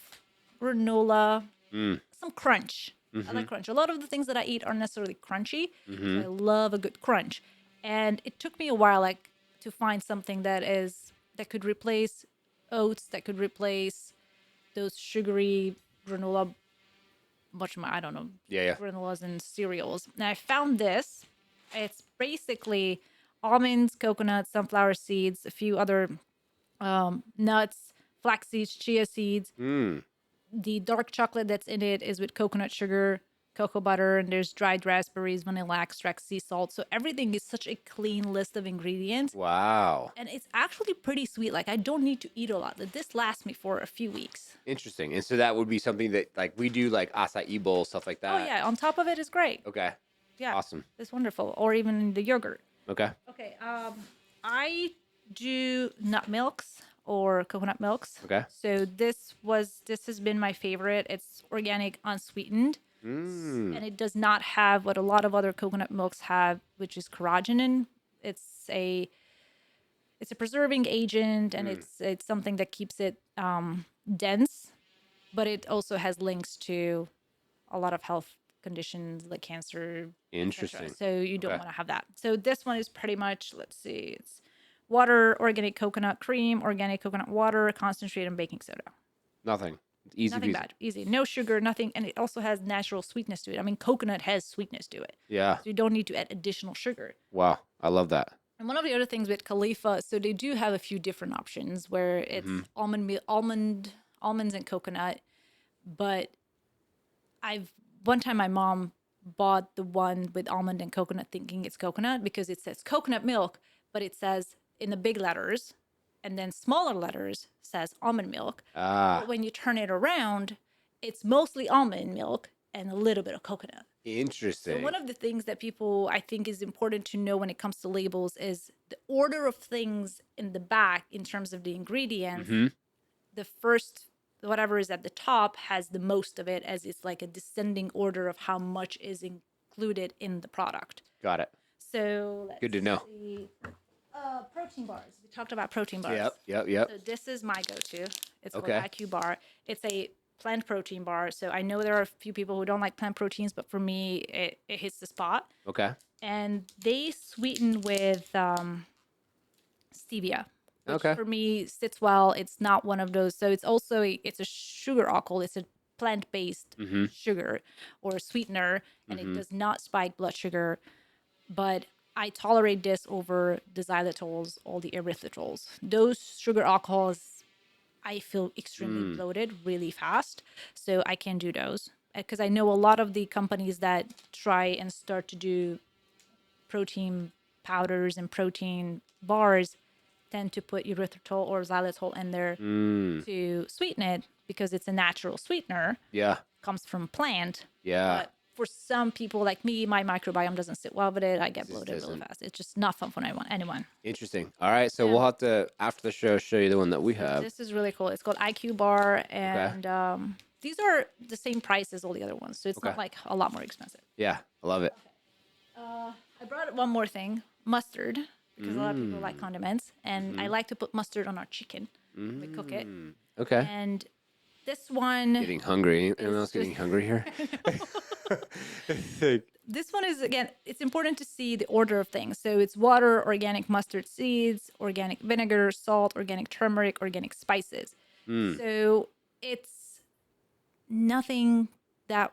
granola, some crunch. I like crunch. A lot of the things that I eat aren't necessarily crunchy. So I love a good crunch. And it took me a while, like, to find something that could replace oats, that could replace those sugary granola, I don't know, Yeah. granolas and cereals. And I found this. It's basically almonds, coconut, sunflower seeds, a few other nuts, flax seeds, chia seeds. Mm. The dark chocolate that's in it is with coconut sugar, cocoa butter, and there's dried raspberries, vanilla extract, sea salt. So everything is such a clean list of ingredients. Wow. And it's actually pretty sweet. Like I don't need to eat a lot. This lasts me for a few weeks. Interesting. And so that would be something that like we do like acai bowl, stuff like Oh that. yeah, on top of it is great. Okay. Yeah, Awesome. it's wonderful. Or even the yogurt. Okay. Okay, I do nut milks or coconut milks. Okay. So this has been my favorite. It's organic, unsweetened, Mm. and it does not have what a lot of other coconut milks have, which is carrageenan. It's a it's a preserving agent, and Mm. it's something that keeps it dense, but it also has links to a lot of health conditions like cancer, etc. Interesting. So you don't Okay. want to have that. So this one is pretty much, let's see, it's water, organic coconut cream, organic coconut water, concentrate, and baking soda. Nothing. Easy Nothing peasy. bad, easy, no sugar, nothing, and it also has natural sweetness to it. I mean, coconut has sweetness to it, Yeah. so you don't need to add additional sugar. Wow. I love that. And one of the other things with Khalifa, so they do have a few different options where it's Mm-hmm. almonds and coconut, but I've one time my mom bought the one with almond and coconut thinking it's coconut because it says coconut milk, but it says in the big letters and then smaller letters says almond milk. Ah. But when you turn it around, it's mostly almond milk and a little bit of coconut. So Interesting. one of the things that people I think is important to know when it comes to labels is the order of things in the back in terms of the ingredients. Mm-hmm. The first whatever is at the top has the most of it, as it's like a descending order of how much is included in the product. Got it. So let's Good to know. see. Protein bars. We talked about protein bars. Yep. So this is my go-to. It's called Okay. IQ bar. It's a plant protein bar. So I know there are a few people who don't like plant proteins, but for me, it hits the spot. Okay. And they sweeten with stevia, which Okay. for me sits well. It's not one of those. So it's also it's a sugar alcohol. It's a plant-based Mm-hmm. sugar or sweetener, and it Mm-hmm. does not spike blood sugar. But I tolerate this over the xylitols, all the erythrols. Those sugar alcohols, I feel extremely bloated really fast, so I can't do those because I know a lot of the companies that try and start to do protein powders and protein bars tend to put erythritol or xylitol in there Mm. to sweeten it because it's a natural sweetener, Yeah. comes from plant. Yeah. But for some people like me, my microbiome doesn't sit well with it. I get Just bloated really doesn't. fast. It's just not fun for anyone. Interesting. All right. So Yeah. we'll have to after the show show you the one that we have. This is really cool. It's called IQ Bar, Okay. and these are the same price as all the other ones, so it's Okay. not like a lot more expensive. Yeah. I love it. I brought one more thing, mustard, because a lot of people like Mm. condiments, and I Mm-hmm. like to put mustard on our chicken when we cook it. Mm. Okay. And this one, Getting hungry. Anyone is else getting just- hungry here? this one is again, it's important to see the order of things. So it's water, organic mustard seeds, organic vinegar, salt, organic turmeric, organic spices. Mm. So it's nothing that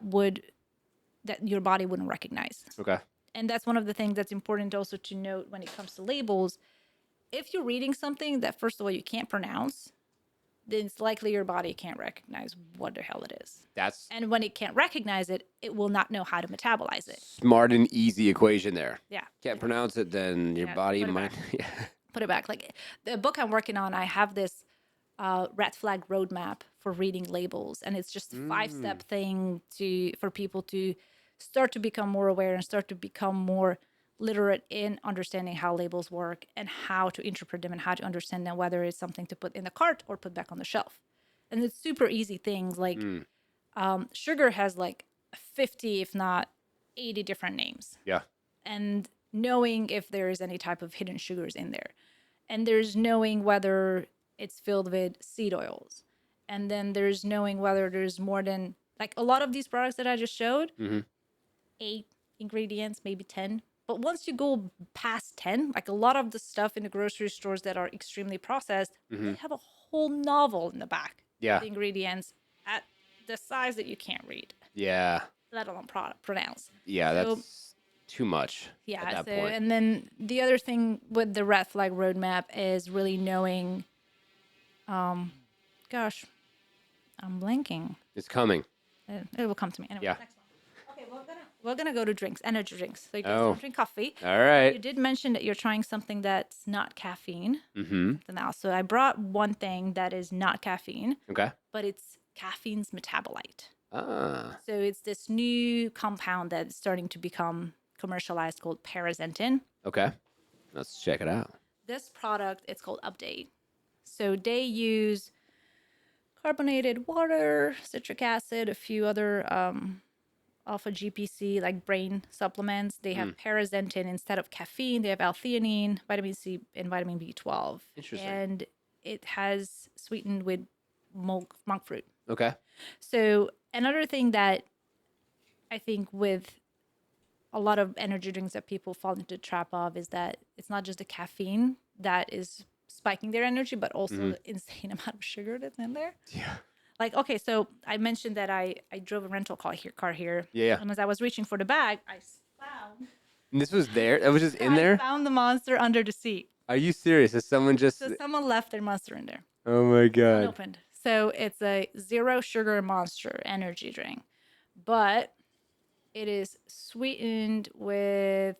your body wouldn't recognize. Okay. And that's one of the things that's important also to note when it comes to labels. If you're reading something that, first of all, you can't pronounce, then it's likely your body can't recognize what the hell it is. That's And when it can't recognize it, it will not know how to metabolize it. smart and easy equation there. Yeah. Can't pronounce it, then your Yeah, body put it might. back. Yeah. Put it back. Like the book I'm working on, I have this red flag roadmap for reading labels. And it's just a 5-step thing for people to start to become more aware and start to become more literate in understanding how labels work and how to interpret them and how to understand them, whether it's something to put in the cart or put back on the shelf. And it's super easy things like sugar has like 50, if not 80 different names. Yeah. And knowing if there is any type of hidden sugars in there. And there's knowing whether it's filled with seed oils. And then there's knowing whether there's more than, like a lot of these products that I just showed, 8 ingredients, maybe 10. But once you go past 10, like a lot of the stuff in the grocery stores that are extremely processed, they have a whole novel in the back. Yeah. The ingredients at the size that you can't read, Yeah. let alone pronounce. Yeah. So- That's too much. Yeah. At that So, point. and then the other thing with the red flag roadmap is really knowing Gosh, I'm blanking. It's coming. It will come to me anyway. Yeah. Next one. Okay, we're gonna go to drinks, energy drinks. So you guys Oh, don't drink coffee. all But you right. did mention that you're trying something that's not caffeine, Mm-hmm. something else. So I brought one thing that is not caffeine, Okay. but it's caffeine's metabolite. Ah. So it's this new compound that's starting to become commercialized called paraxantin. Okay. Let's check it out. This product, it's called Update. So they use carbonated water, citric acid, a few other alpha GPC, like brain supplements. They have paraxantin instead of caffeine. They have L-theanine, vitamin C, and vitamin B12. Interesting. And it has sweetened with monk fruit. Okay. So another thing that I think with a lot of energy drinks that people fall into the trap of is that it's not just the caffeine that is spiking their energy, but also the insane amount of sugar that's in there. Yeah. Like, okay, so I mentioned that I drove a rental car here. Yeah. And as I was reaching for the bag, I found And this was there. It was just in there. I found the monster under the seat. Are you serious? Is someone just? So someone left their monster in there, Oh my god. unopened. So it's a zero sugar monster energy drink, but it is sweetened with,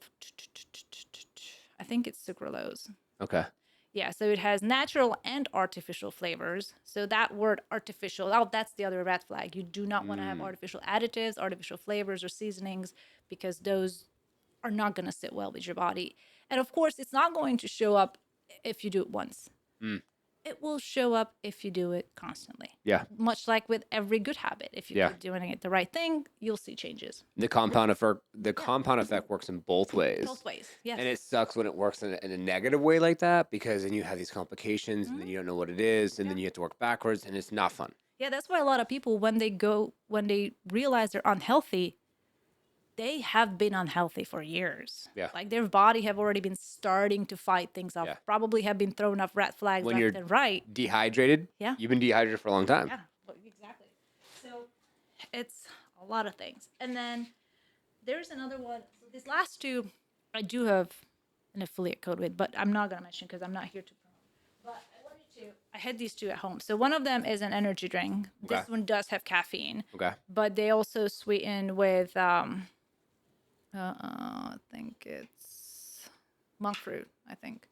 I think it's sucralose. Okay. Yeah, so it has natural and artificial flavors. So that word artificial, oh, that's the other red flag. You do not want to have artificial additives, artificial flavors, or seasonings because those are not going to sit well with your body. And of course, it's not going to show up if you do it once. It will show up if you do it constantly. Yeah. Much like with every good habit. If you keep doing it the right thing, you'll see changes. The compound effect. The compound effect works in both ways. Both ways, yes. And it sucks when it works in a negative way like that because then you have these complications and then you don't know what it is and then you have to work backwards and it's not fun. Yeah, that's why a lot of people, when they realize they're unhealthy, they have been unhealthy for years. Yeah. Like their body have already been starting to fight things off. Yeah. Probably have been throwing up red flags When left you're and right. dehydrated. Yeah. You've been dehydrated for a long time. Yeah, exactly. So it's a lot of things. And then there's another one. So these last two, I do have an affiliate code with, but I'm not going to mention because I'm not here to promote. But I had these two at home. So one of them is an energy drink. Okay. This one does have caffeine. Okay. But they also sweeten with, I think it's monk fruit, I think.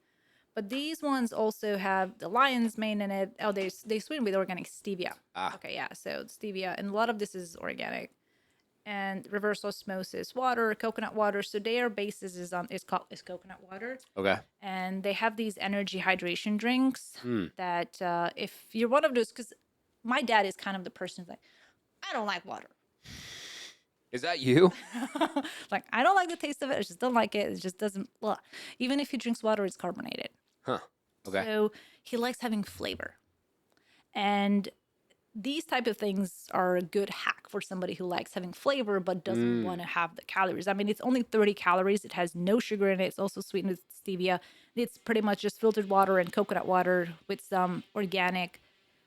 But these ones also have the lion's mane in it. Oh, they sweeten with organic stevia. Ah. Okay, yeah. So stevia, and a lot of this is organic, and reverse osmosis water, coconut water. So their basis is coconut water. Okay. And they have these energy hydration drinks that if you're one of those, because my dad is kind of the person who's like, I don't like water. Is that you? Like, I don't like the taste of it. I just don't like it. It just doesn't. Ugh. Even if he drinks water, it's carbonated. Huh. Okay. So he likes having flavor. And these type of things are a good hack for somebody who likes having flavor but doesn't want to have the calories. I mean, it's only 30 calories. It has no sugar in it. It's also sweetened with stevia. It's pretty much just filtered water and coconut water with some organic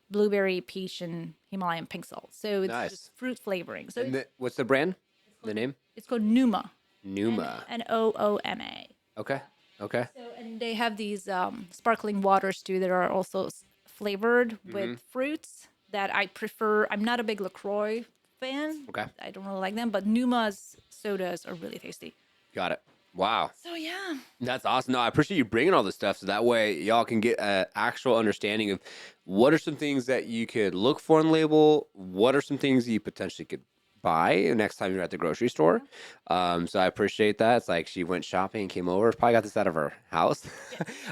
blueberry, peach, and Himalayan pink salt. So it's Nice. just fruit flavoring. So And what's the brand? The name? it's called Numa. Numa. Nooma. Okay. Okay. So, and they have these sparkling waters too that are also flavored with fruits that I prefer. I'm not a big LaCroix fan. Okay. I don't really like them, but Numa's sodas are really tasty. Got it. Wow. So yeah. That's awesome. No, I appreciate you bringing all this stuff so that way y'all can get an actual understanding of what are some things that you could look for in the label, what are some things you potentially could buy next time you're at the grocery store. So I appreciate that. It's like she went shopping and came over. Probably got this out of her house.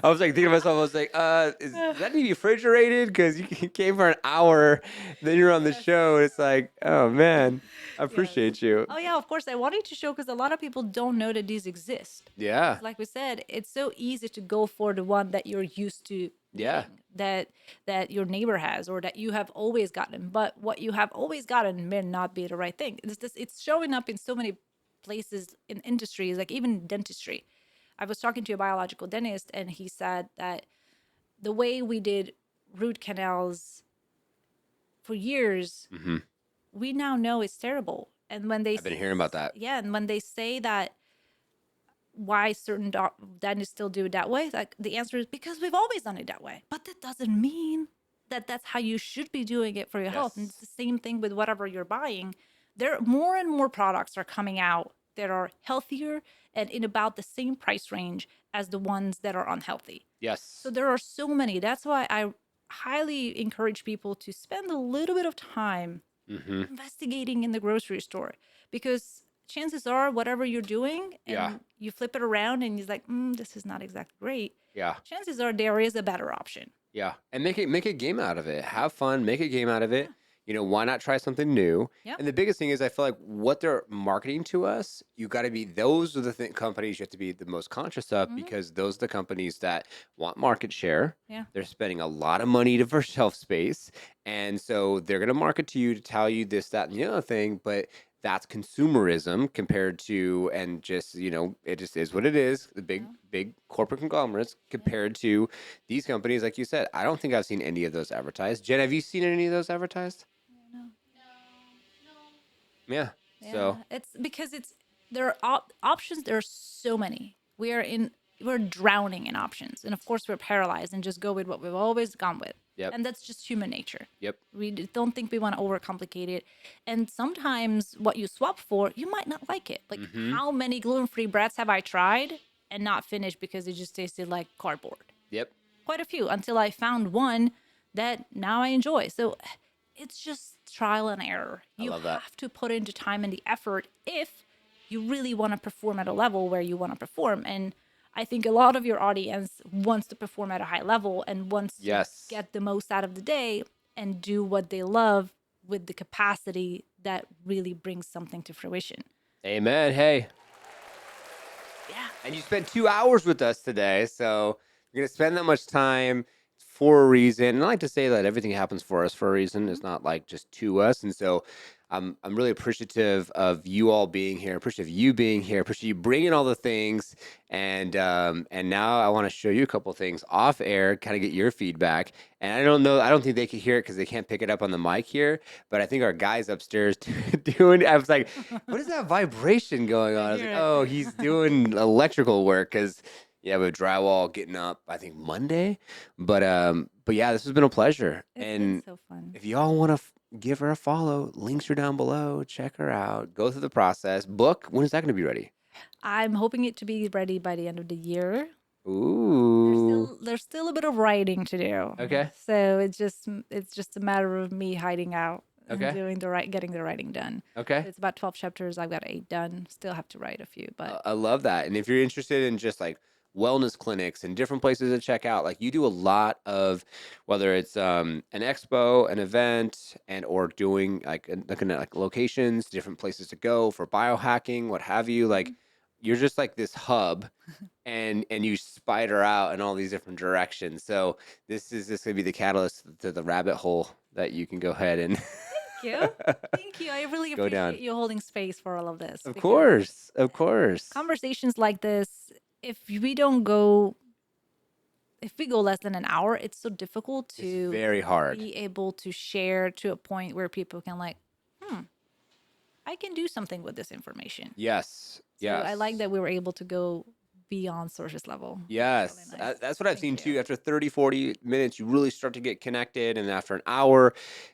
I was like thinking to myself, I was like, does that need refrigerated? Because you came for an hour, then you're on the show. And it's like, oh man, I appreciate you. Oh yeah, of course. I wanted to show because a lot of people don't know that these exist. Yeah. Like we said, it's so easy to go for the one that you're used to Yeah. getting, that your neighbor has or that you have always gotten. But what you have always gotten may not be the right thing. It's showing up in so many places in industries, like even dentistry. I was talking to a biological dentist and he said that the way we did root canals for years, we now know it's terrible. And when they I've been hearing about that. Yeah, and when they say that why certain dentists still do it that way, like the answer is because we've always done it that way. But that doesn't mean that that's how you should be doing it for your health. And it's Yes. the same thing with whatever you're buying. There more and more products are coming out that are healthier and in about the same price range as the ones that are unhealthy. So Yes. there are so many. That's why I highly encourage people to spend a little bit of time Mm-hmm. investigating in the grocery store, because chances are whatever you're doing Yeah. and you flip it around and you're like, this is not exactly great. Yeah. Chances are there is a better option. Yeah. And make a game out of it. Have fun, make a game out of it. Yeah. You know, why not try something new? Yep. And the biggest thing is I feel like what they're marketing to us, you got to be, those are the companies you have to be the most conscious of, Mm-hmm. because those are the companies that want market share. Yeah. They're spending a lot of money for shelf space. And so they're going to market to you to tell you this, that, and the other thing. But that's consumerism compared to, and just, you know, it just is what it is. The Yeah. big corporate conglomerates compared to these companies, like you said. I don't think I've seen any of those advertised. Jen, have you seen any of those advertised? No. Yeah. Yeah, So, it's because there are options. There are so many. We're drowning in options, and of course we're paralyzed and just go with what we've always gone with, yep. and that's just human nature. Yep. We don't think we want to overcomplicate it, and sometimes what you swap for, you might not like it. Like, Mm-hmm. how many gluten-free breads have I tried and not finished because it just tasted like cardboard? Yep. Quite a few, until I found one that now I enjoy. So it's just trial and error. I You love that. have to put into time and the effort if you really want to perform at a level where you want to perform. And I think a lot of your audience wants to perform at a high level and wants to Yes. get the most out of the day and do what they love with the capacity that really brings something to fruition. Amen. Hey. Yeah. And you spent 2 hours with us today. So you're going to spend that much time for a reason. And I like to say that everything happens for us for a reason. Mhm. It's not like just to us. And so I'm really appreciative of you all being here, appreciative of you being here, appreciate you bringing all the things. And now I want to show you a couple things off air, kind of get your feedback. And I don't know, I don't think they can hear it because they can't pick it up on the mic here. But I think our guys upstairs doing, I was like, what is that vibration going on? I was like, hear it. oh, he's doing electrical work because yeah, with drywall getting up, I think Monday. But yeah, this has been a pleasure. It's And been so fun. if y'all want to give her a follow, links are down below. Check her out. Go through the process. Book. When is that going to be ready? I'm hoping it to be ready by the end of the year. Ooh. There's still a bit of writing to do. Okay. So it's just a matter of me hiding out and Okay. doing getting the writing done. Okay. It's about 12 chapters. I've got 8 done. Still have to write a few, but I love that. And if you're interested in just like wellness clinics and different places to check out, like you do a lot of, whether it's an expo, an event, and or doing like looking at like locations, different places to go for biohacking, what have you. Like you're just like this hub, and you spider out in all these different directions. So this is just gonna be the catalyst to the rabbit hole that you can go ahead and thank you. Thank you. I really go down. appreciate you holding space for all of this. Of Because course, of course. conversations like this, if we go less than an hour, it's so difficult It's to very hard. be able to share to a point where people can like, I can do something with this information. Yes. So Yes. I like that we were able to go beyond surface level. Yes. Really nice. That's what I've seen Thank you. too. After 30, 40 minutes, you really start to get connected. And after an hour,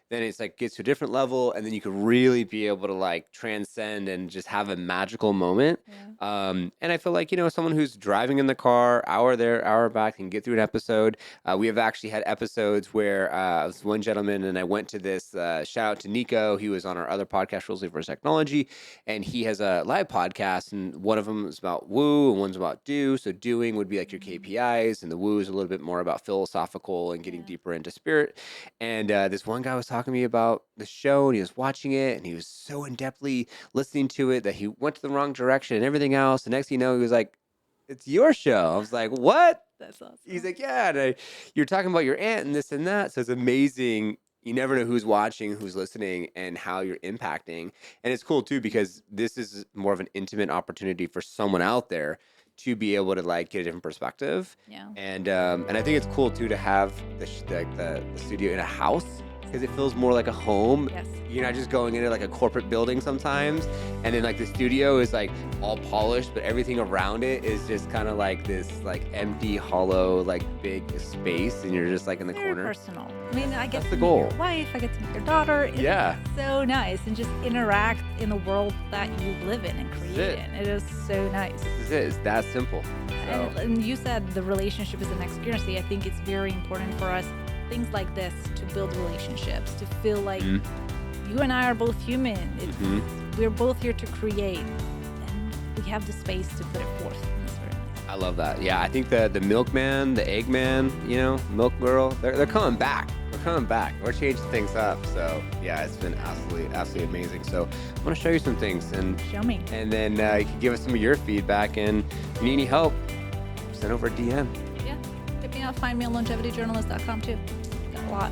then it's like gets to a different level. And then you could really be able to like transcend and just have a magical moment. Yeah. And I feel like, you know, someone who's driving in the car, hour there, hour back, can get through an episode. We have actually had episodes where I was one gentleman and I went to this shout out to Nico. He was on our other podcast, Rules for Technology, and he has a live podcast. And one of them is about woo and one's about do. So doing would be like your KPIs, and the woo is a little bit more about philosophical and getting Yeah. deeper into spirit. And this one guy was talking to me about the show, and he was watching it, and he was so in depthly listening to it that he went to the wrong direction and everything else. The next thing you know, he was like, "It's your show." I was like, "What?" That's awesome. He's like, "Yeah, and you're talking about your aunt and this and that." So it's amazing. You never know who's watching, who's listening, and how you're impacting. And it's cool too because this is more of an intimate opportunity for someone out there to be able to like get a different perspective. Yeah. And I think it's cool too to have the studio in a house. because it feels more like a home. Yes. You're not just going into like a corporate building sometimes, and then like the studio is like all polished, but everything around it is just kind of like this like empty, hollow, like big space, and you're just like in the Very corner. personal. I mean, I get That's to the meet your goal. wife, I get to meet your daughter. It's Yeah. so nice, and just interact in the world that you live in and create it. in. It is so nice. This is it. It's that simple. So, And you said the relationship is an experience. I think it's very important for us, things like this, to build relationships, to feel like Mhm. you and I are both human. Mhm. We're both here to create, and we have the space to put it forth. And it's very nice. I love that. Yeah, I think the milkman, the egg man, you know, milk girl, they're coming back. We're coming back. We're changing things up. So yeah, it's been absolutely amazing. So I'm gonna show you some things, and Show me. then you can give us some of your feedback. And if you need any help, send over a DM. Yeah. Hit me up. Find me on longevityjournalist.com too. Got a lot.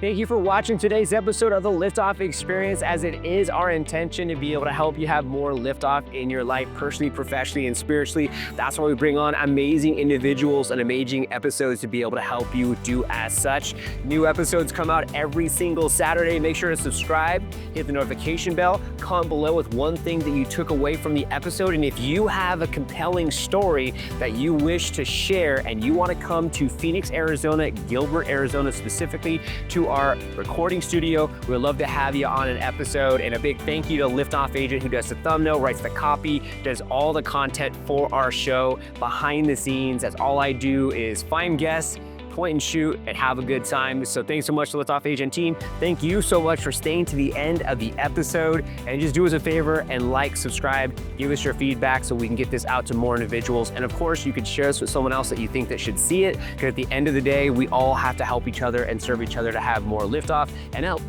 Thank you for watching today's episode of the Liftoff Experience, as it is our intention to be able to help you have more liftoff in your life, personally, professionally, and spiritually. That's why we bring on amazing individuals and amazing episodes to be able to help you do as such. New episodes come out every single Saturday. Make sure to subscribe, hit the notification bell, comment below with one thing that you took away from the episode. And if you have a compelling story that you wish to share and you want to come to Phoenix, Arizona, Gilbert, Arizona specifically, to our recording studio, we'd love to have you on an episode. And a big thank you to Liftoff Agent, who does the thumbnail, writes the copy, does all the content for our show behind the scenes, as all I do is find guests, point and shoot, and have a good time. So thanks so much to Liftoff Agent team. Thank you so much for staying to the end of the episode. And just do us a favor and like, subscribe, give us your feedback so we can get this out to more individuals. And of course, you could share this with someone else that you think that should see it, because at the end of the day, we all have to help each other and serve each other to have more liftoff. And help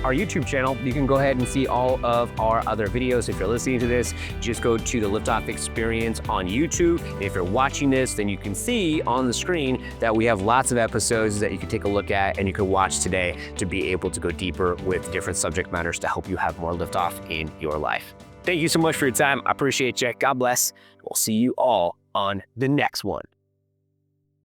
our YouTube channel, you can go ahead and see all of our other videos. If you're listening to this, just go to the Liftoff Experience on YouTube. If you're watching this, then you can see on the screen that we have lots of episodes that you can take a look at and you can watch today to be able to go deeper with different subject matters to help you have more liftoff in your life. Thank you so much for your time. I appreciate you. God bless. We'll see you all on the next one.